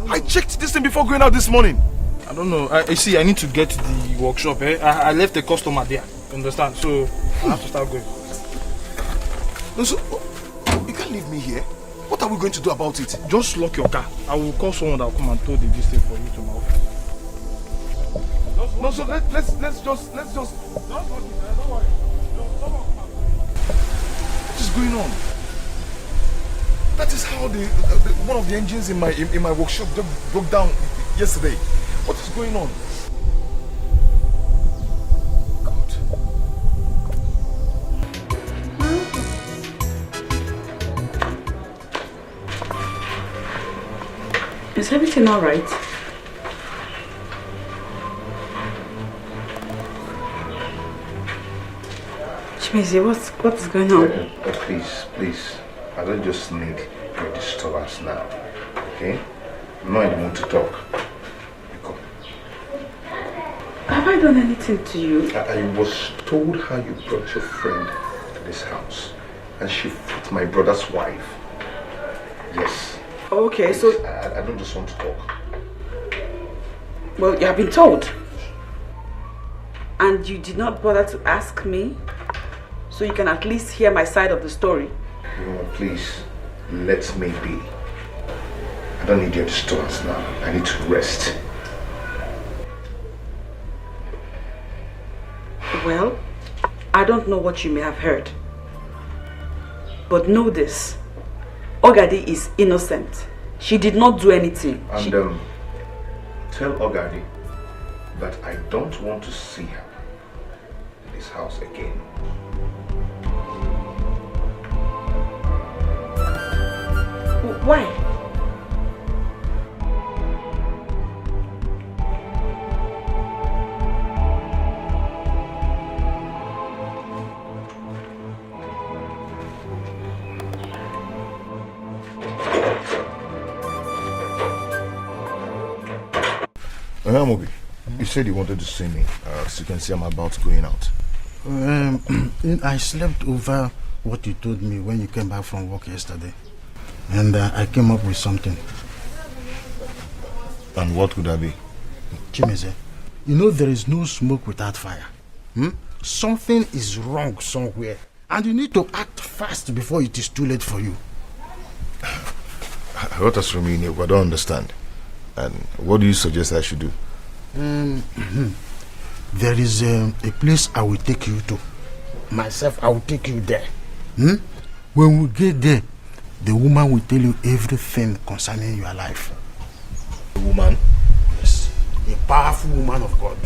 I checked this thing before going out this morning. I don't know. You see, I need to get to the workshop. I left a customer there. You understand? So I have to start going. No, so you can't leave me here. What are we going to do about it? Just lock your car. I will call someone that will come and tow the distance for you to my office. No, so let's just. Don't worry. What is going on? That is how the one of the engines in my workshop broke down yesterday. What is going on? God. Is everything all right? Chibuzor, what's going on? Please. I don't just need your disturbance now. Okay? I'm not in the mood to talk. Come. Have I done anything to you? I was told how you brought your friend to this house. And she put my brother's wife. Yes. Okay, please, so... I don't just want to talk. Well, you have been told. And you did not bother to ask me? So you can at least hear my side of the story. Please, let me be. I don't need your disturbance now. I need to rest. Well, I don't know what you may have heard. But know this. Ogadi is innocent. She did not do anything. And tell Ogadi that I don't want to see her in this house again. Why? Mobi, you said you wanted to see me. As you can see, I'm about going out. I slept over what you told me when you came back from work yesterday. And I came up with something. And what could that be? Chibuzor, you know there is no smoke without fire. Something is wrong somewhere. And you need to act fast before it is too late for you. What else from you, I don't understand. And what do you suggest I should do? There is a place I will take you to. Myself, I will take you there. When we get there, the woman will tell you everything concerning your life. The woman? Yes. A powerful woman of God.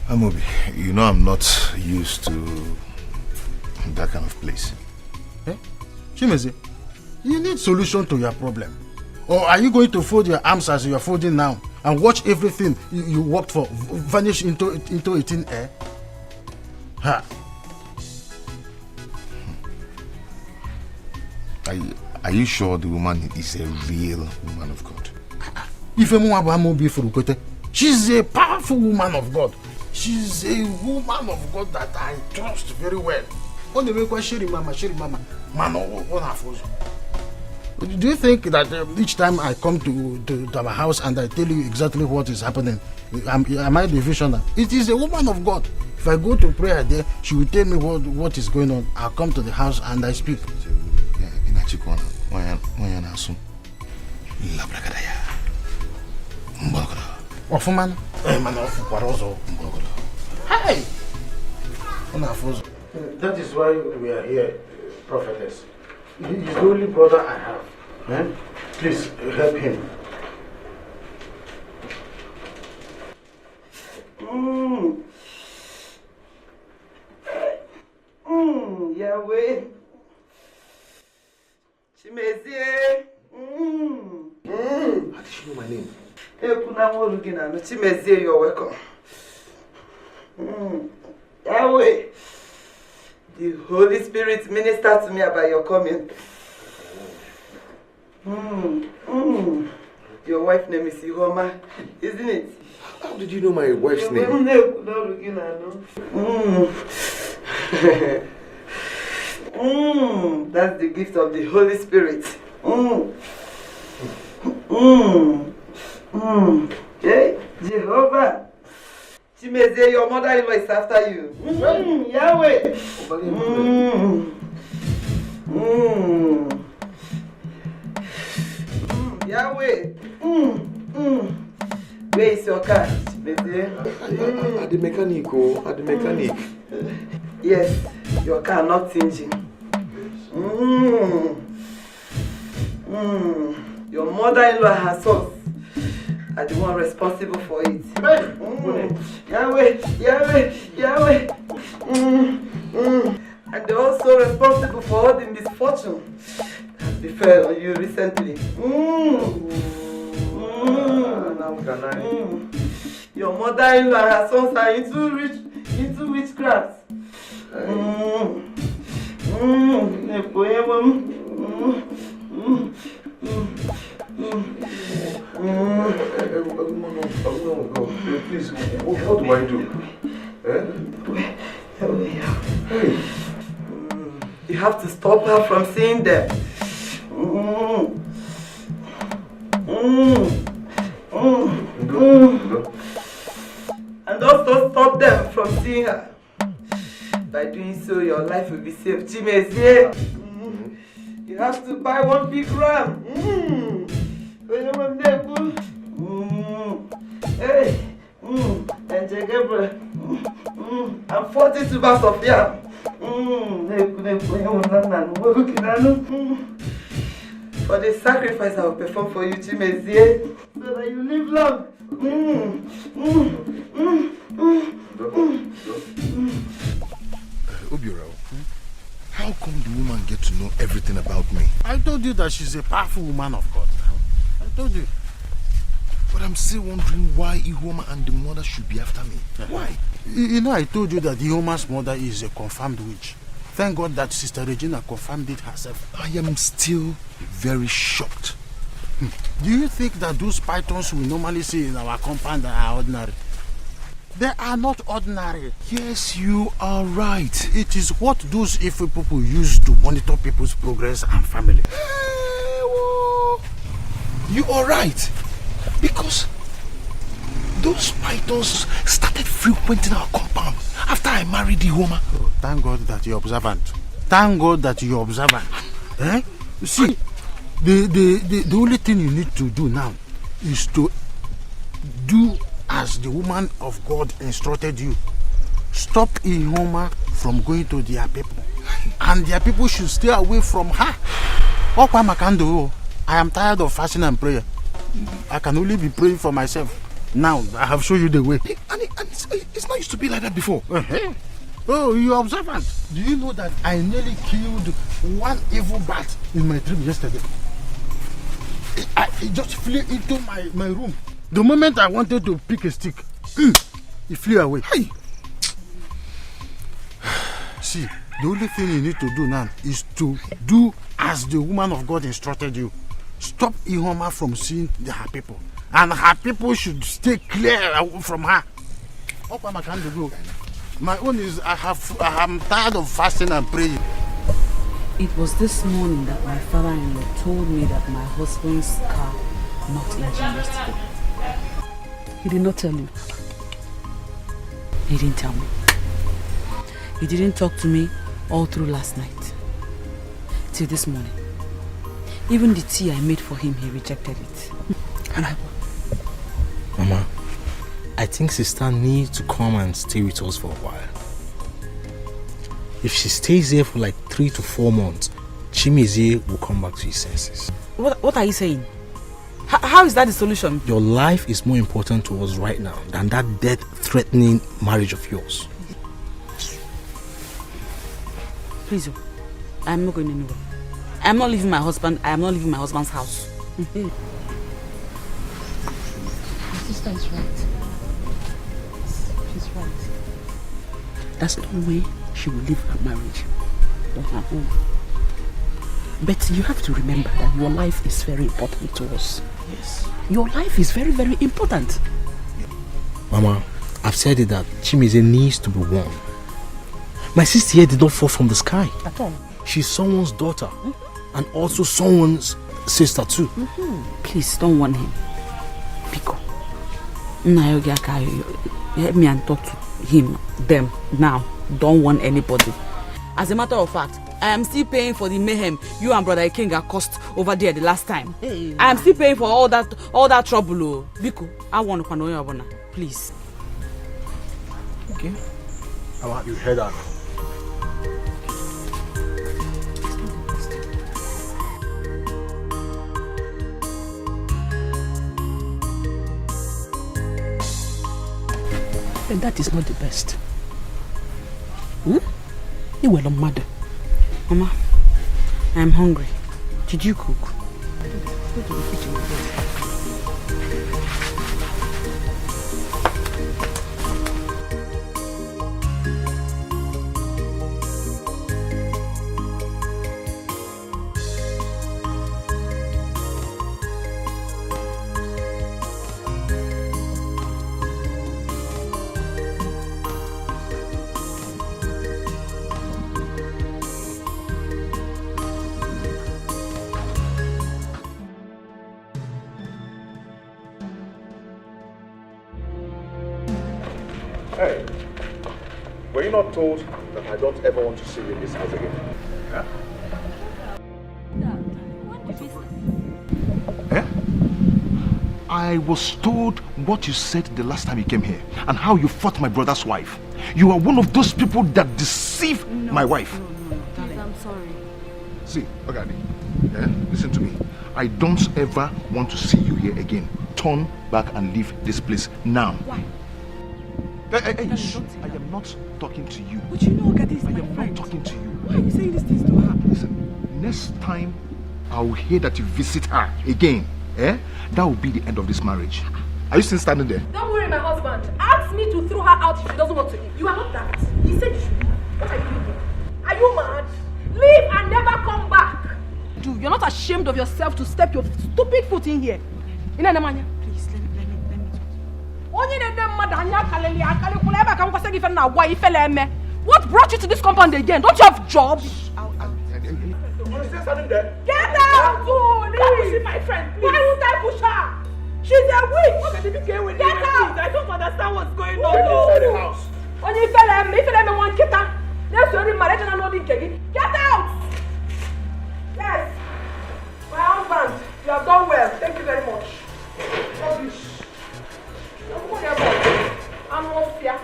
Amobi, you know I'm not used to that kind of place. Chibuzor, you need solution to your problem. Or are you going to fold your arms as you are folding now and watch everything you worked for vanish into a thin air? Ha. Are you sure the woman is a real woman of God? She's a powerful woman of God. She's a woman of God that I trust very well. Do you think that each time I come to our house and I tell you exactly what is happening, am I the visionary? It is a woman of God. If I go to prayer there, she will tell me what is going on. I'll come to the house and I speak. Ofuman? Hey! That is why we are here, prophetess. He's the only brother I have. Please help him. Yahweh. Chimezie. How did she know my name? Chimezie, you're welcome. Yahweh. The Holy Spirit ministered to me about your coming. Your wife's name is Ihoma, isn't it? How did you know my wife's name? That's the gift of the Holy Spirit. Hey, Jehovah. Chimeze, your mother-in-law is after you. Yahweh. Yahweh. Where is your car, Chimeze? At the mechanic, oh, at the mechanic. Yes, your car not changing. Your mother-in-law and her sons are the one responsible for it. Yahweh, Yahweh, Yahweh. And they're also responsible for all the misfortune that befell on you recently. Your mother-in-law and her sons are into witchcraft. Please, what do I do? You have to stop her from seeing them. And also stop them from seeing her. By doing so, your life will be saved. Chimeze, you have to buy one big ram. Hey, and Jagebra, and 40 tubers of yam. For the sacrifice I will perform for you, Chimeze, so that you live long. Obiorao, how come the woman get to know everything about me? I told you that she's a powerful woman of God. I told you. But I'm still wondering why Ihoma and the mother should be after me. Why? You know, I told you that Ihoma's mother is a confirmed witch. Thank God that Sister Regina confirmed it herself. I am still very shocked. Do you think that those pythons we normally see in our compound are ordinary? They are not ordinary. Yes, you are right. It is what those evil people use to monitor people's progress and family. You are right. Because those pythons started frequenting our compound after I married Ihoma. Oh, thank God that you're observant. Thank God that you're observant. You see, the only thing you need to do now is to do as the woman of God instructed you. Stop Ihoma from going to their people. And their people should stay away from her. I am tired of fasting and prayer. I can only be praying for myself. Now, I have shown you the way. And it's not used to be like that before. Oh, you are observant. Do you know that I nearly killed one evil bat in my dream yesterday? It just flew into my room. The moment I wanted to pick a stick, it flew away. Hey. See, the only thing you need to do now is to do as the woman of God instructed you. Stop Ihoma from seeing her people. And her people should stay clear from her. My own is I am tired of fasting and praying. It was this morning that my father-in-law told me that my husband's car knocked engine yesterday. He did not tell you. He didn't tell me. He didn't talk to me all through last night. Till this morning. Even the tea I made for him, he rejected it. Mama, I think sister needs to come and stay with us for a while. If she stays here for like 3 to 4 months, Chimeze will come back to his senses. What are you saying? How is that the solution? Your life is more important to us right now than that death-threatening marriage of yours. Please, I am not going anywhere. I am not leaving my husband. I am not leaving my husband's house. My sister is right. She's right. That's no way she will leave her marriage. Not her home. But you have to remember that your life is very important to us. Yes. Your life is very, very important. Mama, I've said it that Chimeze needs to be warned. My sister here did not fall from the sky. At all. She's someone's daughter. And also someone's sister too. Please don't warn him. Pico. Help me and talk to him, them, now. Don't warn anybody. As a matter of fact, I am still paying for the mayhem you and Brother King got caused over there the last time. Hey. I am still paying for all that trouble. Biko, I want to know, please. Okay. I want you head out. And that is not the best. You were a mother. Mama, I am hungry. Did you cook? Go to the kitchen. Hey, were you not told that I don't ever want to see you in this house again? Huh? Eh? I was told what you said the last time you came here and how you fought my brother's wife. You are one of those people that deceive my wife. No, please, I'm sorry. See, Ogadi, listen to me. I don't ever want to see you here again. Turn back and leave this place now. Why? Hey, I am not talking to you. But you know, Ogadi is my friend. I am not talking to you. Why are you saying these things to her? Listen, next time I will hear that you visit her again, that will be the end of this marriage. Are you still standing there? Don't worry, my husband. Ask me to throw her out if she doesn't want to leave. You are not that. He said you should leave. What are you doing? Are you mad? Leave and never come back. Dude, you're not ashamed of yourself to step your stupid foot in here. Please, let me What brought you to this compound again? Don't you have jobs? Get out! Leave my friend, please. Why would I push her? She's a witch! Get out! I don't understand what's going on. Inside the house. Get out! Yes! My husband, you have done well. Thank you very much. Rubbish. I'm off here.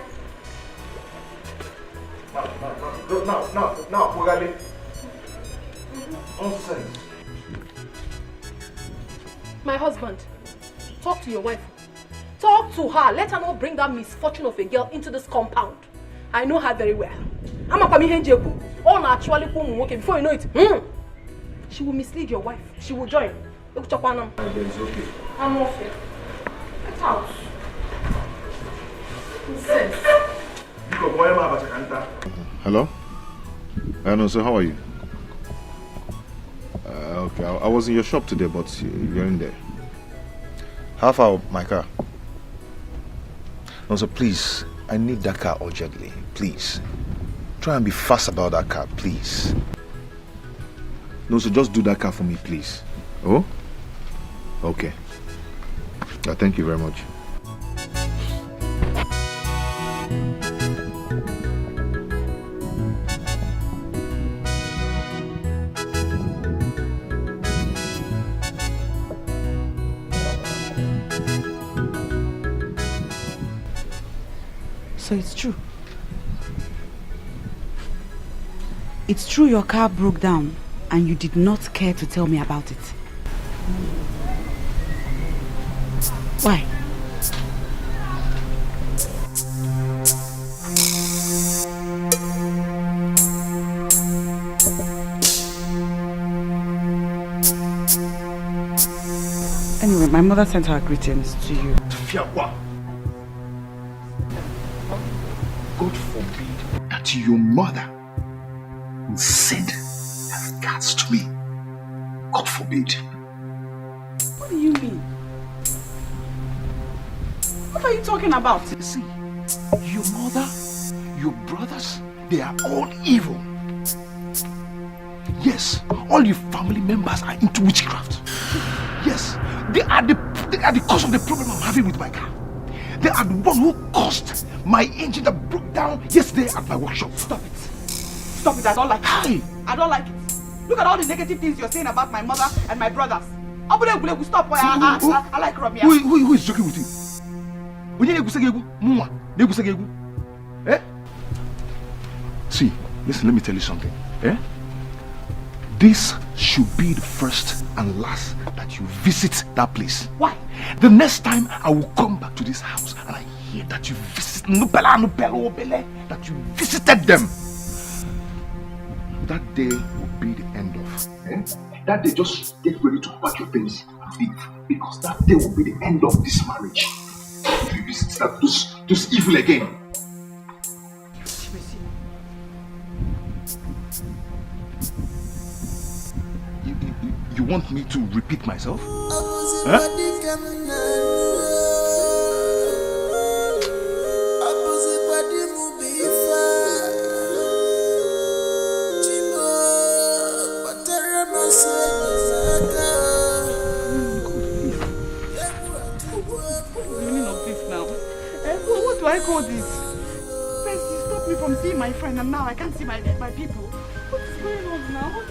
Now, Pugali. Nonsense. My husband, talk to your wife. Talk to her. Let her not bring that misfortune of a girl into this compound. I know her very well. I'm a Pamihenjeku. Oh, naturally, before you know it, she will mislead your wife. She will join. It's okay. I'm off here. Get out. Nonsense. Hello? No, so how are you? Okay, I was in your shop today, but you're in there. How far my car? No, so please, I need that car urgently. Please. Try and be fast about that car, please. No, so just do that car for me, please. Oh? Okay. Thank you very much. So it's true. It's true your car broke down and you did not care to tell me about it. Why? Anyway, my mother sent her greetings to you. God forbid that your mother will send her regards to me. God forbid. What do you mean? What are you talking about? See, your mother, your brothers, they are all evil. Yes, all your family members are into witchcraft. Yes, they are the cause of the problem I'm having with my car. They are the one who caused my engine that broke down yesterday at my workshop. Stop it. Stop it, I don't like it. I don't like it. Look at all the negative things you're saying about my mother and my brothers. Stop. I like Romeo. Who is joking with you? Eh? See, listen, let me tell you something. Eh? This should be the first and last that you visit that place. Why? The next time I will come back to this house and I hear that you visited that you visited them, that day will be the end of. Eh? That day, just get ready to pack your things and leave, because that day will be the end of this marriage. If you visit those evil again. You want me to repeat myself? Huh? What do I call this? First you stopped me from seeing my friend and now I can't see my people. What is going on now?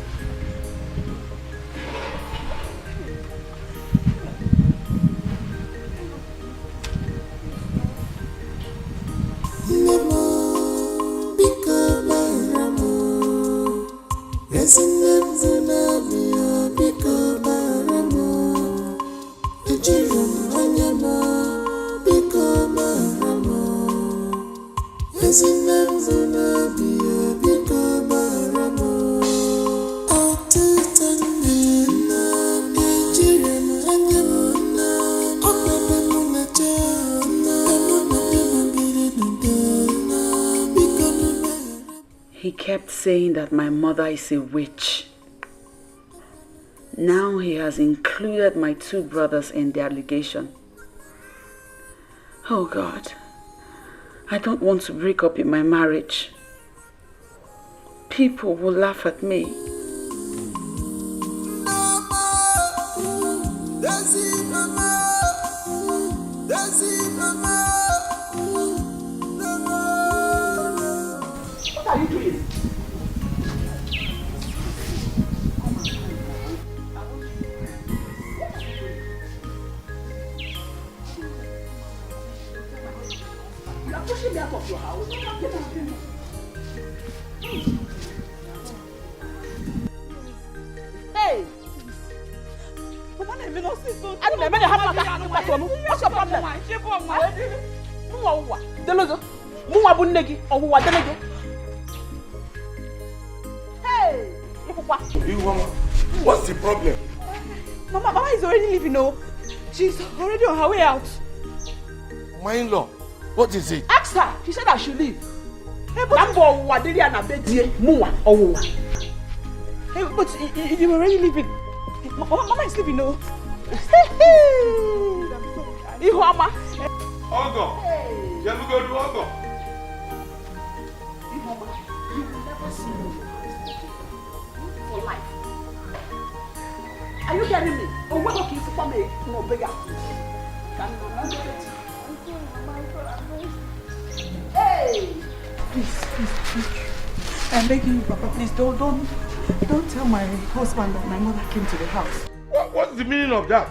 He kept saying that my mother is a witch. Now he has included my two brothers in the allegation. Oh God, I don't want to break up in my marriage. People will laugh at me. What are you doing? You are pushing me out of your house. Hey! What's your problem? Hey! What's the problem? Mama is already leaving now. She's already on her way out. My in-law, what is it? Ask her. She said I should leave. Hey, but you already leaving. Mama is leaving now. Ogo! Shall we go to Ogo? You will never see me for life. Are you getting me? Or what are you for me? No bigger. Hey! Please. I'm begging you, Papa, please don't tell my husband that my mother came to the house. What's the meaning of that?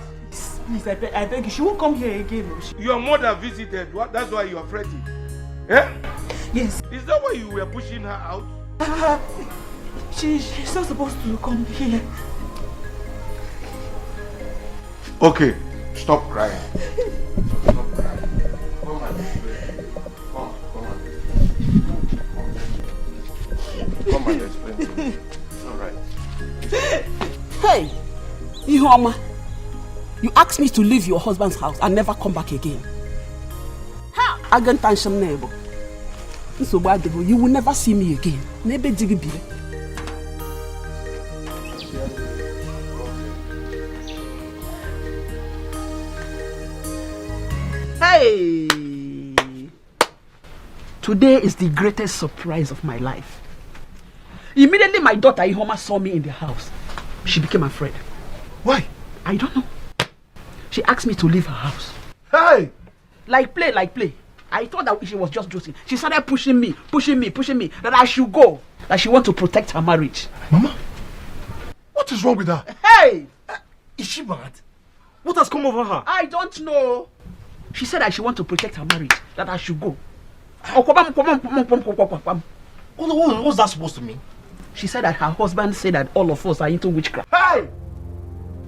Please, I beg you. She won't come here again. Your mother visited. That's why you are fretting. Eh? Yes. Is that why you were pushing her out? She's not supposed to come here. Okay, stop crying. Stop crying. Come on. Come and explain to me. All right. Hey! Ihoma, you asked me to leave your husband's house and never come back again. How? Again, tension neighbor. So bad, you will never see me again. Never dig be. Hey! Today is the greatest surprise of my life. Immediately my daughter Ihoma saw me in the house. She became afraid. Why? I don't know. She asked me to leave her house. Hey! Like play. I thought that she was just joking. She started pushing me, that I should go. That she want to protect her marriage. Mama, what is wrong with her? Hey! Is she mad? What has come over her? I don't know. She said that she want to protect her marriage. That I should go. What's that supposed to mean? She said that her husband said that all of us are into witchcraft. Hey!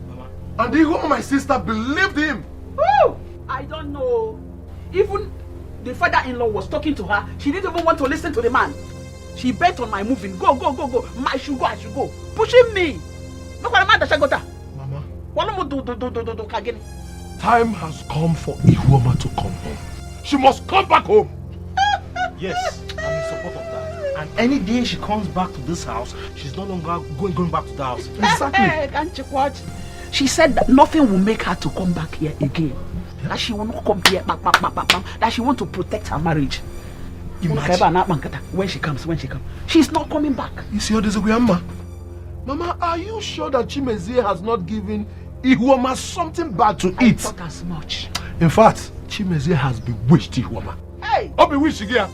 Mama, and even my sister believed him. Woo! I don't know. Even the father-in-law was talking to her. She didn't even want to listen to the man. She bent on my moving. Go. I should go. Pushing me. Mama, time has come for Ihoma to come home. She must come back home. Yes, I'm in support of that. And any day she comes back to this house, she's no longer going back to the house. Exactly. Can't you watch? She said that nothing will make her to come back here again. That she will not come here, that she wants to protect her marriage. Imagine. When she comes, she's not coming back. You see how this is Mama, are you sure that Chimezie has not given Ihoma something bad to eat? I thought as much. In fact, Chimezie has bewitched Ihoma. Hey! Oh, bewitched again.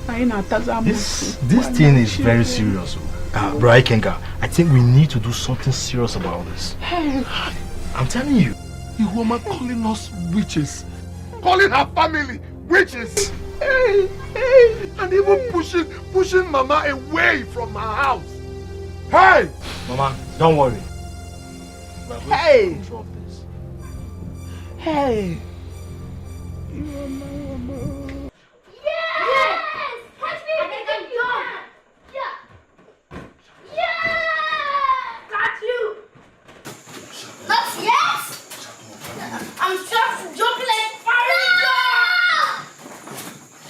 This thing is very serious. Bro Ikenga, I think we need to do something serious about this. Hey! I'm telling you, Ihoma calling us witches, calling her family witches, hey, and even pushing Mama away from her house. Hey! Mama, don't worry. Hey! Drop this. Hey!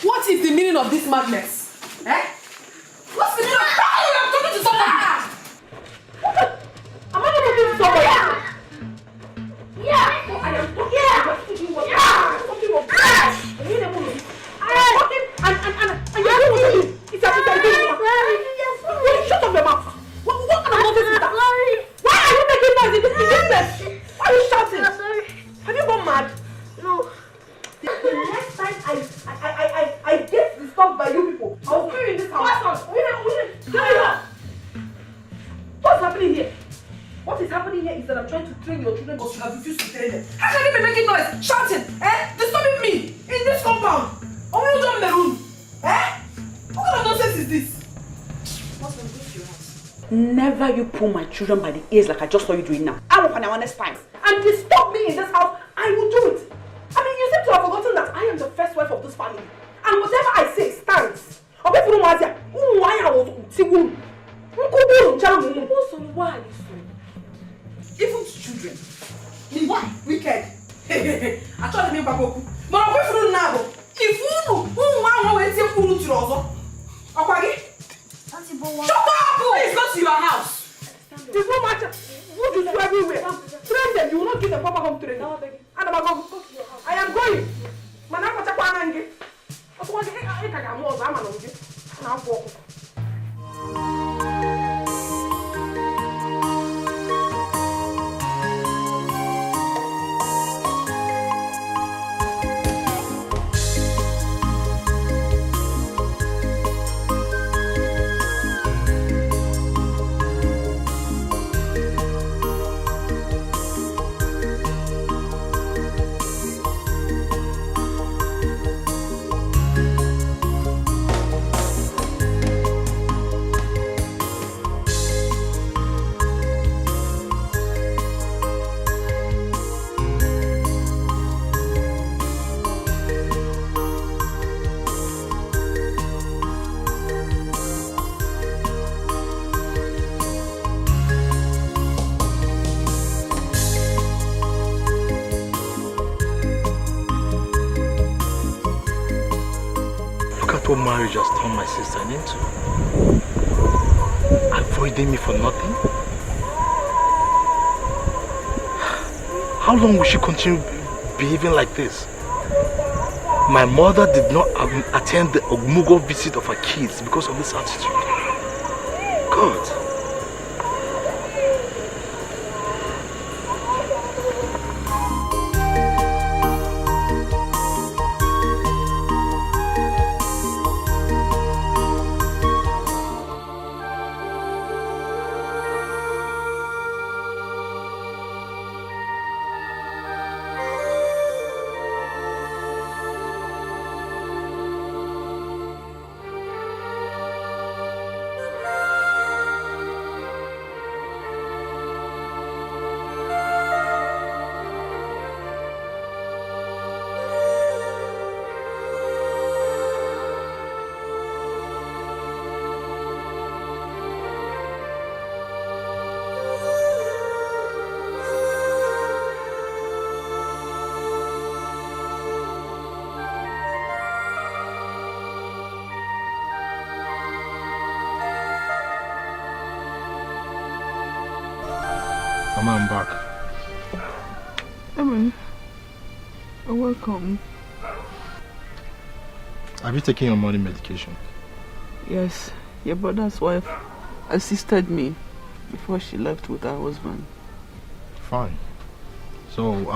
What is the meaning of this madness? Eh? What's the meaning of I'm talking to someone? Am I not talking to someone? Yeah. I am talking to you. And you're doing what you do. It's a shut up your mouth. What kind of nonsense is that? Why are you making noise in this business? Why are you shouting? Have you gone mad? No. The next time I get disturbed by you people, I'll kill you in this house. What's happening here? What is happening here is that I'm trying to train your children, but you have refused to train them. How can you be making noise, shouting, disturbing me in this compound? Or will you jump in the room? What kind of nonsense is this? What's going to do to your house? Never you pull my children by the ears like I just saw you doing now. I will find out next time. And disturb me in this house, I will do it. I mean, you seem to have forgotten that I am the first wife of this family. And whatever I say stands. Why even to children. Me why? Wicked. I told them back. But I'm going now. If you know who want to see who to also. Okay? Shut up! Please go to your house. There's no matter. What you do everywhere? Train them. You will not give them proper home training. And I'm going. I am going. Man, I'm going to go and get. I'm going to get. I'm going to What marriage has turned my sister into? Avoiding me for nothing? How long will she continue behaving like this? My mother did not attend the Ogmugo visit of her kids because of this attitude. God. Mama, I'm back. Eman, welcome. Have you taken your morning medication? Yes, your brother's wife assisted me before she left with her husband. Fine. So,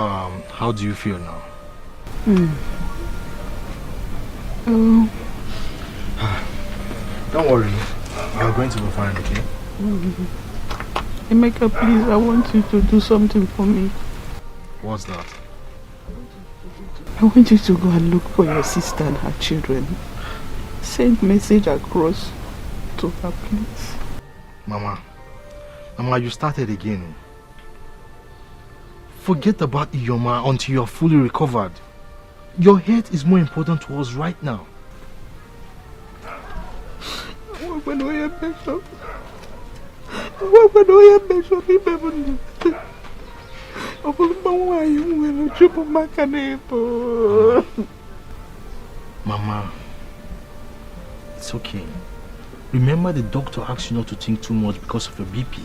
how do you feel now? Don't worry. You're going to be fine, okay? Emeka, please, I want you to do something for me. What's that? I want you to go and look for your sister and her children. Send message across to her, please. Mama, you started again. Forget about Iyoma until you're fully recovered. Your health is more important to us right now. Mama, it's okay. Remember the doctor asked you not to think too much because of your BP.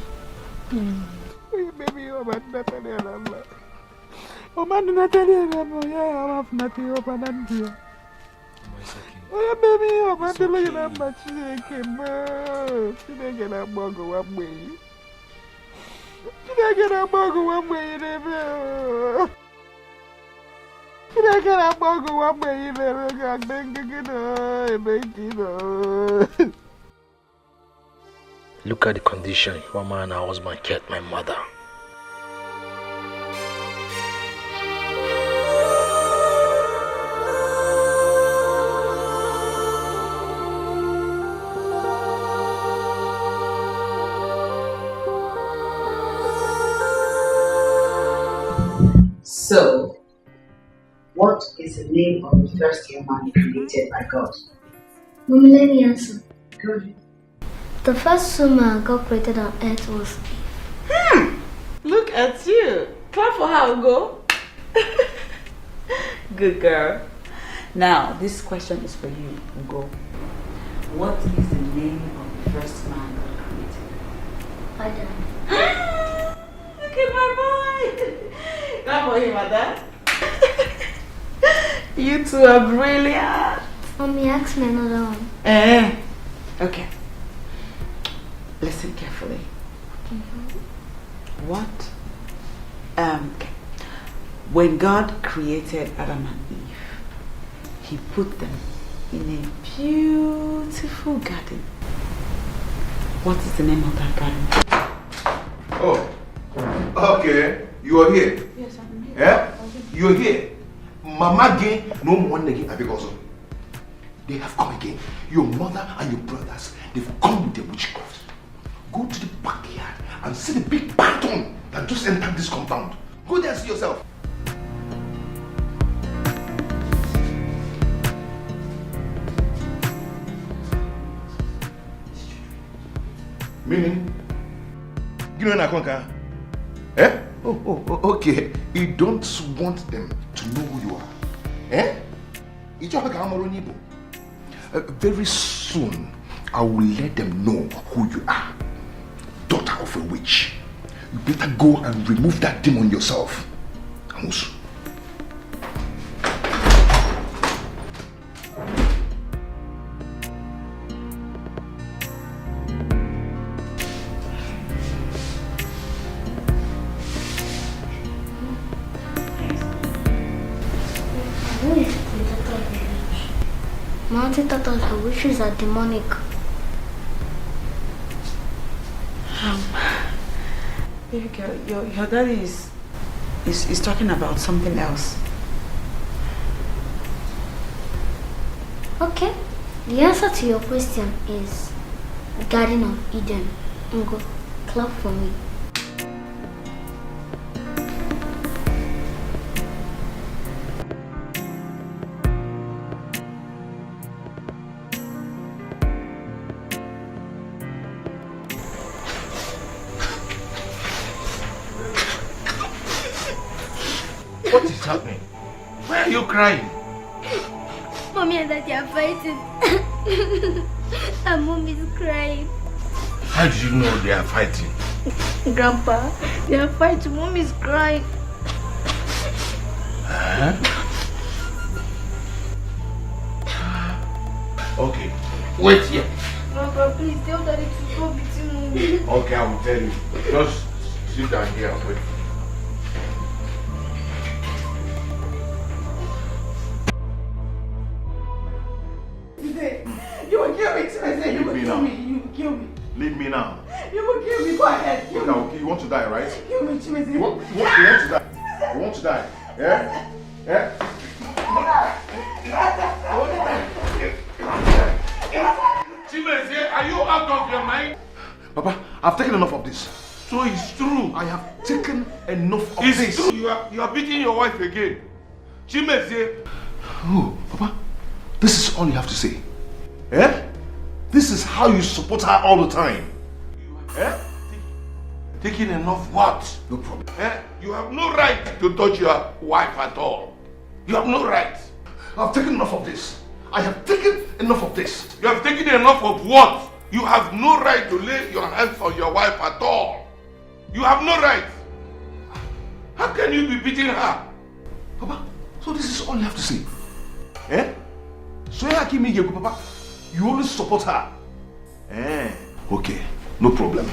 Look at the condition your mama and her husband kept my mother. So, what is the name of the first human created by God? Mommy, let me answer. Good. The first woman God created on earth was Eve. Look at you. Clap for her, Ugo. Good girl. Now, this question is for you, Ugo. What is the name of the first man God created? Adam. Look at my boy. Clap for him, Ada. You two are brilliant. Mommy, ask me another one. Okay. Listen carefully. What? Okay. When God created Adam and Eve, He put them in a beautiful garden. What is the name of that garden? Oh, okay. You are here. Yes, I'm here. Yeah? You're here. Mama again, no one again, because they have come again. Your mother and your brothers, they've come with the witchcraft. Go to the backyard and see the big python that just entered this compound. Go there and see yourself. Meaning? You know Nakonka? Eh? Oh, okay. You don't want them to know who you are. Eh? Very soon, I will let them know who you are. Daughter of a witch. You better go and remove that demon yourself. Amusu. Who is the daughter of the witch? My auntie thought her wishes are demonic. Baby girl, your daddy is talking about something else. Okay. The answer to your question is Garden of Eden. Ngo, clap for me. What is happening? Why are you crying? Mommy and Daddy are fighting. And Mom is crying. How do you know they are fighting? Grandpa, they are fighting. Mom is crying. Huh? Okay, wait here. Grandpa, please tell Daddy to stop beating me. Okay, I will tell you. Just sit down here and wait. You will kill me, Chibuzor. You will Leave me kill now. me. You will kill me. Leave me now. You will kill me. Go ahead. Kill me. Okay, you want to die, right? Kill me, Chibuzor. You want to die? You want to die? Yeah? Yeah? Chibuzor, are you out of your mind? Papa, I've taken enough of this. So it's true. I have taken enough of It's this. true. You are beating your wife again. Chibuzor. Oh, Papa, this is all you have to say. Eh? This is how you support her all the time. Eh? Taking enough what? No problem. Eh? You have no right to touch your wife at all. You have no right. I've taken enough of this. I have taken enough of this. You have taken enough of what? You have no right to lay your hands on your wife at all. You have no right. How can you be beating her? Papa, so this is all you have to say. Eh? So Papa, you always support her. Eh? Okay, no problem.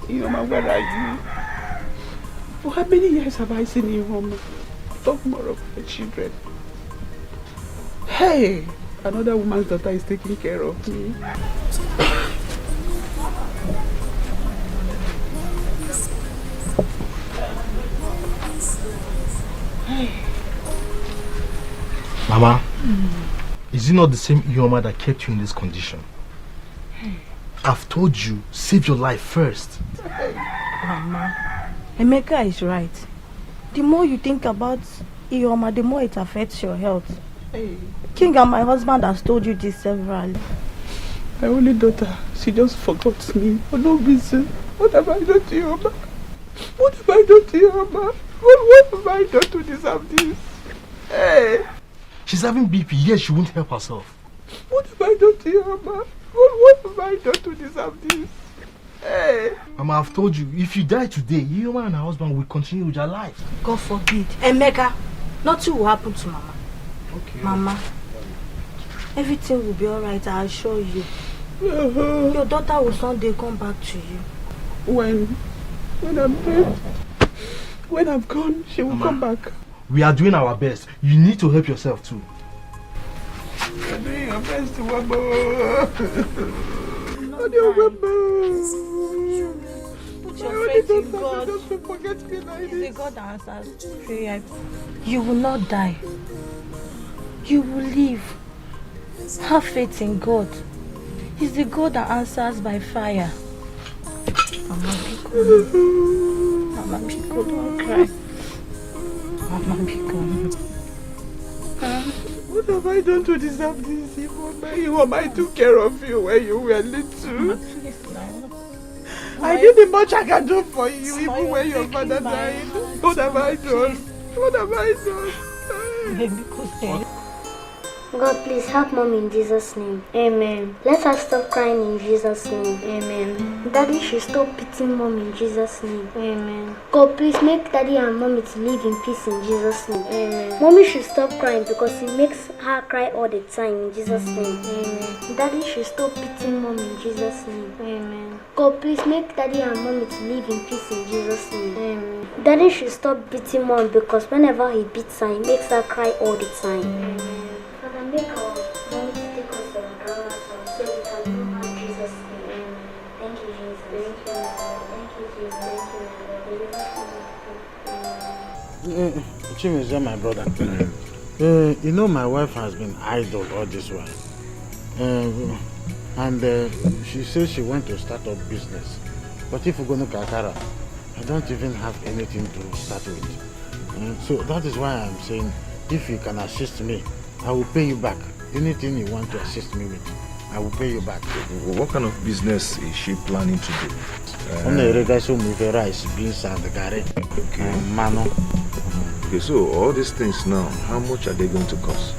Ihoma, where are you? For how many years have I seen Ihoma? Talk more of the children. Hey, another woman's daughter is taking care of me. Mama, is it not the same Ihoma that kept you in this condition? I've told you, save your life first. Mama, Emeka is right. The more you think about Ihoma, the more it affects your health. King and my husband has told you this severally. My only daughter, she just forgot me for no reason. What have I done to Ihoma? What have I done to Ihoma? What have I done to deserve this? Hey! She's having BP, yes, she won't help herself. What have I done to Ihoma? What have I done to deserve this? Hey! Mama, I've told you, if you die today, Ihoma and her husband will continue with their life. God forbid. Emeka, nothing will happen to Mama. Okay. Mama, everything will be alright, I assure you. Your daughter will someday come back to you. When I'm dead, when I'm gone, she will come back. We are doing our best. You need to help yourself too. You're doing your best, Wabo. Put your faith in God. Don't forget me like He's the God that answers prayer. You will not die. You will live. Have faith in God. He's the God that answers by fire. Mama Biko, don't cry. Mama Biko. What have I done to deserve this? I took care of you when you were little. I did the much I can do for you, even when your father died. What have I done? What have I done? God, please help Mom in Jesus' name. Amen. Let her stop crying in Jesus' name. Amen. Daddy should stop beating Mom in Jesus' name. Amen. God, please make Daddy and Mommy to live in peace in Jesus' name. Amen. Mommy should stop crying because it makes her cry all the time in Jesus' name. Amen. Daddy should stop beating Mom in Jesus' name. Amen. God, please make Daddy and Mommy to live in peace in Jesus' name. Amen. Daddy should stop beating Mom because whenever he beats her, it makes her cry all the time. Amen. Make our Mommy to take us to our grandma's house so we can do her in Jesus' name. Thank you, Jesus. Thank you, Jesus. Chibuzor, my brother. You know my wife has been idle all this while. And she says she wants to start up business. But if we go to Kakara, I don't even have anything to start with. So that is why I'm saying, if you can assist me, I will pay you back. Anything you want to assist me with, I will pay you back. What kind of business is she planning to do? Rice, beans and garri. Okay. Mano. Okay, so all these things now, how much are they going to cost?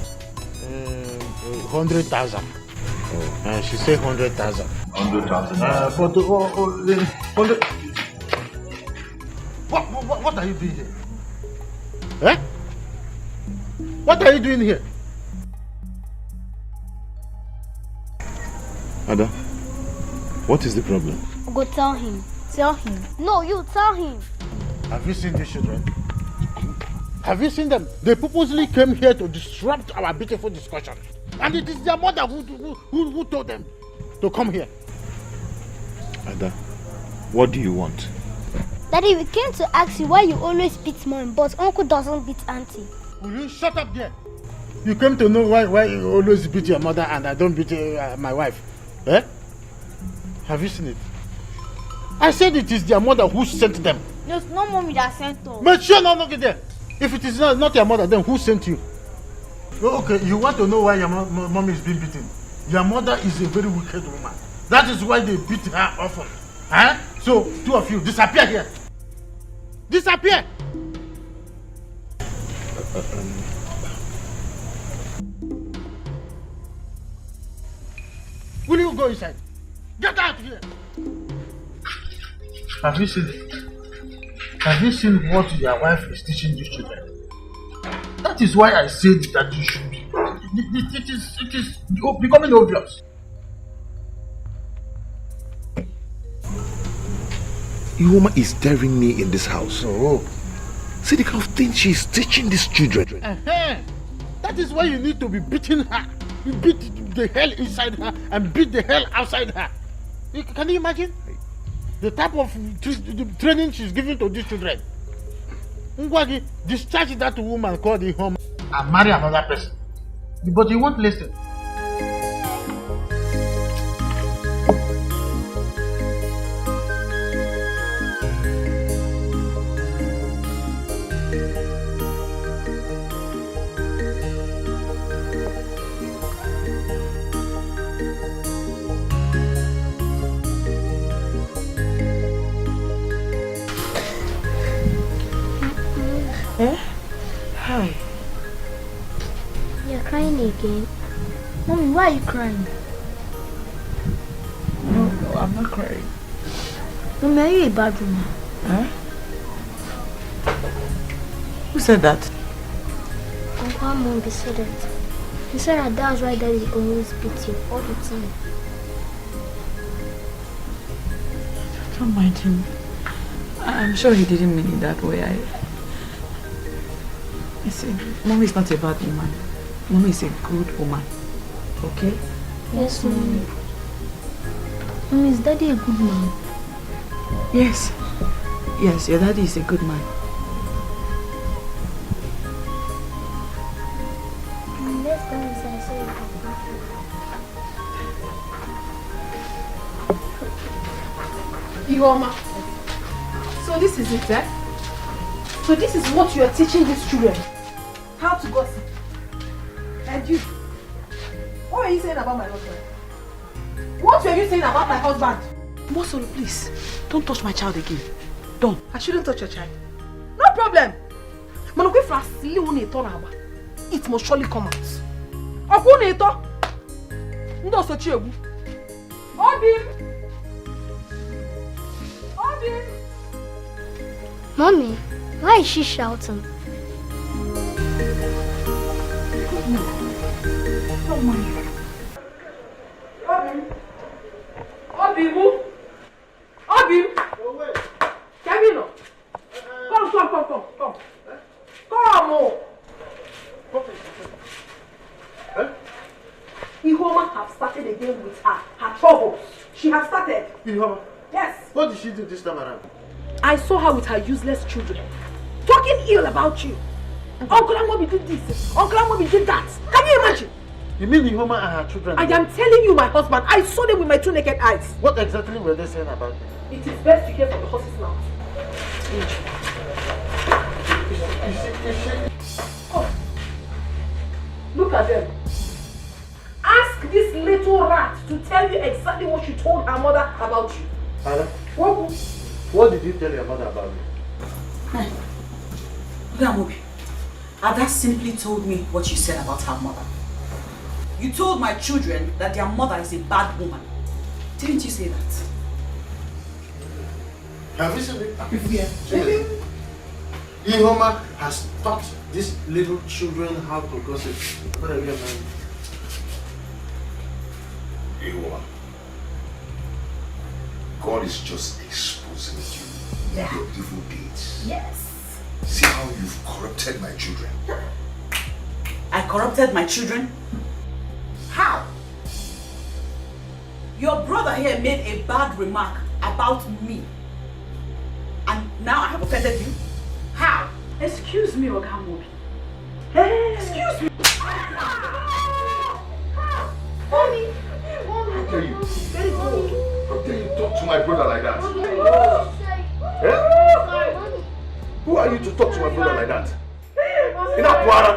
100,000. Oh. She said 100,000. 100,000. But 100. What are you doing here? Eh? What are you doing here? Ada, what is the problem? Go tell him. Tell him. No, you tell him. Have you seen these children? Have you seen them? They purposely came here to disrupt our beautiful discussion. And it is their mother who told them to come here. Ada, what do you want? Daddy, we came to ask you why you always beat Mom, but Uncle doesn't beat Auntie. Will you shut up there? You came to know why you always beat your mother and I don't beat my wife. Eh? Have you seen it? I said it is their mother who sent them. No, it's not Mommy that sent us. But sure, no, get there. If it is not your mother, then who sent you? Okay, you want to know why your mom is being beaten? Your mother is a very wicked woman. That is why they beat her often. Huh? So, two of you, disappear here. Disappear! Will you go inside? Get out of here! Have you seen it? Have you seen what your wife is teaching these children? That is why I said that you should be. It is becoming obvious. The woman is daring me in this house. Oh. See the kind of thing she is teaching these children. That is why you need to be beating her. You beat the hell inside her and beat the hell outside her. Can you imagine? The type of training she's giving to these children. Ngwagi, discharge that woman, call the home and marry another person. But you won't listen. Hi. You're crying again? Mommy, why are you crying? No, I'm not crying. Mommy, are you a bad woman? Huh? Who said that? Uncle Mom said it. He said that that's why Daddy always beats you all the time. Don't mind him. I'm sure he didn't mean it that way. Listen, Mommy is not a bad woman. Mommy is a good woman. Okay? Yes, Mommy. Mommy, is Daddy a good man? Yes. Yes, your daddy is a good man. Let's go inside so you can Ioma. So this is it, eh? So this is what you are teaching these children? How to gossip? And you? What were you saying about my husband? What were you saying about my husband? Mosolo, please. Don't touch my child again. Don't. I shouldn't touch your child. No problem. It must surely come out. Mommy, why is she shouting? Don't mind. Obim! Kevin! Come. Come on! Ihoma have started again with her troubles. She has started. Ihoma? Yes. What did she do this time around? I saw her with her useless children. Talking ill about you. Uncle Amobi did this. Uncle Amobi did that. Can you imagine? You mean Ihoma and her children? I am telling you, my husband. I saw them with my 2 naked eyes. What exactly were they saying about them? It is best to hear from the horse's mouth. Oh. Look at them. Ask this little rat to tell you exactly what she told her mother about you. Anna? What did you tell your mother about me? Amobi, Ada simply told me what you said about her mother. You told my children that their mother is a bad woman. Didn't you say that? Have you seen it? Yeah. Ihoma has taught these little children how to gossip. What are you saying? Ihoma, God is just exposing you. Yeah. Your evil deeds. Yes. See how you've corrupted my children. I corrupted my children? How? Your brother here made a bad remark about me. And now I have offended you? How? Excuse me, Ogamobi. Hey. Excuse me. Mommy. How dare you? Very good. How dare you talk to my brother like that? Eh? Who are you to talk to my brother like that? In Akwara?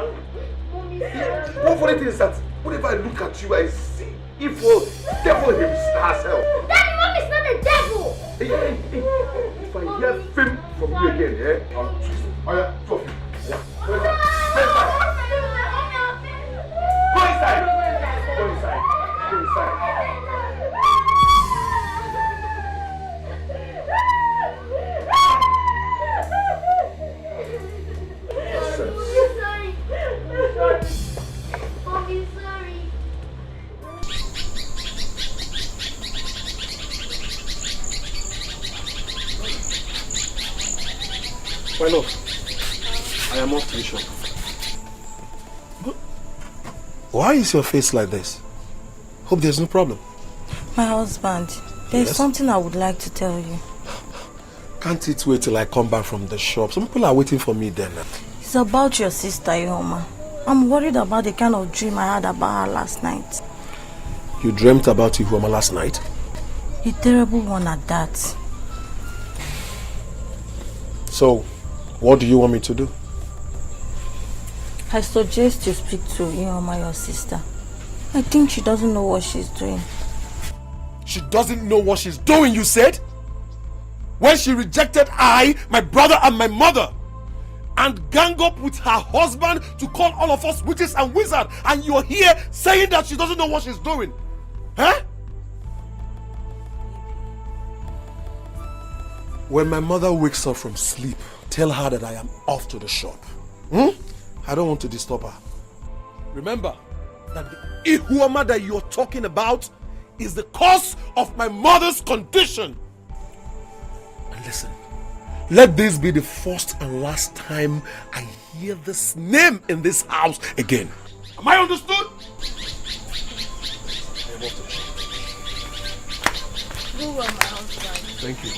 One funny thing is that whenever I look at you, I see evil devil herself. Daddy, Mom is not a devil! Hey, if I hear fame from you again, I'll twist it. Oh yeah, go. Yeah. Go inside. Go inside. Go inside. My love, I am off to the shop. Why is your face like this? Hope there's no problem. My husband, there's Yes? something I would like to tell you. Can't it wait till I come back from the shop? Some people are waiting for me then. It's about your sister, Ihoma. I'm worried about the kind of dream I had about her last night. You dreamt about Ihoma last night? A terrible one at that. So, what do you want me to do? I suggest you speak to Ihoma, your sister. I think she doesn't know what she's doing. She doesn't know what she's doing, you said? When she rejected I, my brother and my mother, and gang up with her husband to call all of us witches and wizards, and you're here saying that she doesn't know what she's doing. Huh? When my mother wakes up from sleep, tell her that I am off to the shop. I don't want to disturb her. Remember that the Ihoma that you're talking about is the cause of my mother's condition. And listen, let this be the first and last time I hear this name in this house again. Am I understood? Do well, my husband. Thank you.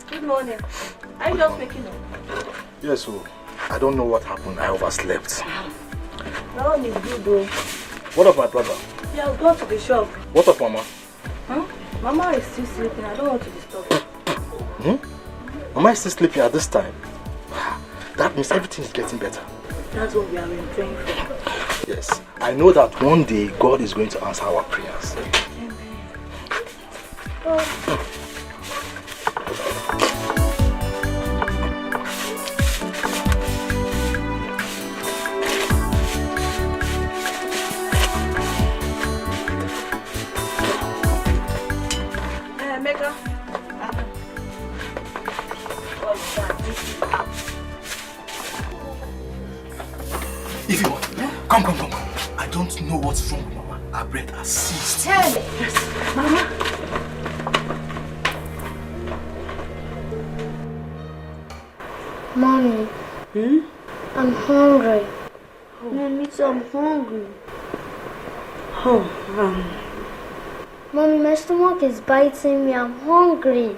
Good morning. Are you just waking up? Yes, so I don't know what happened. I overslept. No one is good though. What of my brother? He has gone to the shop. What of Mama? Huh? Mama is still sleeping. I don't want to disturb her. Mama is still sleeping at this time. That means everything is getting better. That's what we have been praying for. Yes, I know that one day God is going to answer our prayers. Oh. Come. I don't know what's wrong with Mama. Our breath has ceased. Tell me. Yes, Mama. Mommy. I'm hungry. Mommy, too, I'm hungry. Mommy, my stomach is biting me. I'm hungry.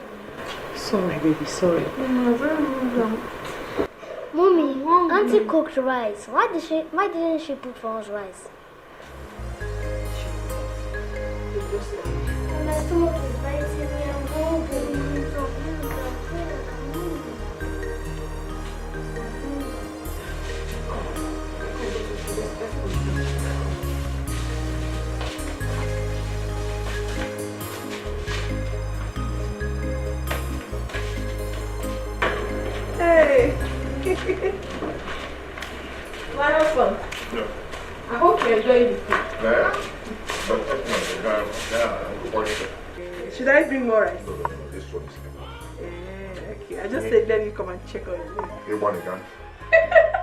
Sorry, baby, sorry. Mommy, I'm very hungry. Mommy, Auntie cooked rice. Why didn't she put for us rice? My stomach is biting me. I'm hungry. Hey. My husband. Yeah. I hope you enjoy the food. Yeah. Should I bring more rice? No, this one is Okay, I just said let me come and check on you. You want it, huh?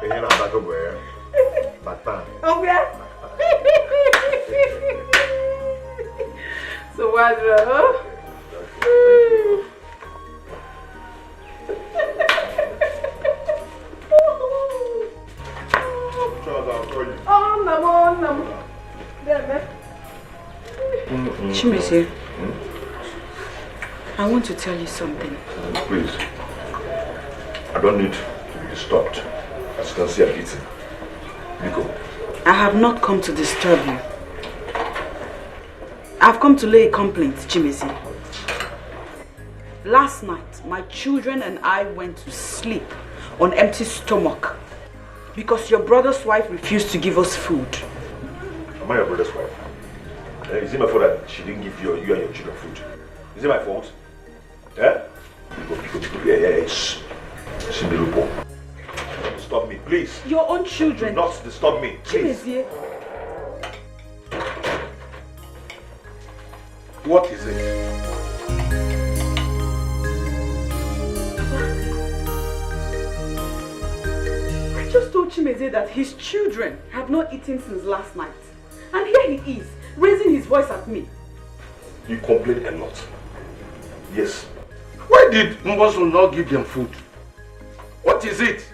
You know back over here. Batan. Oh yeah. So what, bro? Oh, no. Chibuzor, I want to tell you something. Please. I don't need to be disturbed. As you can see, I'm eating. Etiko. I have not come to disturb you. I've come to lay a complaint, Chibuzor. Last night, my children and I went to sleep on empty stomach because your brother's wife refused to give us food. Am I your brother's wife? Is it my fault that she didn't give you and your children food? Is it my fault? Yeah? Yes. Stop me, please. Your own children. Do not disturb me, please. Chibuzor. What is it? I just told Chibuzor that his children have not eaten since last night. And here he is, raising his voice at me. You complain a lot. Yes. Why did Mboso not give them food? What is it?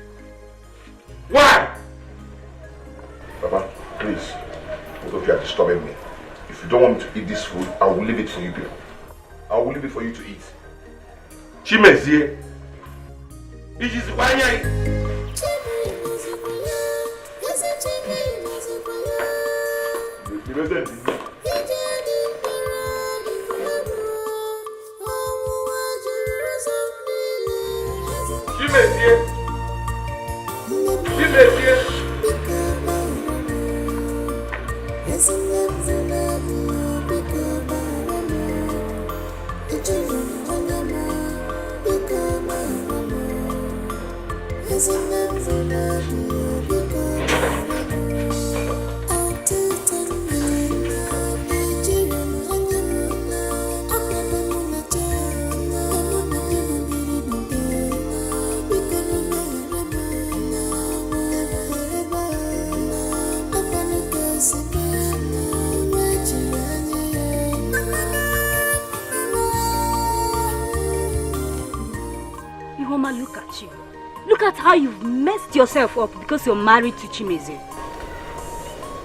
Why? Papa, please. Both of you are disturbing me. If you don't want me to eat this food, I will leave it for you people. I will leave it for you to eat. Chibuzor. It is why president. Look at you. Look at how you've messed yourself up because you're married to Chimeze.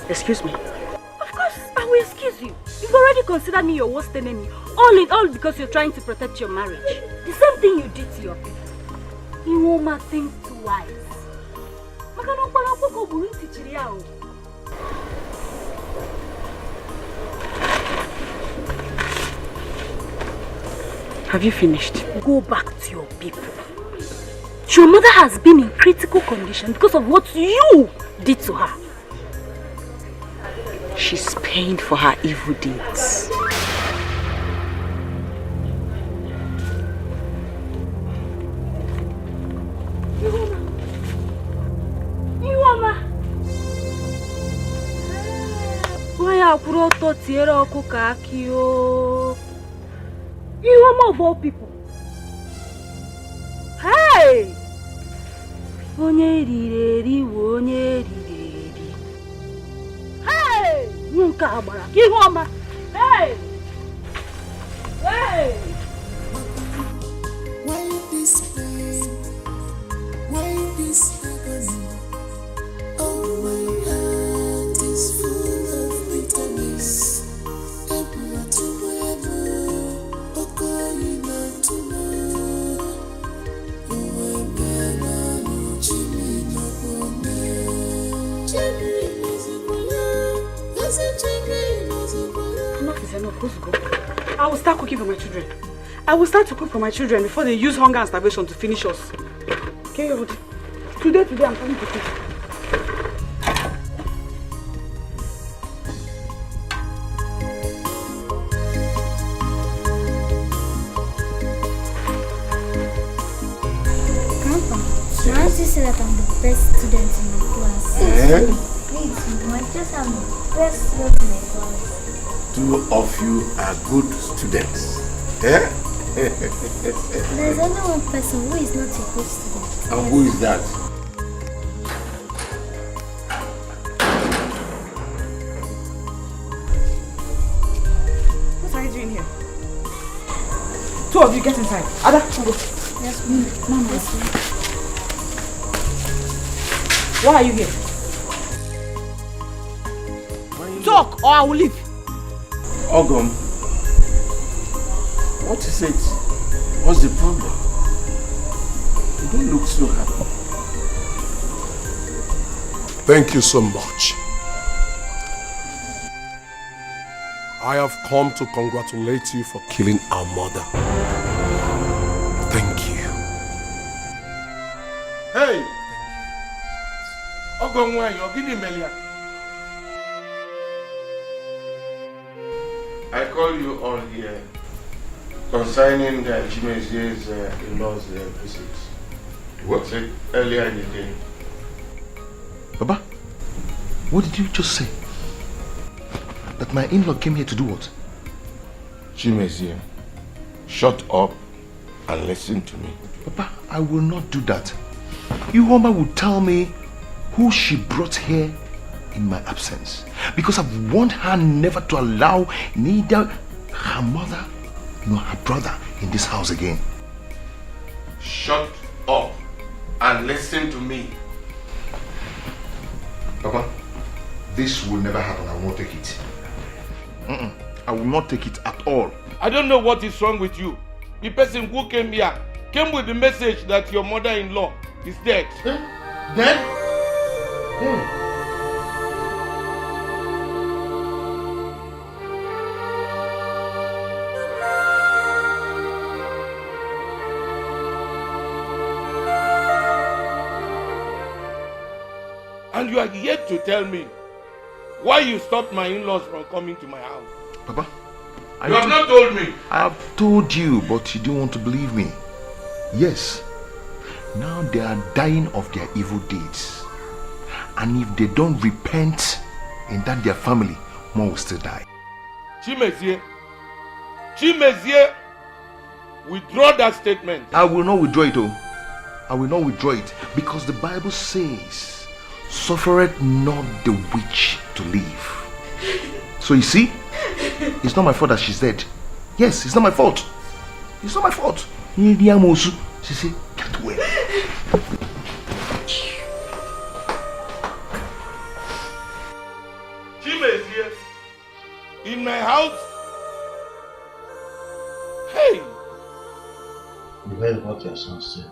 Excuse me? Of course, I will excuse you. You've already considered me your worst enemy. All in all because you're trying to protect your marriage. The same thing you did to your people. Iwoma, think twice. Have you finished? Go back to your people. Your mother has been in critical condition because of what you did to her. She's paying for her evil deeds. Iwoma! Why are you to tear Okonkwo? Iwoma of all people. Hey! Onye rireri. Hey! Nunca agbara. Iwoma! Hey! Hey! Why this pain? Why this agony? Oh, my heart is full of bitterness. Ekuma to Enough is enough. Let's go. I will start cooking for my children. I will start to cook for my children before they use hunger and starvation to finish us. Okay, today I'm coming to cook. Grandpa, my auntie said that I'm the best student in my class. Please, I just am the best student in my class. Two of you are good students. Eh? There's only one person who is not a good student. And who is that? What are you doing here? Two of you get inside. Ada, go. Yes, Mama. Yes, why are you here? Talk or I will leave. Ogum, what is it? What's the problem? You don't look so happy. Thank you so much. I have come to congratulate you for killing our mother. Thank you. Hey! Ogum, why you're giving Melia? I call you all here concerning the Chimeze's in-laws visit. What? Said earlier in the day. Baba, what did you just say? That my in-law came here to do what? Chimeze, shut up and listen to me. Papa, I will not do that. Iwoma will tell me who she brought here in my absence. Because I've warned her never to allow neither her mother nor her brother in this house again. Shut up and listen to me. Papa, this will never happen. I won't take it. I will not take it at all. I don't know what is wrong with you. The person who came here came with the message that your mother-in-law is dead. Dead? And you are yet to tell me why you stopped my in-laws from coming to my house. Papa, you have not told me. I have told you, but you don't want to believe me. Yes. Now they are dying of their evil deeds. And if they don't repent in that their family, more will still die. Chimezie, withdraw that statement. I will not withdraw it, oh. I will not withdraw it, because the Bible says, suffereth not the witch to live. So you see, it's not my fault that she's dead. Yes, it's not my fault. It's not my fault. She said, get away. Chimezie, in my house. Hey! You heard what your son said.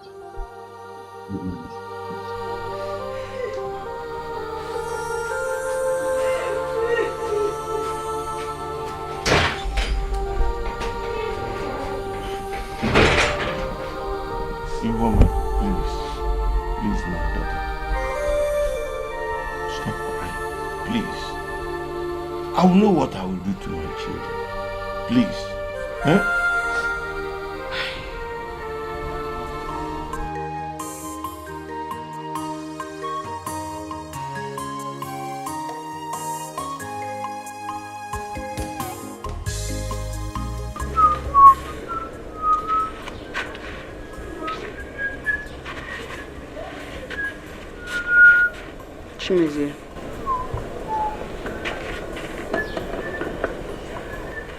Woman, please, my daughter. Stop crying, please. I will know what I will do to my children. Please, huh?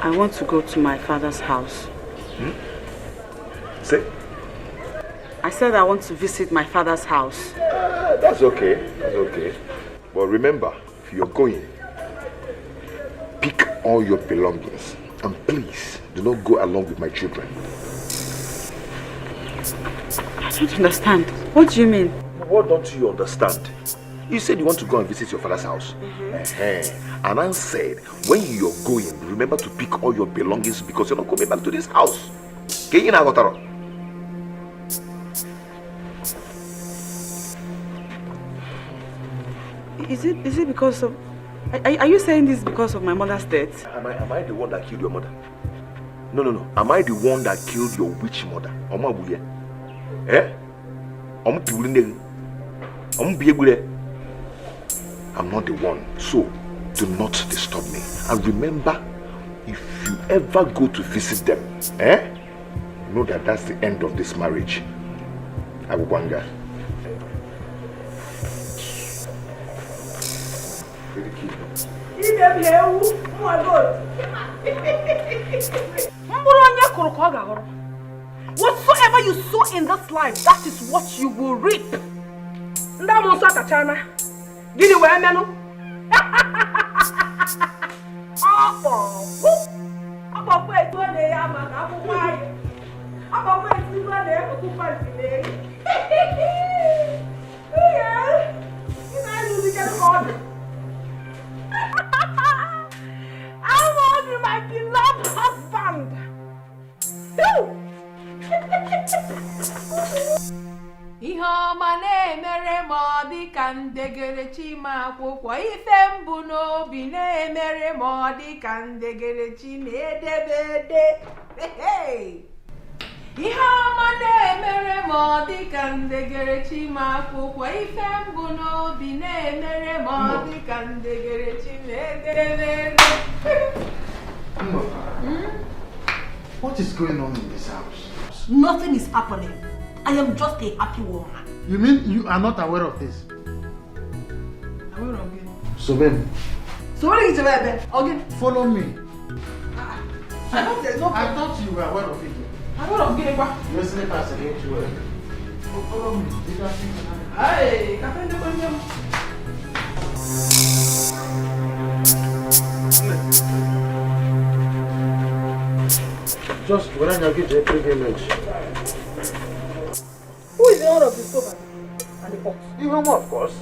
I want to go to my father's house. Say? I said I want to visit my father's house. That's okay. That's okay. But remember, if you're going, pick all your belongings. And please, do not go along with my children. I don't understand. What do you mean? What don't you understand? You said you want to go and visit your father's house. And I said, when you're going, remember to pick all your belongings because you're not coming back to this house. Is it because of... Are you saying this because of my mother's death? Am I the one that killed your mother? No. Am I the one that killed your witch mother? I'm not the one, so do not disturb me. And remember, if you ever go to visit them, know that that's the end of this marriage. Abubanga. Whatsoever you sow in this life, that is what you will reap. Gini we menu? Apa pe to ne ya ma ka bu wa yi. Apa pe ti ma ne ku pa ti ne. Yeah. Ina lu di ka ko. I want my beloved husband. Ihe ọma na-emere m ọ dị ka ndegere chima akwụkwọ ife mbụ n'obi na-emere m ọ dị ka ndegere chi na-edebede. Ihe ọma na-emere m ọ dị ka ndegere chima akwụkwọ ife mbụ n'obi na-emere m ọ dị ka ndegere chi na-edebede. What is going on in this house? Nothing is happening. I am just a happy woman. You mean you are not aware of this? Aware of it? So then, what is it? Okay. Follow me. I thought there's no. I thought you were aware of it. Aware of it? Your slippers against you. Follow me. Hey, Captain Bonjam. Just when I get to a privilege. Who is the owner of the stove and the pot? Ekuma, of course.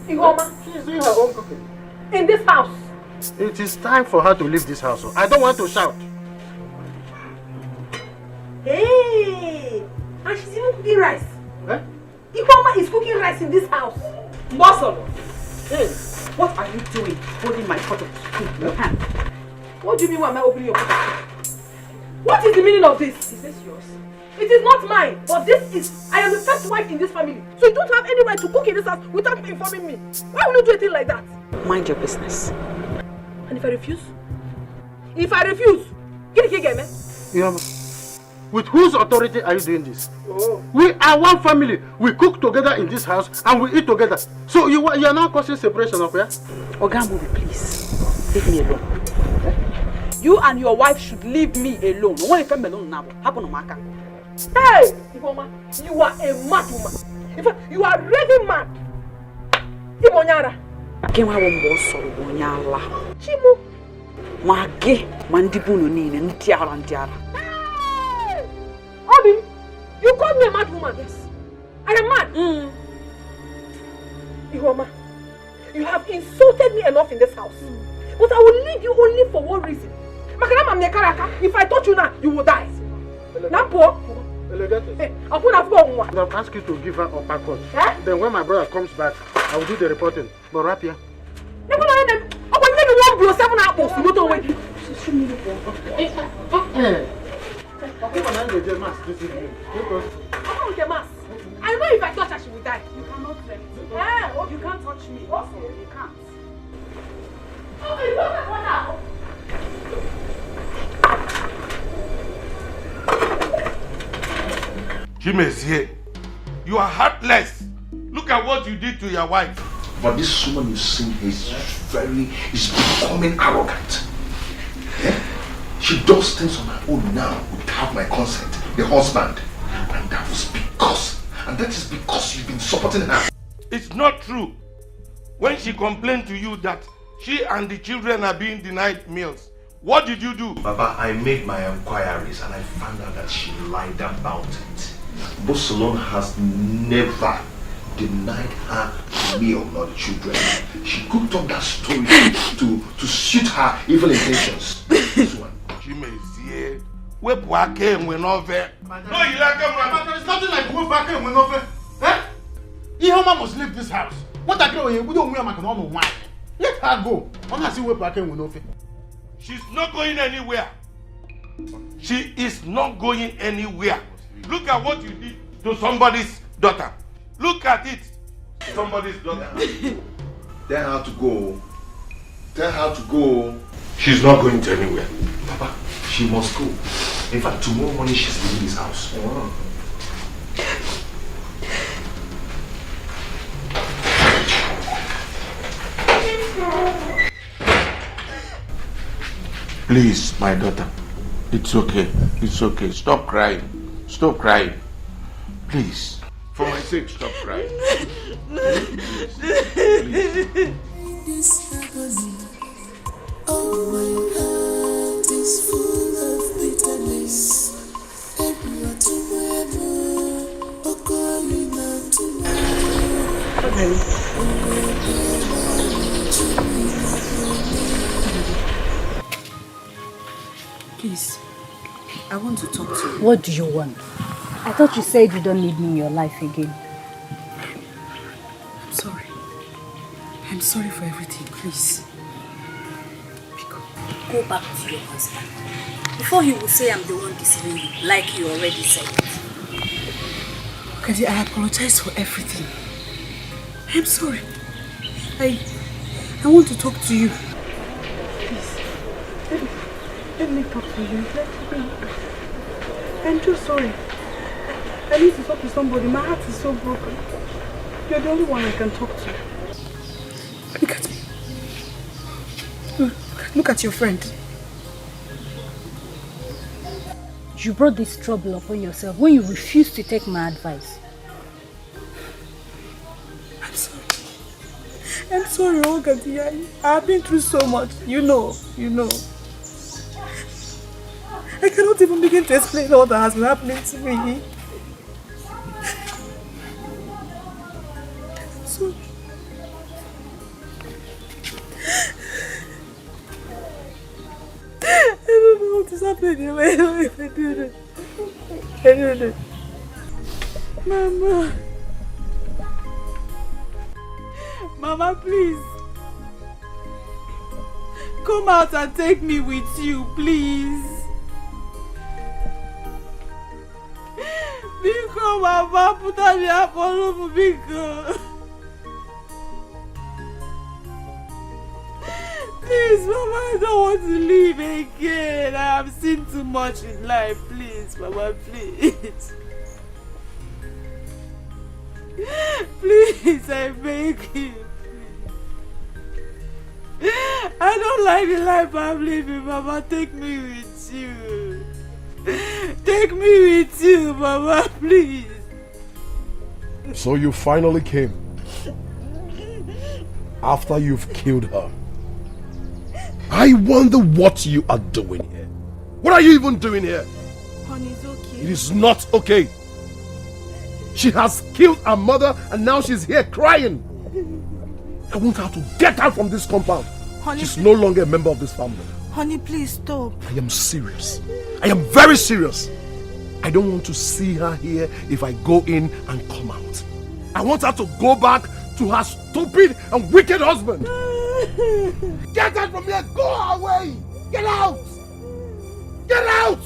Ekuma? She is doing her own cooking. In this house? It is time for her to leave this house. I don't want to shout. Hey! And she's even cooking rice. Eh? Ekuma is cooking rice in this house. Muscle. Hey, what are you doing holding my pot of soup in your hand? What do you mean why am I opening your pot of soup? What is the meaning of this? Is this yours? It is not mine, but this is. I am the first wife in this family. So you don't have any right to cook in this house without informing me. Why will you do a thing like that? Mind your business. And if I refuse? If I refuse, get it again, man. With whose authority are you doing this? Oh. We are one family. We cook together in this house and we eat together. So you are now causing separation of here? Ogambo, please leave me alone. You and your wife should leave me alone. No one is alone now. Happen on my car. Hey, Ekuma, you are a mad woman. In fact, you are raving mad. Imonyara. Kema wombo soro wonyala. Chimu. Mage mandibu no nine ntiara. Hey! Obi, you call me a mad woman? Yes. I am mad. Ekuma, you have insulted me enough in this house. But I will leave you only for one reason. If I touch you now, you will die. Nampo. I'll ask you to give her a package. Then when my brother comes back, I will do the reporting. But wrap here. I know if I touch her, she will die. You cannot let it. You can't touch me. Also, you can't. Chimezie, you are heartless. Look at what you did to your wife. But this woman you see is becoming arrogant. Yeah? She does things on her own now without my consent, the husband. And that is because you've been supporting her. It's not true. When she complained to you that she and the children are being denied meals, what did you do? Baba, I made my inquiries and I found out that she lied about it. Bosalon has never denied her the meal, not the children. She cooked up that story to suit her evil intentions. This one. Chimezie, where Puake went over. No, you like him, but there is nothing like who back and went over. Eh? Ihoma must leave this house. What I do, we don't wear my own wine. Let her go. I'm not seeing where back and went over. She's not going anywhere. She is not going anywhere. Look at what you did to somebody's daughter. Look at it. Somebody's daughter. Tell her to go. Tell her to go. She's not going to anywhere. Papa, she must go. In fact, tomorrow morning she's leaving this house. Please, my daughter. It's okay. It's okay. Stop crying. Stop crying. Please. For my sake, stop crying. Oh, my heart is full of bitterness. Please, I want to talk to you. What do you want? I thought you said you don't need me in your life again. I'm sorry. I'm sorry for everything, please. Go back to your husband. Before he will say I'm the one deceiving you, like he already said. Okay, I apologize for everything. I'm sorry. I want to talk to you. Please, let me talk to you. I'm just sorry. I need to talk to somebody. My heart is so broken. You're the only one I can talk to. Look at me. Look at your friend. You brought this trouble upon yourself when you refused to take my advice. I'm sorry. I'm sorry, Olga. I've been through so much. You know. I cannot even begin to explain all that has been happening to me. I'm sorry. I don't know what is happening. I don't know. Mama, please. Come out and take me with you, please. Biko, Mama, put on the apple, Biko. Please, Mama, I don't want to leave again. I have seen too much in life. Please, Mama, please. Please, I beg you. I don't like the life I'm living, Mama. Take me with you. Take me with you, Mama, please. So you finally came. After you've killed her. I wonder what you are doing here. What are you even doing here? Honey, it's okay. It is not okay. She has killed her mother and now she's here crying. I want her to get out from this compound. Honey, she's no longer a member of this family. Honey, please stop. I am serious. I am very serious. I don't want to see her here if I go in and come out. I want her to go back to her stupid and wicked husband. Get out from here! Go away! Get out! Get out!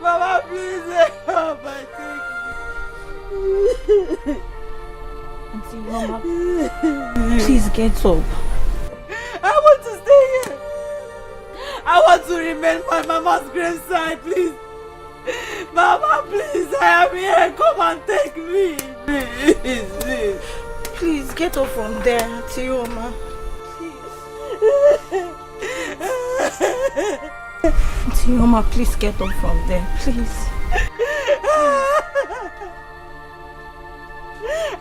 Mama, please help! Auntie, Mama, please get up. I want to stay here. I want to remain by Mama's graveside, please. Mama, please, I am here. Come and take me. Please, please. Please get up from there, Auntie Oma. Auntie Oma, please get up from there, please.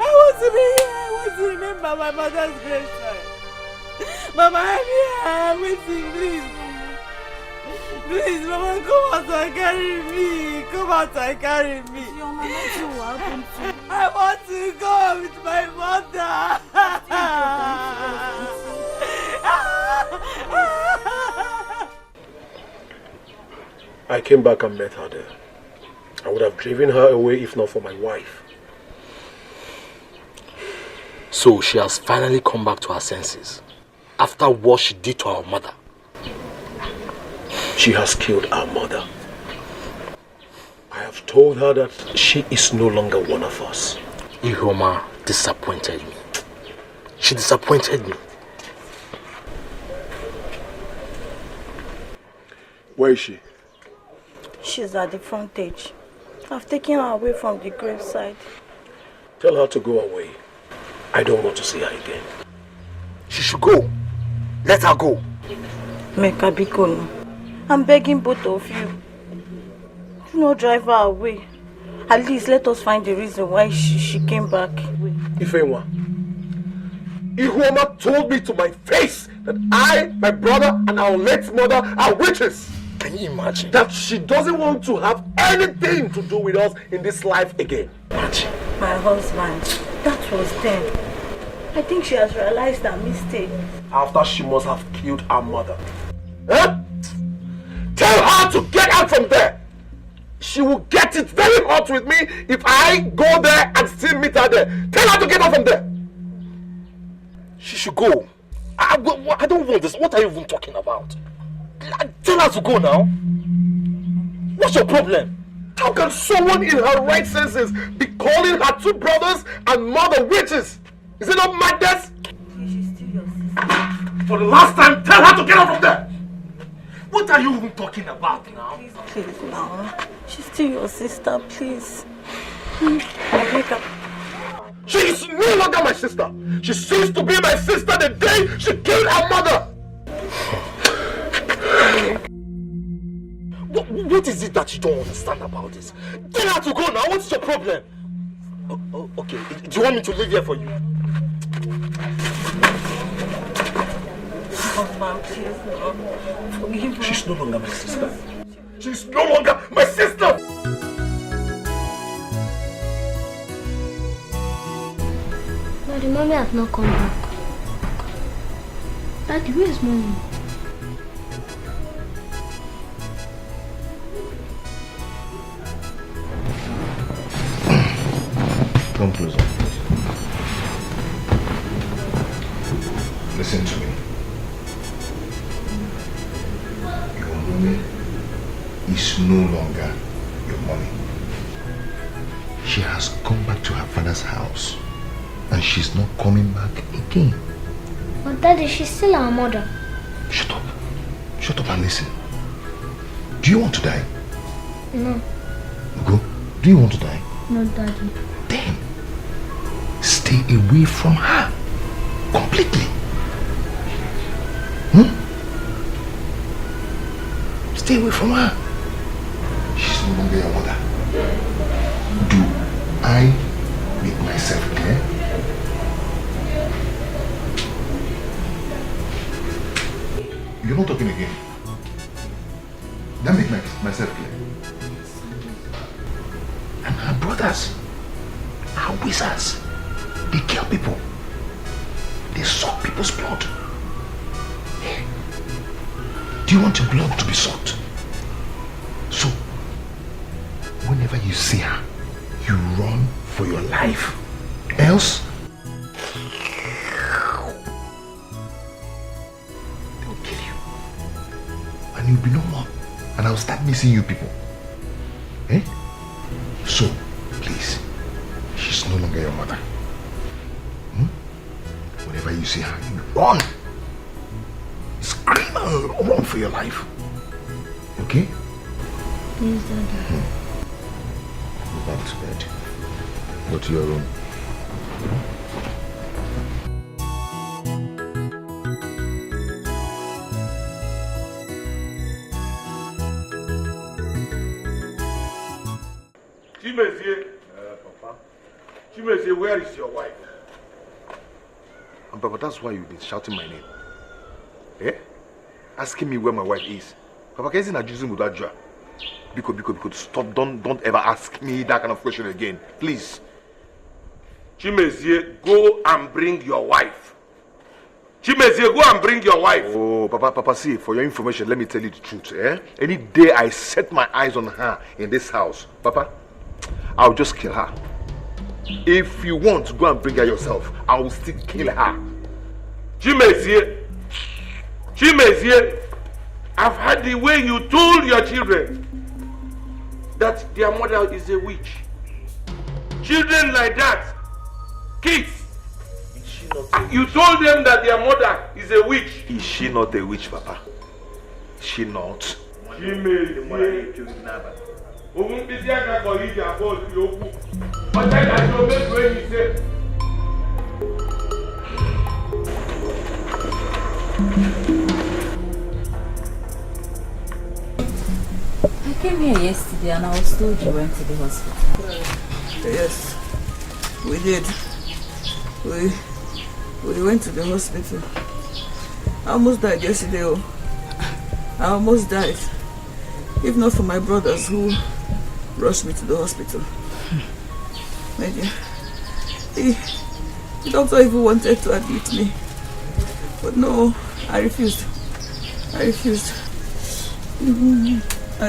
I want to be here. I want to remember my mother's graveside. Mama, I'm here. I'm waiting, please. Please, Mama, come out and carry me. Come out and carry me. Mama, nothing will happen to you. I want to go with my mother. I came back and met her there. I would have driven her away if not for my wife. So she has finally come back to her senses after what she did to our mother. She has killed our mother. I have told her that she is no longer one of us. Ihoma disappointed me. She disappointed me. Where is she? She's at the frontage. I've taken her away from the graveside. Tell her to go away. I don't want to see her again. She should go. Let her go. Meka Bikono, I'm begging both of you. Do not drive her away. At least let us find the reason why she came back. Ifewa, Ihoma told me to my face that I, my brother, and our late mother are witches. Can you imagine? That she doesn't want to have anything to do with us in this life again. Imagine. My husband, that was then. I think she has realized her mistake. After she must have killed our mother. Huh? Tell her to get out from there. She will get it very hot with me if I go there and still meet her there. Tell her to get out from there. She should go. I don't want this. What are you even talking about? Tell her to go now. What's your problem? How can someone in her right senses be calling her two brothers and mother witches? Is it not madness? She's still your sister. For the last time, tell her to get out from there. What are you even talking about now? Please now. She's still your sister, please. I'll wake up. She is no longer my sister. She ceased to be my sister the day she killed her mother. What is it that you don't understand about this? Tell her to go now. What's your problem? Okay. Do you want me to live here for you? Husband, please, no. Forgive me. She's no longer my sister. She's no longer my sister. Daddy, Mommy has not come back. Daddy, where is mommy? Come closer. Listen to me. Your money is no longer your money. She has gone back to her father's house and she's not coming back again. But Daddy, she's still our mother. Shut up. Shut up and listen. Do you want to die? No. Go. Do you want to die? No, Daddy. Then stay away from her completely. Stay away from her. She's no longer your mother. Do I make myself clear? You're not talking again. That make myself clear. And her brothers are wizards. They kill people. They suck people's blood. Hey. Do you want your blood to be sucked? So, whenever you see her, you run for your life. Else, they will kill you. And you'll be no more. And I'll start missing you people. Eh? So, please, she's no longer your mother. Whenever you see her, you run. Scream and run for your life. Okay? Yes, Daddy. Go back to bed. Go to your room. Papa. Chimezie, where is your wife? And Papa, that's why you've been shouting my name. Eh? Asking me where my wife is. Papa, can't you use with that jar? Because stop, don't ever ask me that kind of question again. Please. Chimezie, go and bring your wife. Chimezie, go and bring your wife. Oh, Papa, see, for your information, let me tell you the truth. Eh? Any day I set my eyes on her in this house, Papa, I'll just kill her. If you want to go and bring her yourself, I will still kill her. Chimezie, I've heard the way you told your children that their mother is a witch. Children like that, kids, you told them that their mother is a witch. Is she not a witch, Papa? Is she not? I came here yesterday and I was told you went to the hospital. Yes, we did. We went to the hospital. I almost died yesterday. I almost died. If not for my brothers who rushed me to the hospital. My dear, the doctor even wanted to admit me. But no, I refused. I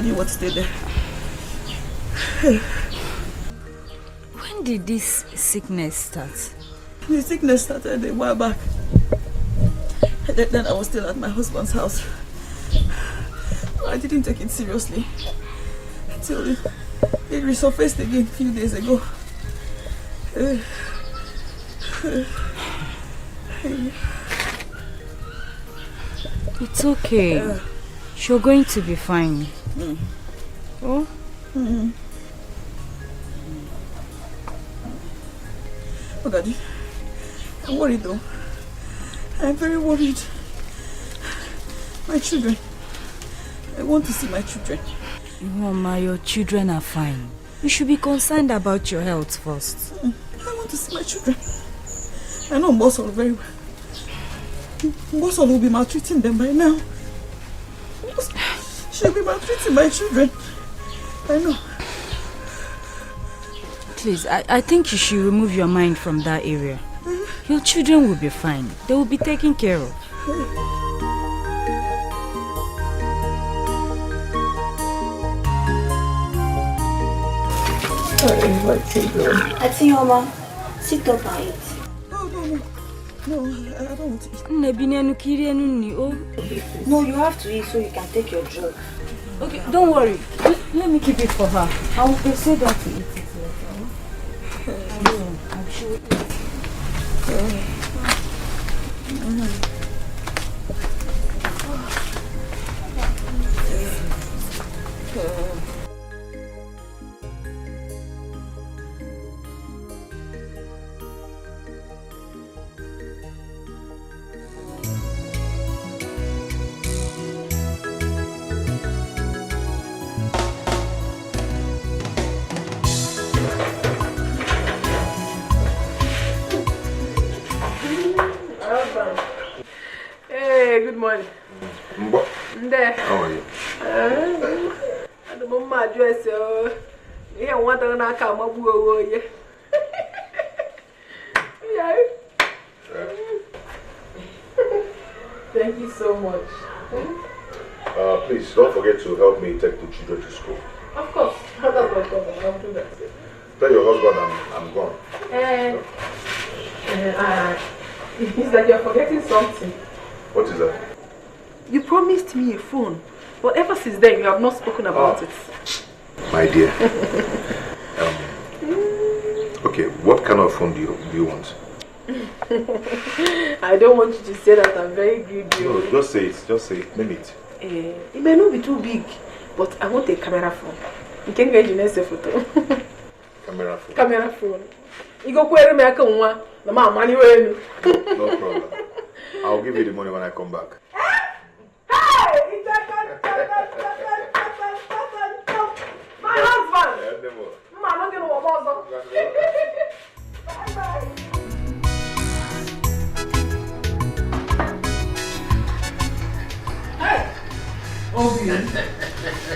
didn't want to stay there. When did this sickness start? The sickness started a while back. Then I was still at my husband's house. I didn't take it seriously until it resurfaced again a few days ago. It's okay. You're going to be fine. Oh? Oh, Daddy, I'm worried though. I'm very worried. My children. I want to see my children. Mama, your children are fine. You should be concerned about your health first. I want to see my children. I know Mbosol very well. Mbosol will be maltreating them by now. She'll be maltreating my children. I know. Please, I think you should remove your mind from that area. Your children will be fine. They will be taken care of. Sorry, what's it doing? Atioma, sit up and eat. No, I don't want to eat. No, you have to eat so you can take your drug. Okay, don't worry. Let me keep it for her. I will persuade her to eat it later. I'm sure it Hey, good morning. Mbo. There. How are you? I don't know my address. Yeah, one thing I can't remember. Yeah. Thank you so much. Please don't forget to help me take the children to school. Of course. That's my problem. I'll do that. Tell your husband I'm gone. It's like you're forgetting something. What is that? You promised me a phone, but ever since then you have not spoken about it. My dear. Okay, what kind of phone do you want? I don't want you to say that I'm very greedy. No, just say it. Just say it. Name it. It may not be too big, but I want a camera phone. You can get a photo. Camera phone. Camera phone. You go query me one. No money when. No problem. I'll give you the money when I come back. My husband. Yeah, Man, I'm going to Bye-bye. Hey! Oh,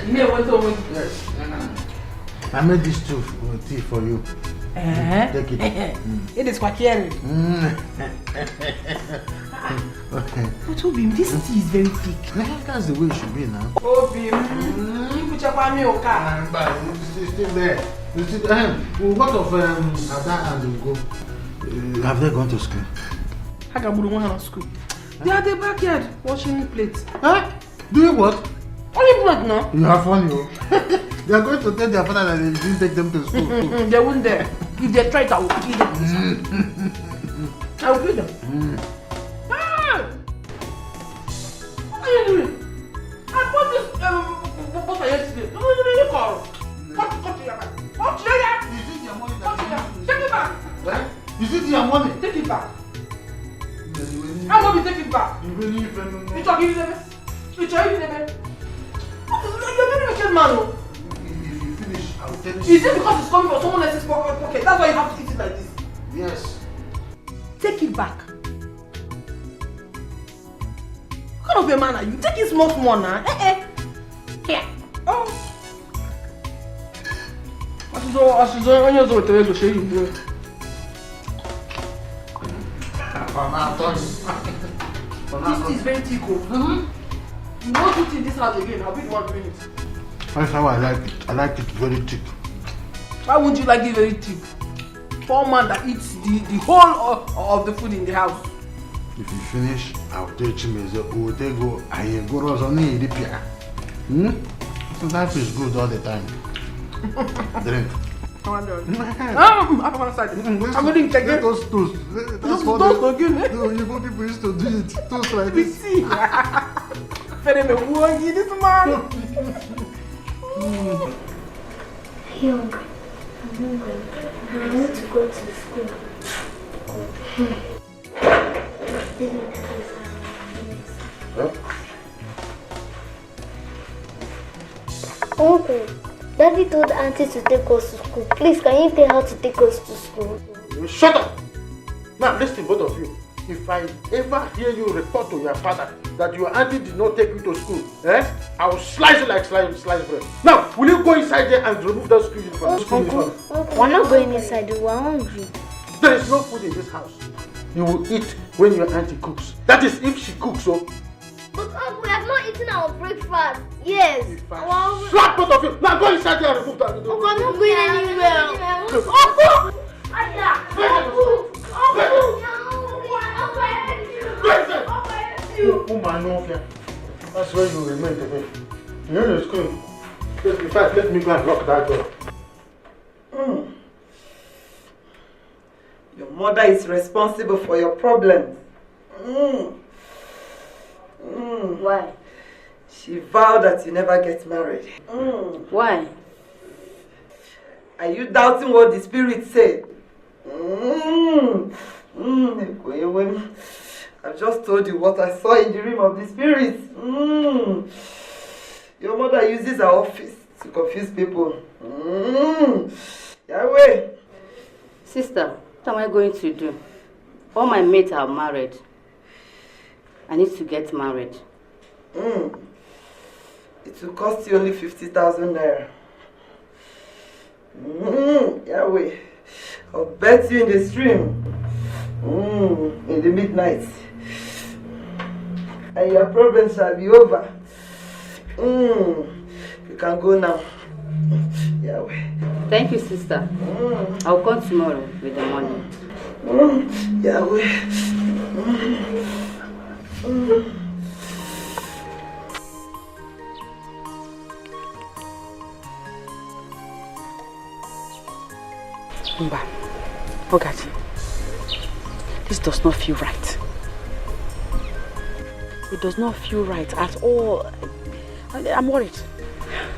you know what's over here? I made this tea for you. Take it. It is quite caring. I told him this tea is very thick. That's the way it should be now. Oh, Bim. You put your family in car. But it's still there. What of Ada and Ugo? Have they gone to school? How come we don't want to school? They are at the backyard washing plates. Huh? Doing what? Only plate now. You are funny, oh. They are going to tell their father that they didn't take them to school. They won't dare. If they try it, I will kill them. I will kill them. What are you doing? I bought this butter yesterday. No, you call. Cut it back. Cut it back. Is it your money? Take it back. What? Is it your money? Take it back. I'm going to take it back. You really It's okay, you never. It's okay, you never. You're very wicked man. I'll tell you. Is it because it's coming from someone else's pocket? That's why you have to eat it like this. Yes. Take it back. What kind of a man are you? Take it small now. Here. Oh. I should go show you, bro. This is very Etiko. You won't eat in this house again. I'll be the one doing it. That's how I like it. I like it very thick. Why won't you like it very thick? Poor man that eats the whole of the food in the house. If you finish, I'll tell Chimeze, go and go Rosoni Ripia. So life is good all the time. Drink. I'm going to check it. Those toast. That's what again. You go people used to do it. Toast like this. See. This man. Young, I'm hungry. I want to go to school. Huh? Uncle, Daddy told Auntie to take us to school. Please, can you tell her to take us to school? Shut up! Now listen, both of you. If I ever hear you report to your father that your auntie did not take you to school, I will slice it like slice bread. Now, will you go inside there and remove that school uniform? Uncle, we're not going inside. We're hungry. There is no food in this house. You will eat when your auntie cooks. That is if she cooks, so But we have not eaten our breakfast. Yes. Slap both of you. Now go inside there and remove that. I'm not going anywhere. That's where you remain today. You're in the school. In fact, let me go and lock that door. Your mother is responsible for your problems. Why? She vowed that you never get married. Why? Are you doubting what the spirit said? I've just told you what I saw in the realm of the spirit. Your mother uses her office to confuse people. Yahweh. Sister, what am I going to do? All my mates are married. I need to get married. It will cost you only 50,000 naira. Yahweh. I'll bet you in the stream. In the midnight. And your problem shall be over. You can go now. Yahweh. Thank you, sister. I'll come tomorrow with the money. Yahweh. Mba, Ogaji, this does not feel right. It does not feel right at all. I'm worried.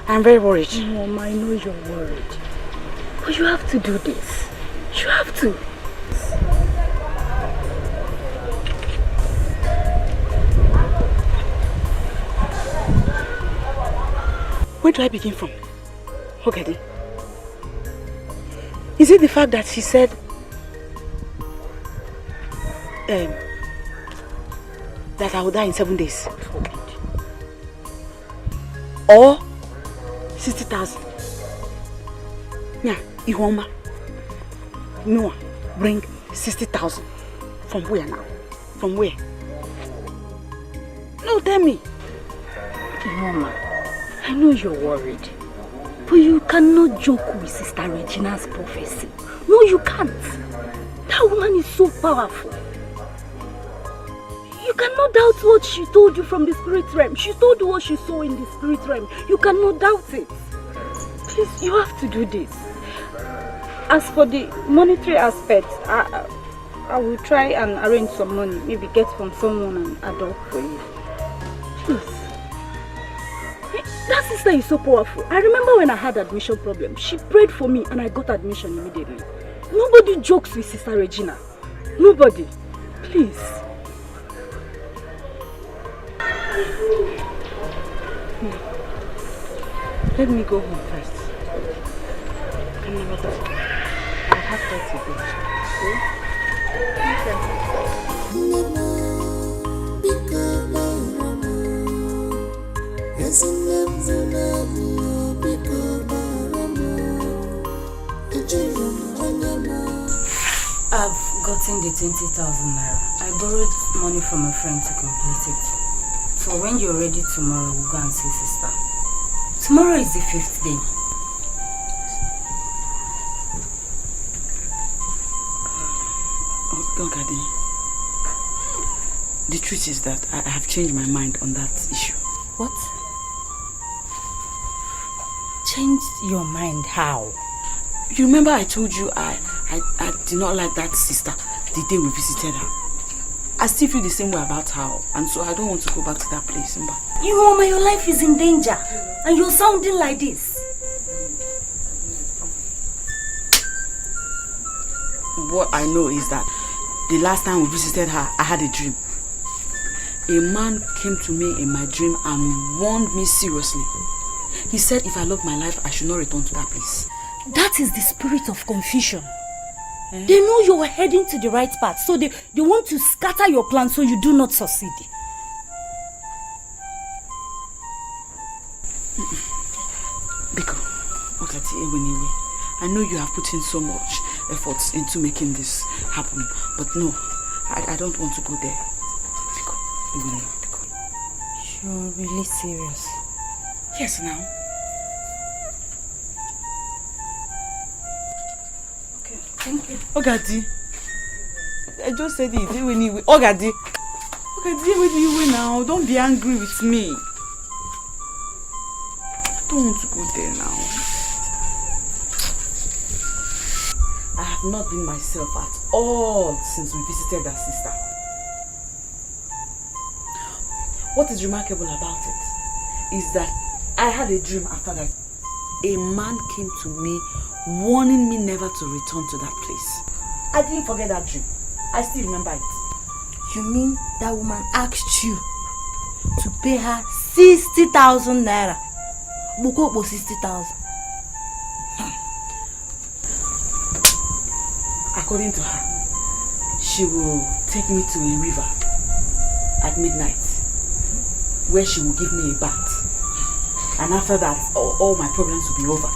I'm very worried. Mom, I know you're worried. But you have to do this. You have to. Where do I begin from? Ogadi? Is it the fact that she said that I will die in 7 days? Or 60,000? Yeah, Ihoma. Noah, bring 60,000. From where now? From where? No, tell me. Mama, I know you're worried. But you cannot joke with Sister Regina's prophecy. No, you can't. That woman is so powerful. You cannot doubt what she told you from the spirit realm. She told you what she saw in the spirit realm. You cannot doubt it. Please, you have to do this. As for the monetary aspect, I will try and arrange some money. Maybe get from someone and adopt for you. Please. That sister is so powerful. I remember when I had admission problem, she prayed for me and I got admission immediately. Nobody jokes with Sister Regina. Nobody. Please. Let me go home first. I have to go. I've gotten the 20,000 naira. I borrowed money from a friend to complete it. So when you're ready tomorrow, we'll go and see sister. Tomorrow is the 5th day. Oh, Daddy. The truth is that I have changed my mind on that issue. What? Changed your mind how? You remember I told you I did not like that sister the day we visited her. I still feel the same way about her, and so I don't want to go back to that place. You Mama, your life is in danger and you're sounding like this. What I know is that the last time we visited her, I had a dream. A man came to me in my dream and warned me seriously. He said if I love my life, I should not return to that place. That is the spirit of confusion. They know you're heading to the right path, so they want to scatter your plans so you do not succeed. Biko, anyway, I know you have put in so much efforts into making this happen, but no, I don't want to go there. Biko. You're really serious? Yes, now. Okay, thank you. Ogadi. I just said it. Ogadi. Ogadi, now. Don't be angry with me. I don't want to go there now. I have not been myself at all since we visited her sister. What is remarkable about it is that I had a dream after that. A man came to me warning me never to return to that place. I didn't forget that dream. I still remember it. You mean that woman asked you to pay her 60,000 naira? Bukoko 60,000. According to her, she will take me to a river at midnight where she will give me a bath. And after that, all my problems will be over.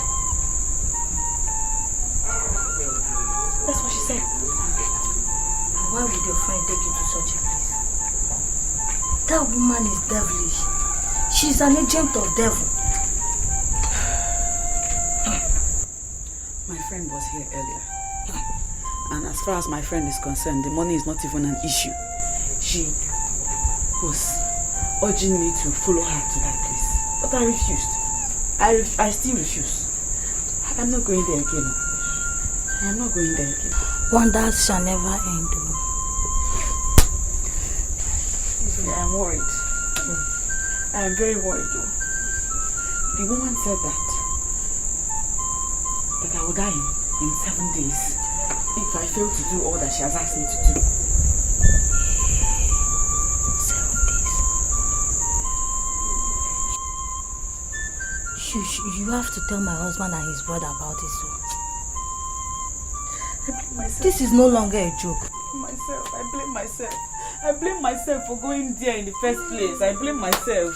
That's what she said. Why would your friend take you to such a place? That woman is devilish. She's an agent of devil. My friend was here earlier. And as far as my friend is concerned, the money is not even an issue. She was urging me to follow her to that place. But I refused. I still refuse. I'm not going there again. I am not going there again. Wonders shall never end. I am worried. I am very worried though. The woman said that I will die in 7 days if I fail to do all that she has asked me to do. 7 days. You have to tell my husband and his brother about this. I blame myself. This is no longer a joke. I blame myself. I blame myself for going there in the first place. I blame myself.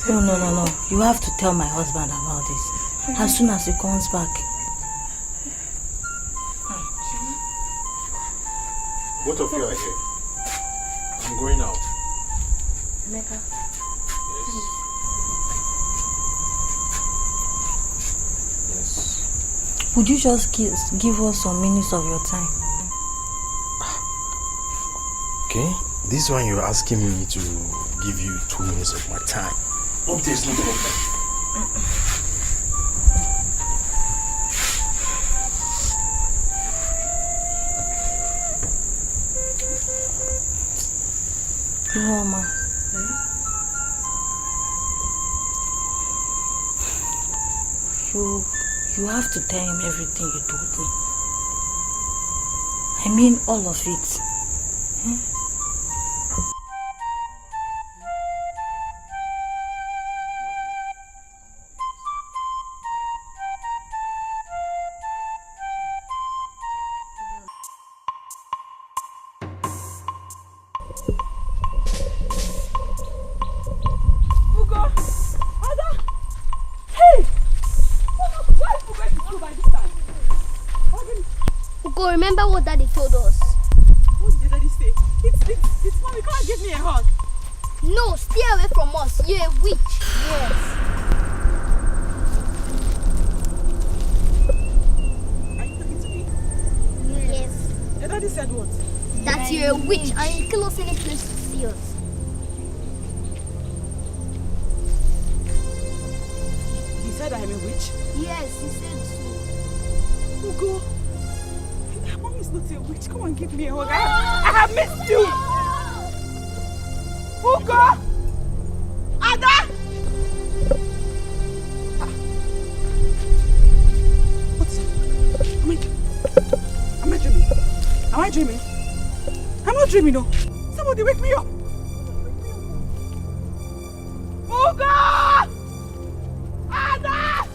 No. You have to tell my husband about this as soon as he comes back. Both of you are here. I'm going out. Emeka. Yes. Would you just give us some minutes of your time? Okay, this one you're asking me to give you 2 minutes of my time. Hope there's no problem. Mama. You have to tell him everything you told me. I mean all of it. Remember what Daddy told us? What did Daddy say? It's mommy, come and give me a hug. No, stay away from us. You're a witch. Yes. Are you talking to me? Yes. Your daddy said what? That you're a witch and you kill us any place to see us. He said I am a witch? Yes, he said so. Ugo. Mommy is not a witch. Come and give me a hug. I have missed you. Ugo! Ada! What's that? Am I dreaming? Am I dreaming? I'm not dreaming, no. Somebody wake me up. Ugo! Ada!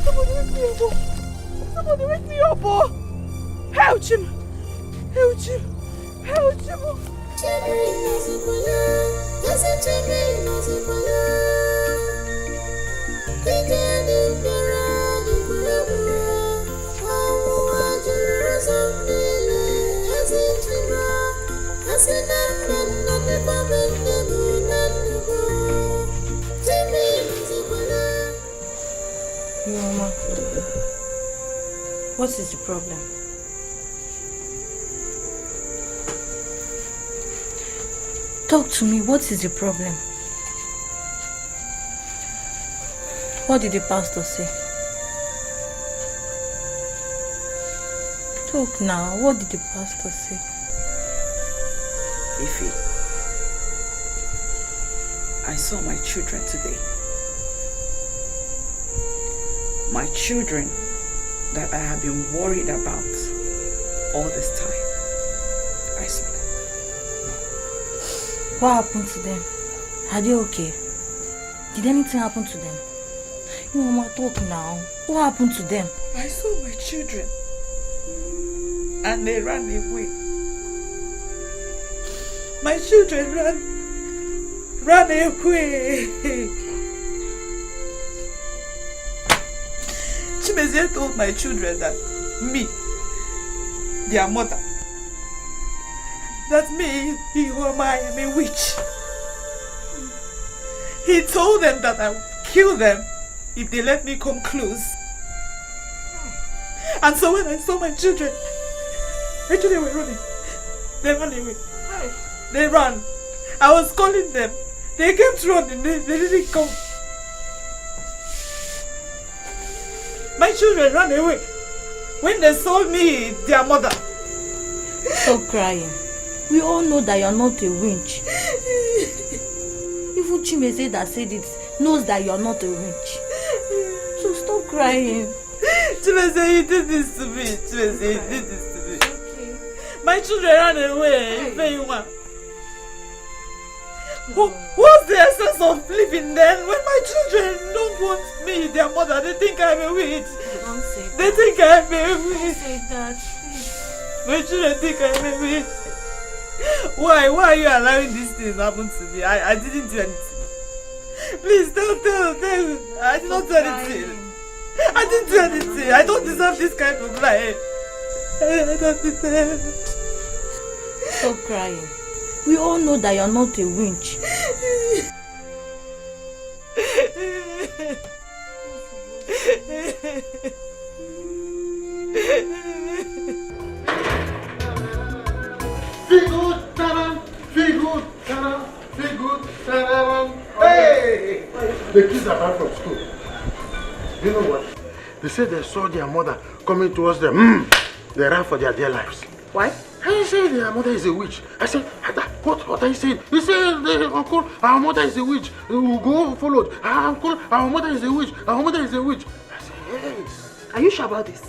Somebody wake me up. Somebody wake me up. Help him! Help him! Help him! What is the problem? Talk to me. What is the problem? What did the pastor say? Talk now. What did the pastor say? Ify, I saw my children today. My children that I have been worried about all this time. I saw them. What happened to them? Are they okay? Did anything happen to them? You mama, talk now. What happened to them? I saw my children and they ran away. My children ran away. Chimezie told my children that me, their mother, that me, Ekuma, I am a witch. He told them that I would kill them if they let me come close. And so when I saw my children, actually they were running. They ran away. They ran. I was calling them. They came to run and they didn't come. My children ran away when they saw me, their mother. Stop crying. We all know that you're not a witch. Even Chimezie that said it knows that you're not a witch. So stop crying. Chimezie, you did this to me. Chimezie, you did this to me. Okay. My children ran away. Hey. What's the essence of living then when my children don't want me, their mother? They think I'm a witch. Don't say that. They think I'm a witch. Don't say that. My children think I'm a witch. Why are you allowing these things to happen to me? I didn't do anything. Please tell. I did not do anything. I didn't do anything. I don't deserve this kind of life. I don't deserve. Stop crying. We all know that you're not a witch. Feel good. Hey! The kids are back from school. You know what? They said they saw their mother coming towards them. They ran for their dear lives. Why? I said their mother is a witch. I said, what are you saying? He said, uncle, our mother is a witch. We will go followed. Uncle, our mother is a witch. Our mother is a witch. I said, yes. Are you sure about this?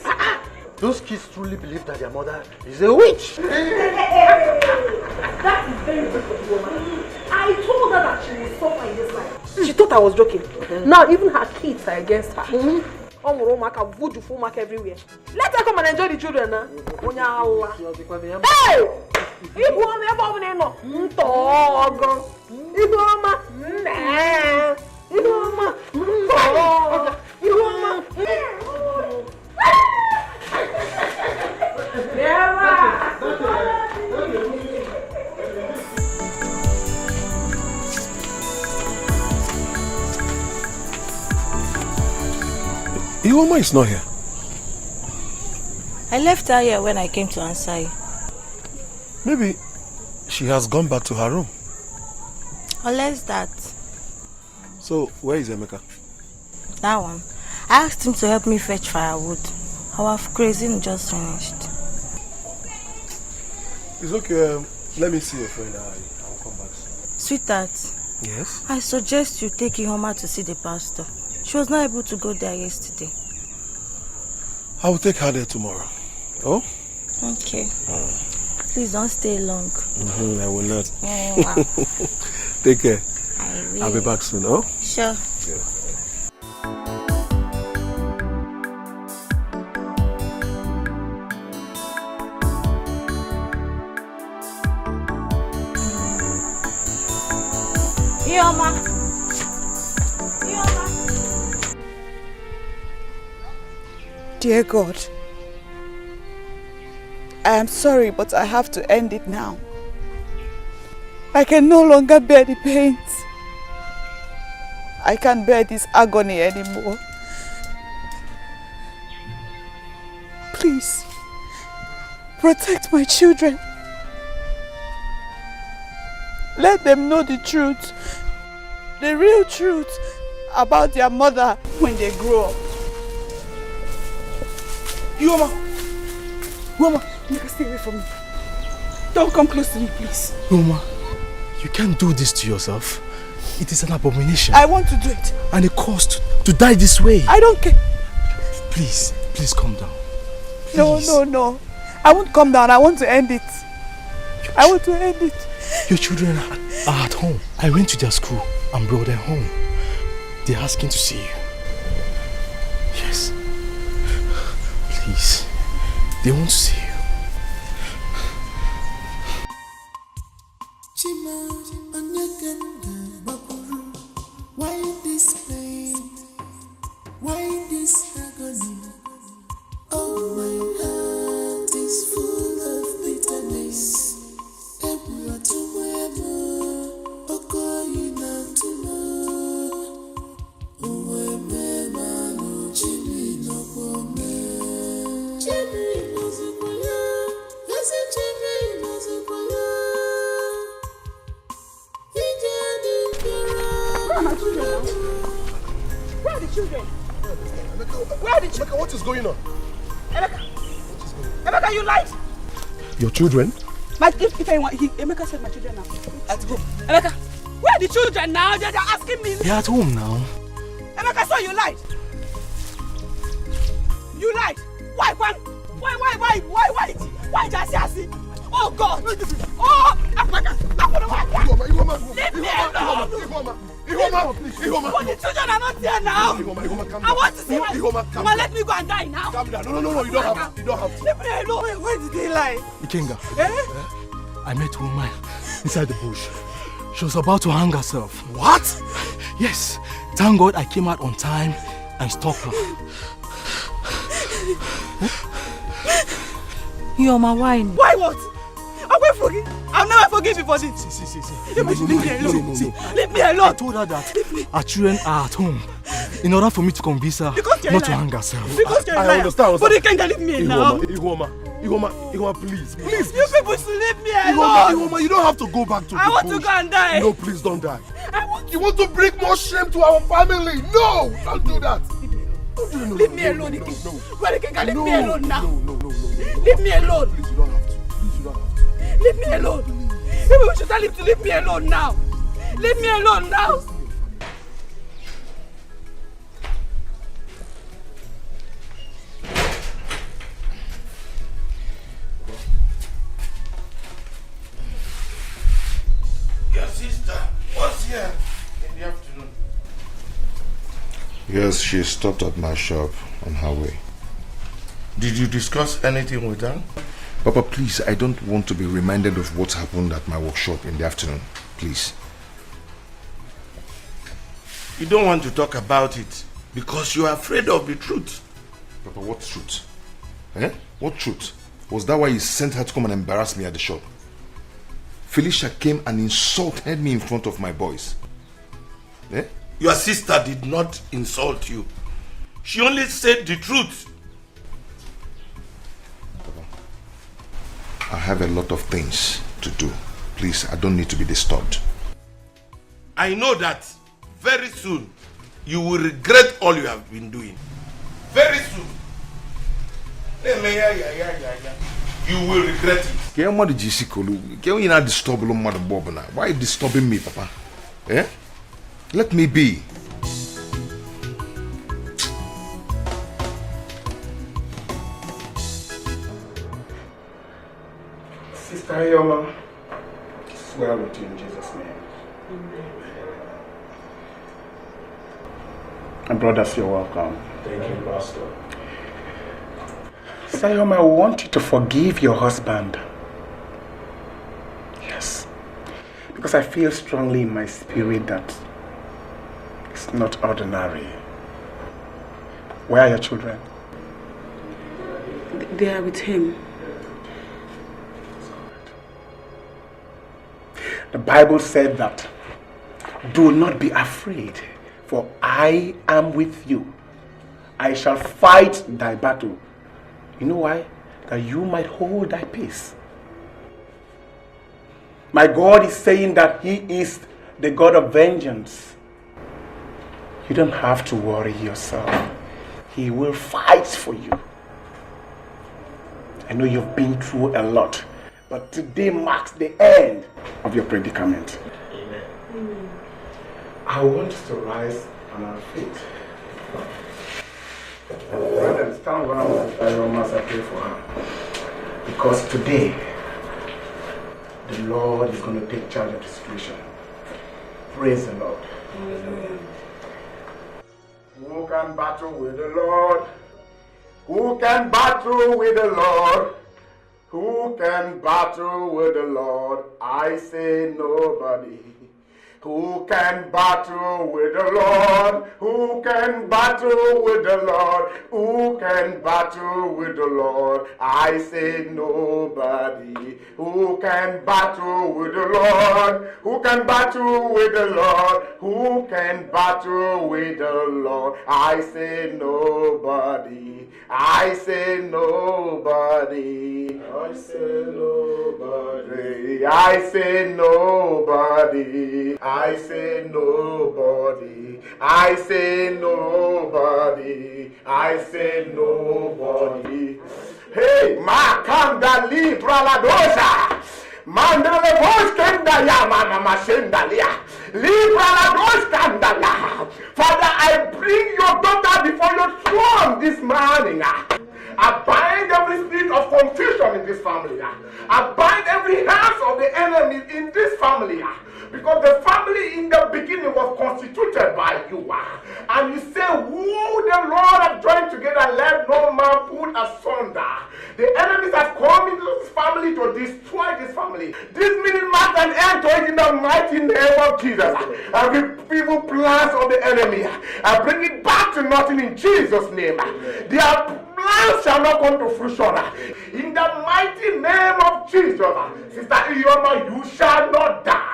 Those kids truly believe that their mother is a witch. That is very good for the woman. I told her that she will suffer in this life. She thought I was joking. Now even her kids are against her. Voodoo full mark everywhere. Let her come and enjoy the children now. Hey! Ekuma is not here. I left her here when I came to answer you. Maybe she has gone back to her room. Unless that. So, where is Emeka? That one. I asked him to help me fetch firewood. Our grazing just finished. It's okay. Let me see your friend. I'll come back soon. Sweetheart. Yes? I suggest you take Ekuma to see the pastor. She was not able to go there yesterday. I will take her there tomorrow. Oh? Okay. Please don't stay long. I will not. Oh, wow. Take care. I will. I'll be back soon, oh? Sure. Yeah. Ekuma. Dear God, I am sorry, but I have to end it now. I can no longer bear the pains. I can't bear this agony anymore. Please Please, protect my children. Let them know the truth, the real truth about their mother when they grow up. Yoma! You can stay away from me. Don't come close to me, please. Yoma, you can't do this to yourself. It is an abomination. I want to do it. And a cost to die this way. I don't care. Please calm down. Please. No. I won't calm down. I want to end it. I want to end it. Your children are at home. I went to their school and brought them home. They're asking to see you. Yes. Please. They want to see you. Why this pain? Why this agony? Oh, my heart is full of bitterness. Where are the children? Where are the children? What is going on? Emeka, you lied. Your children? Emeka said my children now. Emeka, where are the children now? They're asking me. They're at home now. Emeka, so you lied. You lied. Why? Why Jasiasi? Oh God! Oh, Emeka, leave me alone. But the children are not here now. I want to see my... Mama, let me go and die now. Calm down. No, you don't have to. Leave me alone. Where did they lie? Ikenga, I met a woman inside the bush. She was about to hang herself. What? Yes. Thank God I came out on time and stopped her. You're my wine. Why what? I'll never forgive you for this. See. Leave me alone. Leave me alone. I told her that our children are at home in order for me to convince her not to hang herself. Because you're I understand. But you can't leave me now. Ihoma, please. You people should leave me alone. Ihoma, you don't have to go back to the bush. I want to go and die. No, please don't die. You want to bring more shame to our family? No, don't do that. Leave me alone. Leave me alone now. Leave me alone. Please, you don't have to. Leave me alone. Maybe we should tell him to leave me alone now. Leave me alone now. Your sister was here in the afternoon. Yes, she stopped at my shop on her way. Did you discuss anything with her? Papa, please, I don't want to be reminded of what happened at my workshop in the afternoon. Please. You don't want to talk about it because you are afraid of the truth. Papa, what truth? What truth? Was that why you sent her to come and embarrass me at the shop? Felicia came and insulted me in front of my boys. Your sister did not insult you. She only said the truth. I have a lot of things to do. Please, I don't need to be disturbed. I know that very soon you will regret all you have been doing. Very soon. You will regret it. Why are you disturbing me, Papa? Let me be. Sister Yoma, swear with you in Jesus' name. And brothers, you're welcome. Thank you, Pastor. Sister Yoma, I want you to forgive your husband. Yes. Because I feel strongly in my spirit that it's not ordinary. Where are your children? They are with him. The Bible said that, do not be afraid, for I am with you. I shall fight thy battle, You know why? That you might hold thy peace. My God is saying that He is the God of vengeance. You don't have to worry yourself. He will fight for you. I know you've been through a lot, but today marks the end of your predicament. Amen. I want us to rise on our feet. Brother, stand around as I pray for her. Because today, the Lord is going to take charge of the situation. Praise the Lord. Amen. Who can battle with the Lord? Who can battle with the Lord? Who can battle with the Lord? I say nobody. Who can battle with the Lord? Who can battle with the Lord? Who can battle with the Lord? I say nobody. Who can battle with the Lord? Who can battle with the Lord? Who can battle with the Lord? I say nobody. I say nobody. I say nobody. I say nobody. I say nobody. I say nobody. I say nobody. Hey, Makanda Libra La Dosa. Mandale Boskenda Yamana Masendalia. Libra La Doskandala. Father, I bring your daughter before your throne this morning. I bind every spirit of confusion in this family. I bind every hands of the enemy in this family. Because the family in the beginning was constituted by you. And you say, who the Lord have joined together, let no man put asunder. The enemies have come into this family to destroy this family. This meaning marks an end to it in the mighty name of Jesus. Every evil plans of the enemy, I bring it back to nothing in Jesus' name. Their plans shall not come to fruition. In the mighty name of Jesus, Sister Eriobu, you shall not die.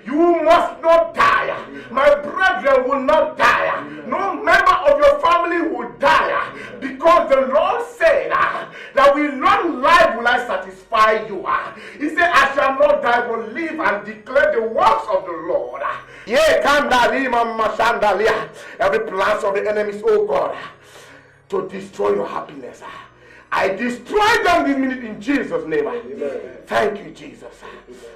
You must not die. My brethren will not die. No member of your family will die. Because the Lord said that with long life will I satisfy you. He said, I shall not die, but live and declare the works of the Lord. Every plans of the enemies, oh God, to destroy your happiness, I destroy them this minute in Jesus' name. Amen. Thank you, Jesus.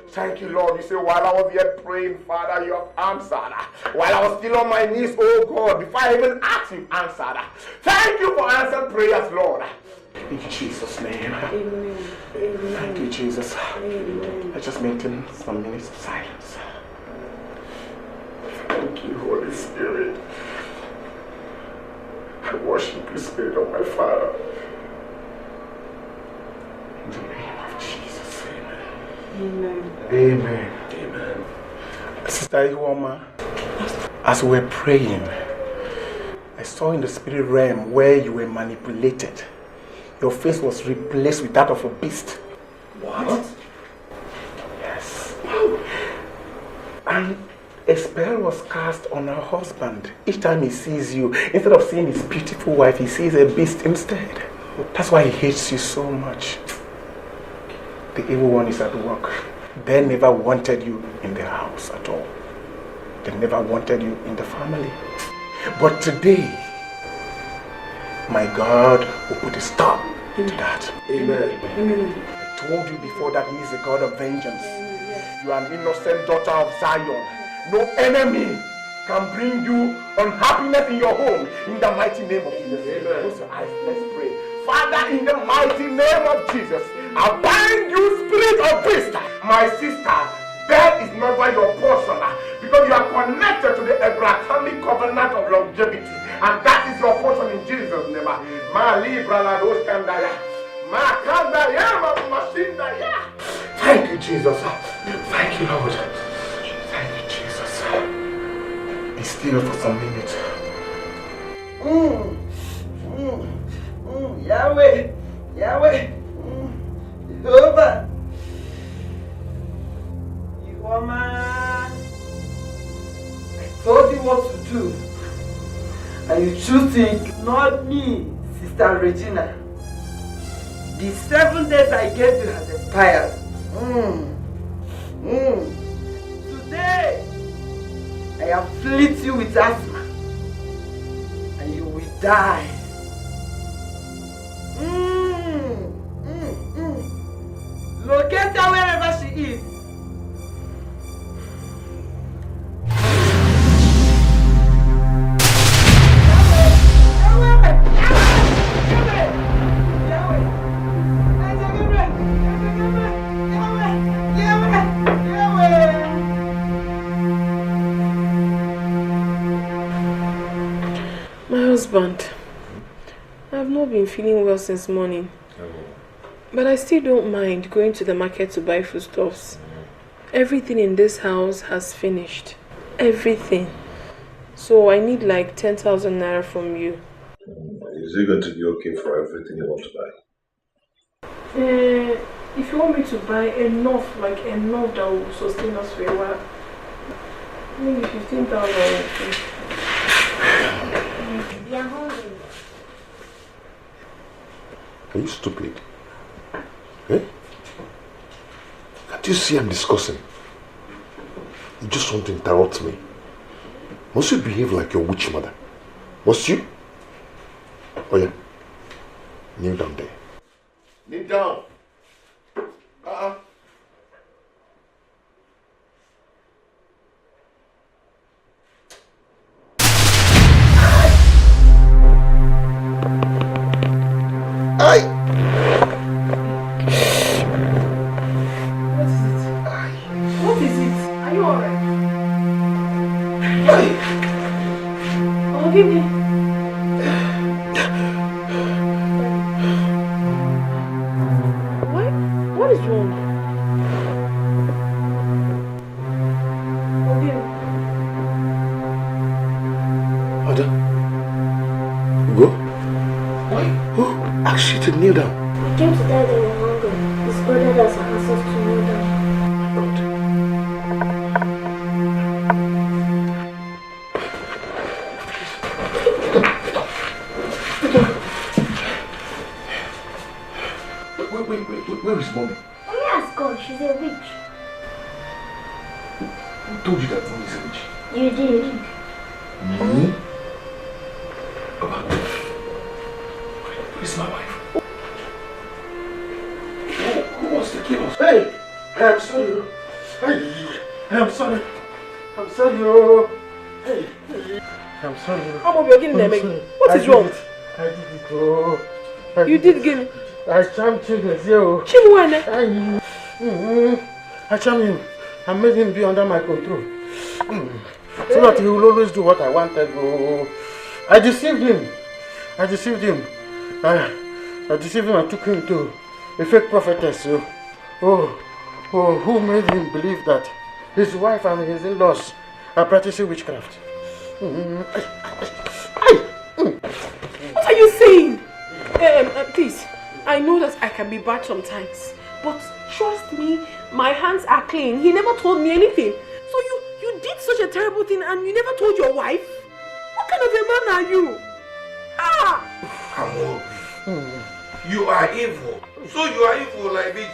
Thank you, Lord. You say, while I was yet praying, Father, you have answered. While I was still on my knees, oh God, before I even asked, you answered. Thank you for answered prayers, Lord. In Jesus' name. Amen. Thank you, Jesus. Amen. Let's just maintain some minutes of silence. Thank you, Holy Spirit. I worship you, Spirit of my Father. In the name of Jesus, amen. Amen. Amen. Sister Iwoma, as we were praying, I saw in the spirit realm where you were manipulated. Your face was replaced with that of a beast. What? Yes. And a spell was cast on her husband. Each time he sees you, instead of seeing his beautiful wife, he sees a beast instead. That's why he hates you so much. The evil one is at work. They never wanted you in the house at all. They never wanted you in the family. But today, my God will put a stop to that. Amen. I told you before that He is a God of vengeance. You are an innocent daughter of Zion. No enemy can bring you unhappiness in your home. In the mighty name of Jesus. Close your eyes. Let's pray. Father, in the mighty name of Jesus, I bind you, spirit of beast. My sister, death is never your portion because you are connected to the Abrahamic covenant of longevity, and that is your portion in Jesus' name. Thank you, Jesus. Thank you, Lord. Thank you, Jesus. Be still for some minutes. Yahweh, Yahweh, Jehovah, Ekuma. I told you what to do, and you choose to ignore me, Sister Regina. The 7 days I gave you has expired. Today, I afflict you with asthma. And you will die. Locate her wherever she is. My husband, I've not been feeling well since morning. But I still don't mind going to the market to buy foodstuffs. Everything in this house has finished. Everything. So I need like 10,000 naira from you. Is it going to be okay for everything you want to buy? If you want me to buy enough that will sustain us for a while, maybe 15,000. You're hungry. Are you stupid? Eh? Can't you see I'm discussing? You just want to interrupt me. Must you behave like your witch mother? Must you? Oh yeah. Kneel down there. Kneel down. What is it? Are you alright? Oh, give me. What is wrong? Ada, go. Why? Who asked you to kneel down? I came to tell them you're hungry. His brother doesn't ask us to kneel down. Where is mommy? Mommy has gone. She's a witch. Who told you that mommy is a witch? You did. Me? Baba, where is my wife? Who wants to kill us? Hey! I'm sorry. Hey! I'm sorry. I'm sorry. Oh. Hey! I'm sorry. What is wrong? I did it. Oh. You did again? I charmed Chikelue. Chimuane? I charmed him. I made him be under my control. So that he will always do what I wanted. Oh. I deceived him. I deceived him and took him to a fake prophetess. Who made him believe that his wife and his in-laws are practicing witchcraft. What are you saying? Please, I know that I can be bad sometimes, but trust me, my hands are clean. He never told me anything. So you did such a terrible thing and you never told your wife? What kind of a man are you? You are evil. So you are evil like this.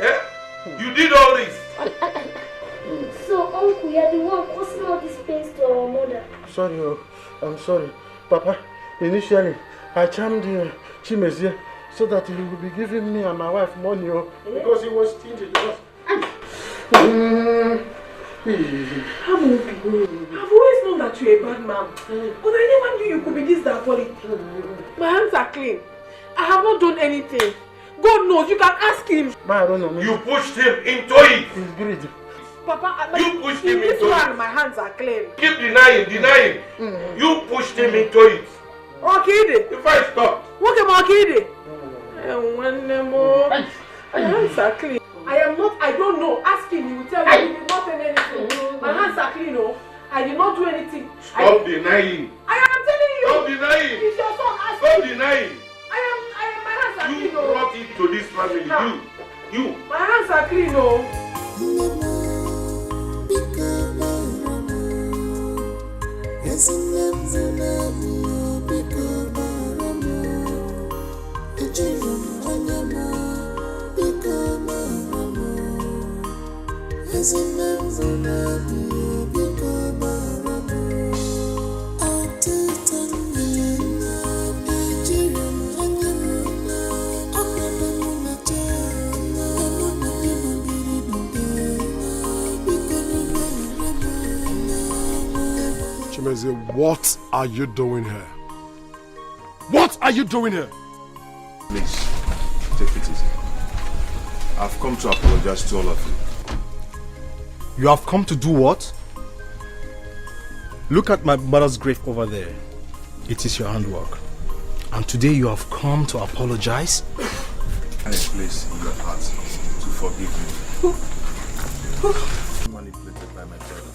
Eh? You did all this. So, Uncle, you're the one causing all this pain to our mother. Sorry, I'm sorry. Papa, initially, I charmed Chimezie so that he would be giving me and my wife money because he was stingy. I've always known that you're a bad man, but I never knew you could be this diabolic. My hands are clean. I have not done anything. God knows, you can ask him. You pushed him into it. He's greedy. Papa, you pushed him into it. My hands are clean. Keep denying. You pushed him into it. Okay. If I stop. What am I? My hands are clean. I don't know. Ask him, he will tell you. He did not say anything. My hands are clean, I did not do anything. Stop denying. I am telling you. Stop denying. It's your son. Ask Stop him. denying. My hands are clean. You brought it to this family. You. My hands are clean, Yes, What are you doing here? What are you doing here? Please, take it easy. I've come to apologize to all of you. You have come to do what? Look at my mother's grave over there. It is your handwork. And today you have come to apologize? And please, in your heart, to forgive me. Manipulated by my brother.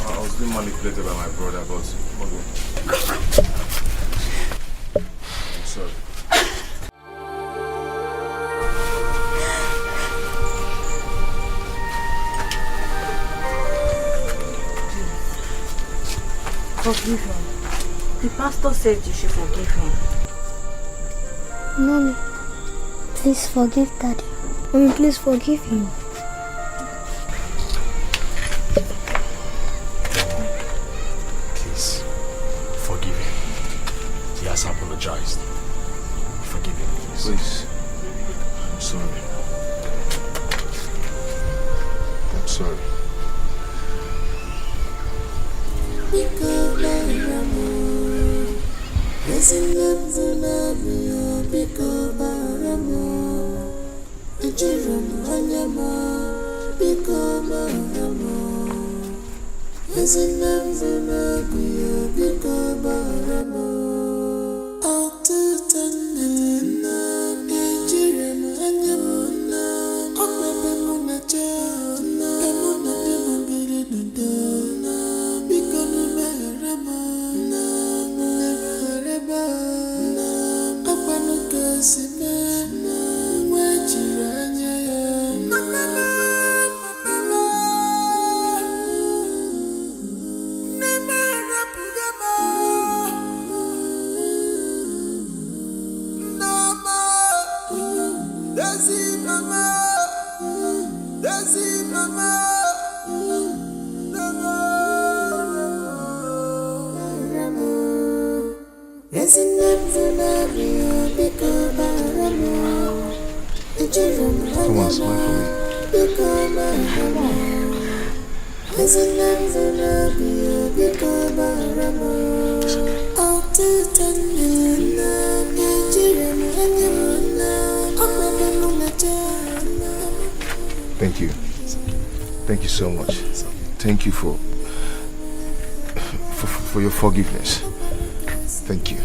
I was being manipulated by my brother, but I'm sorry. Forgive him. The pastor said you should forgive him. Mommy, please forgive Daddy. Mommy, please forgive him. Please, forgive him. He has apologized. Forgive him, please. Please. I'm sorry. I'm sorry. Come on, smile for me. Thank you. Thank you so much. Thank you for your forgiveness. Thank you.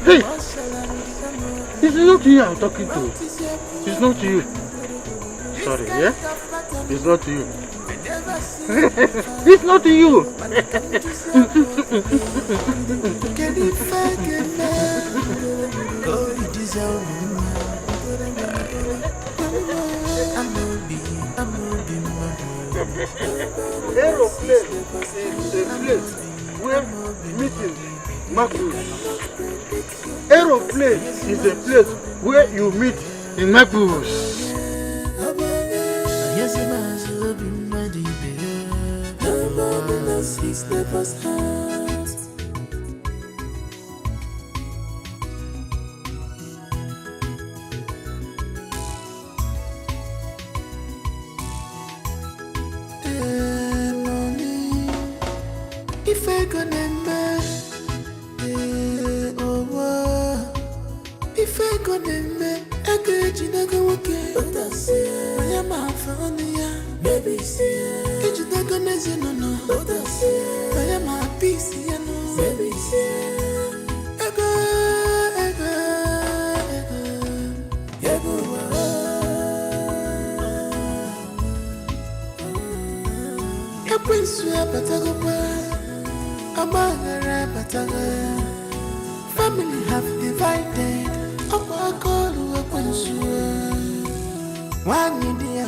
Hey! It's not you I'm talking to. It's not you. Sorry, yeah? It's not you. It's not you. Aeroplane is a place where meetings, Macros. Aeroplane is a place where you meet in Macros. If I gonna if I gonna I get you not go okay. But I say I am a Faani, baby. Say you not gonna say no. But I say I am a peace, baby. Family have divided. One idea,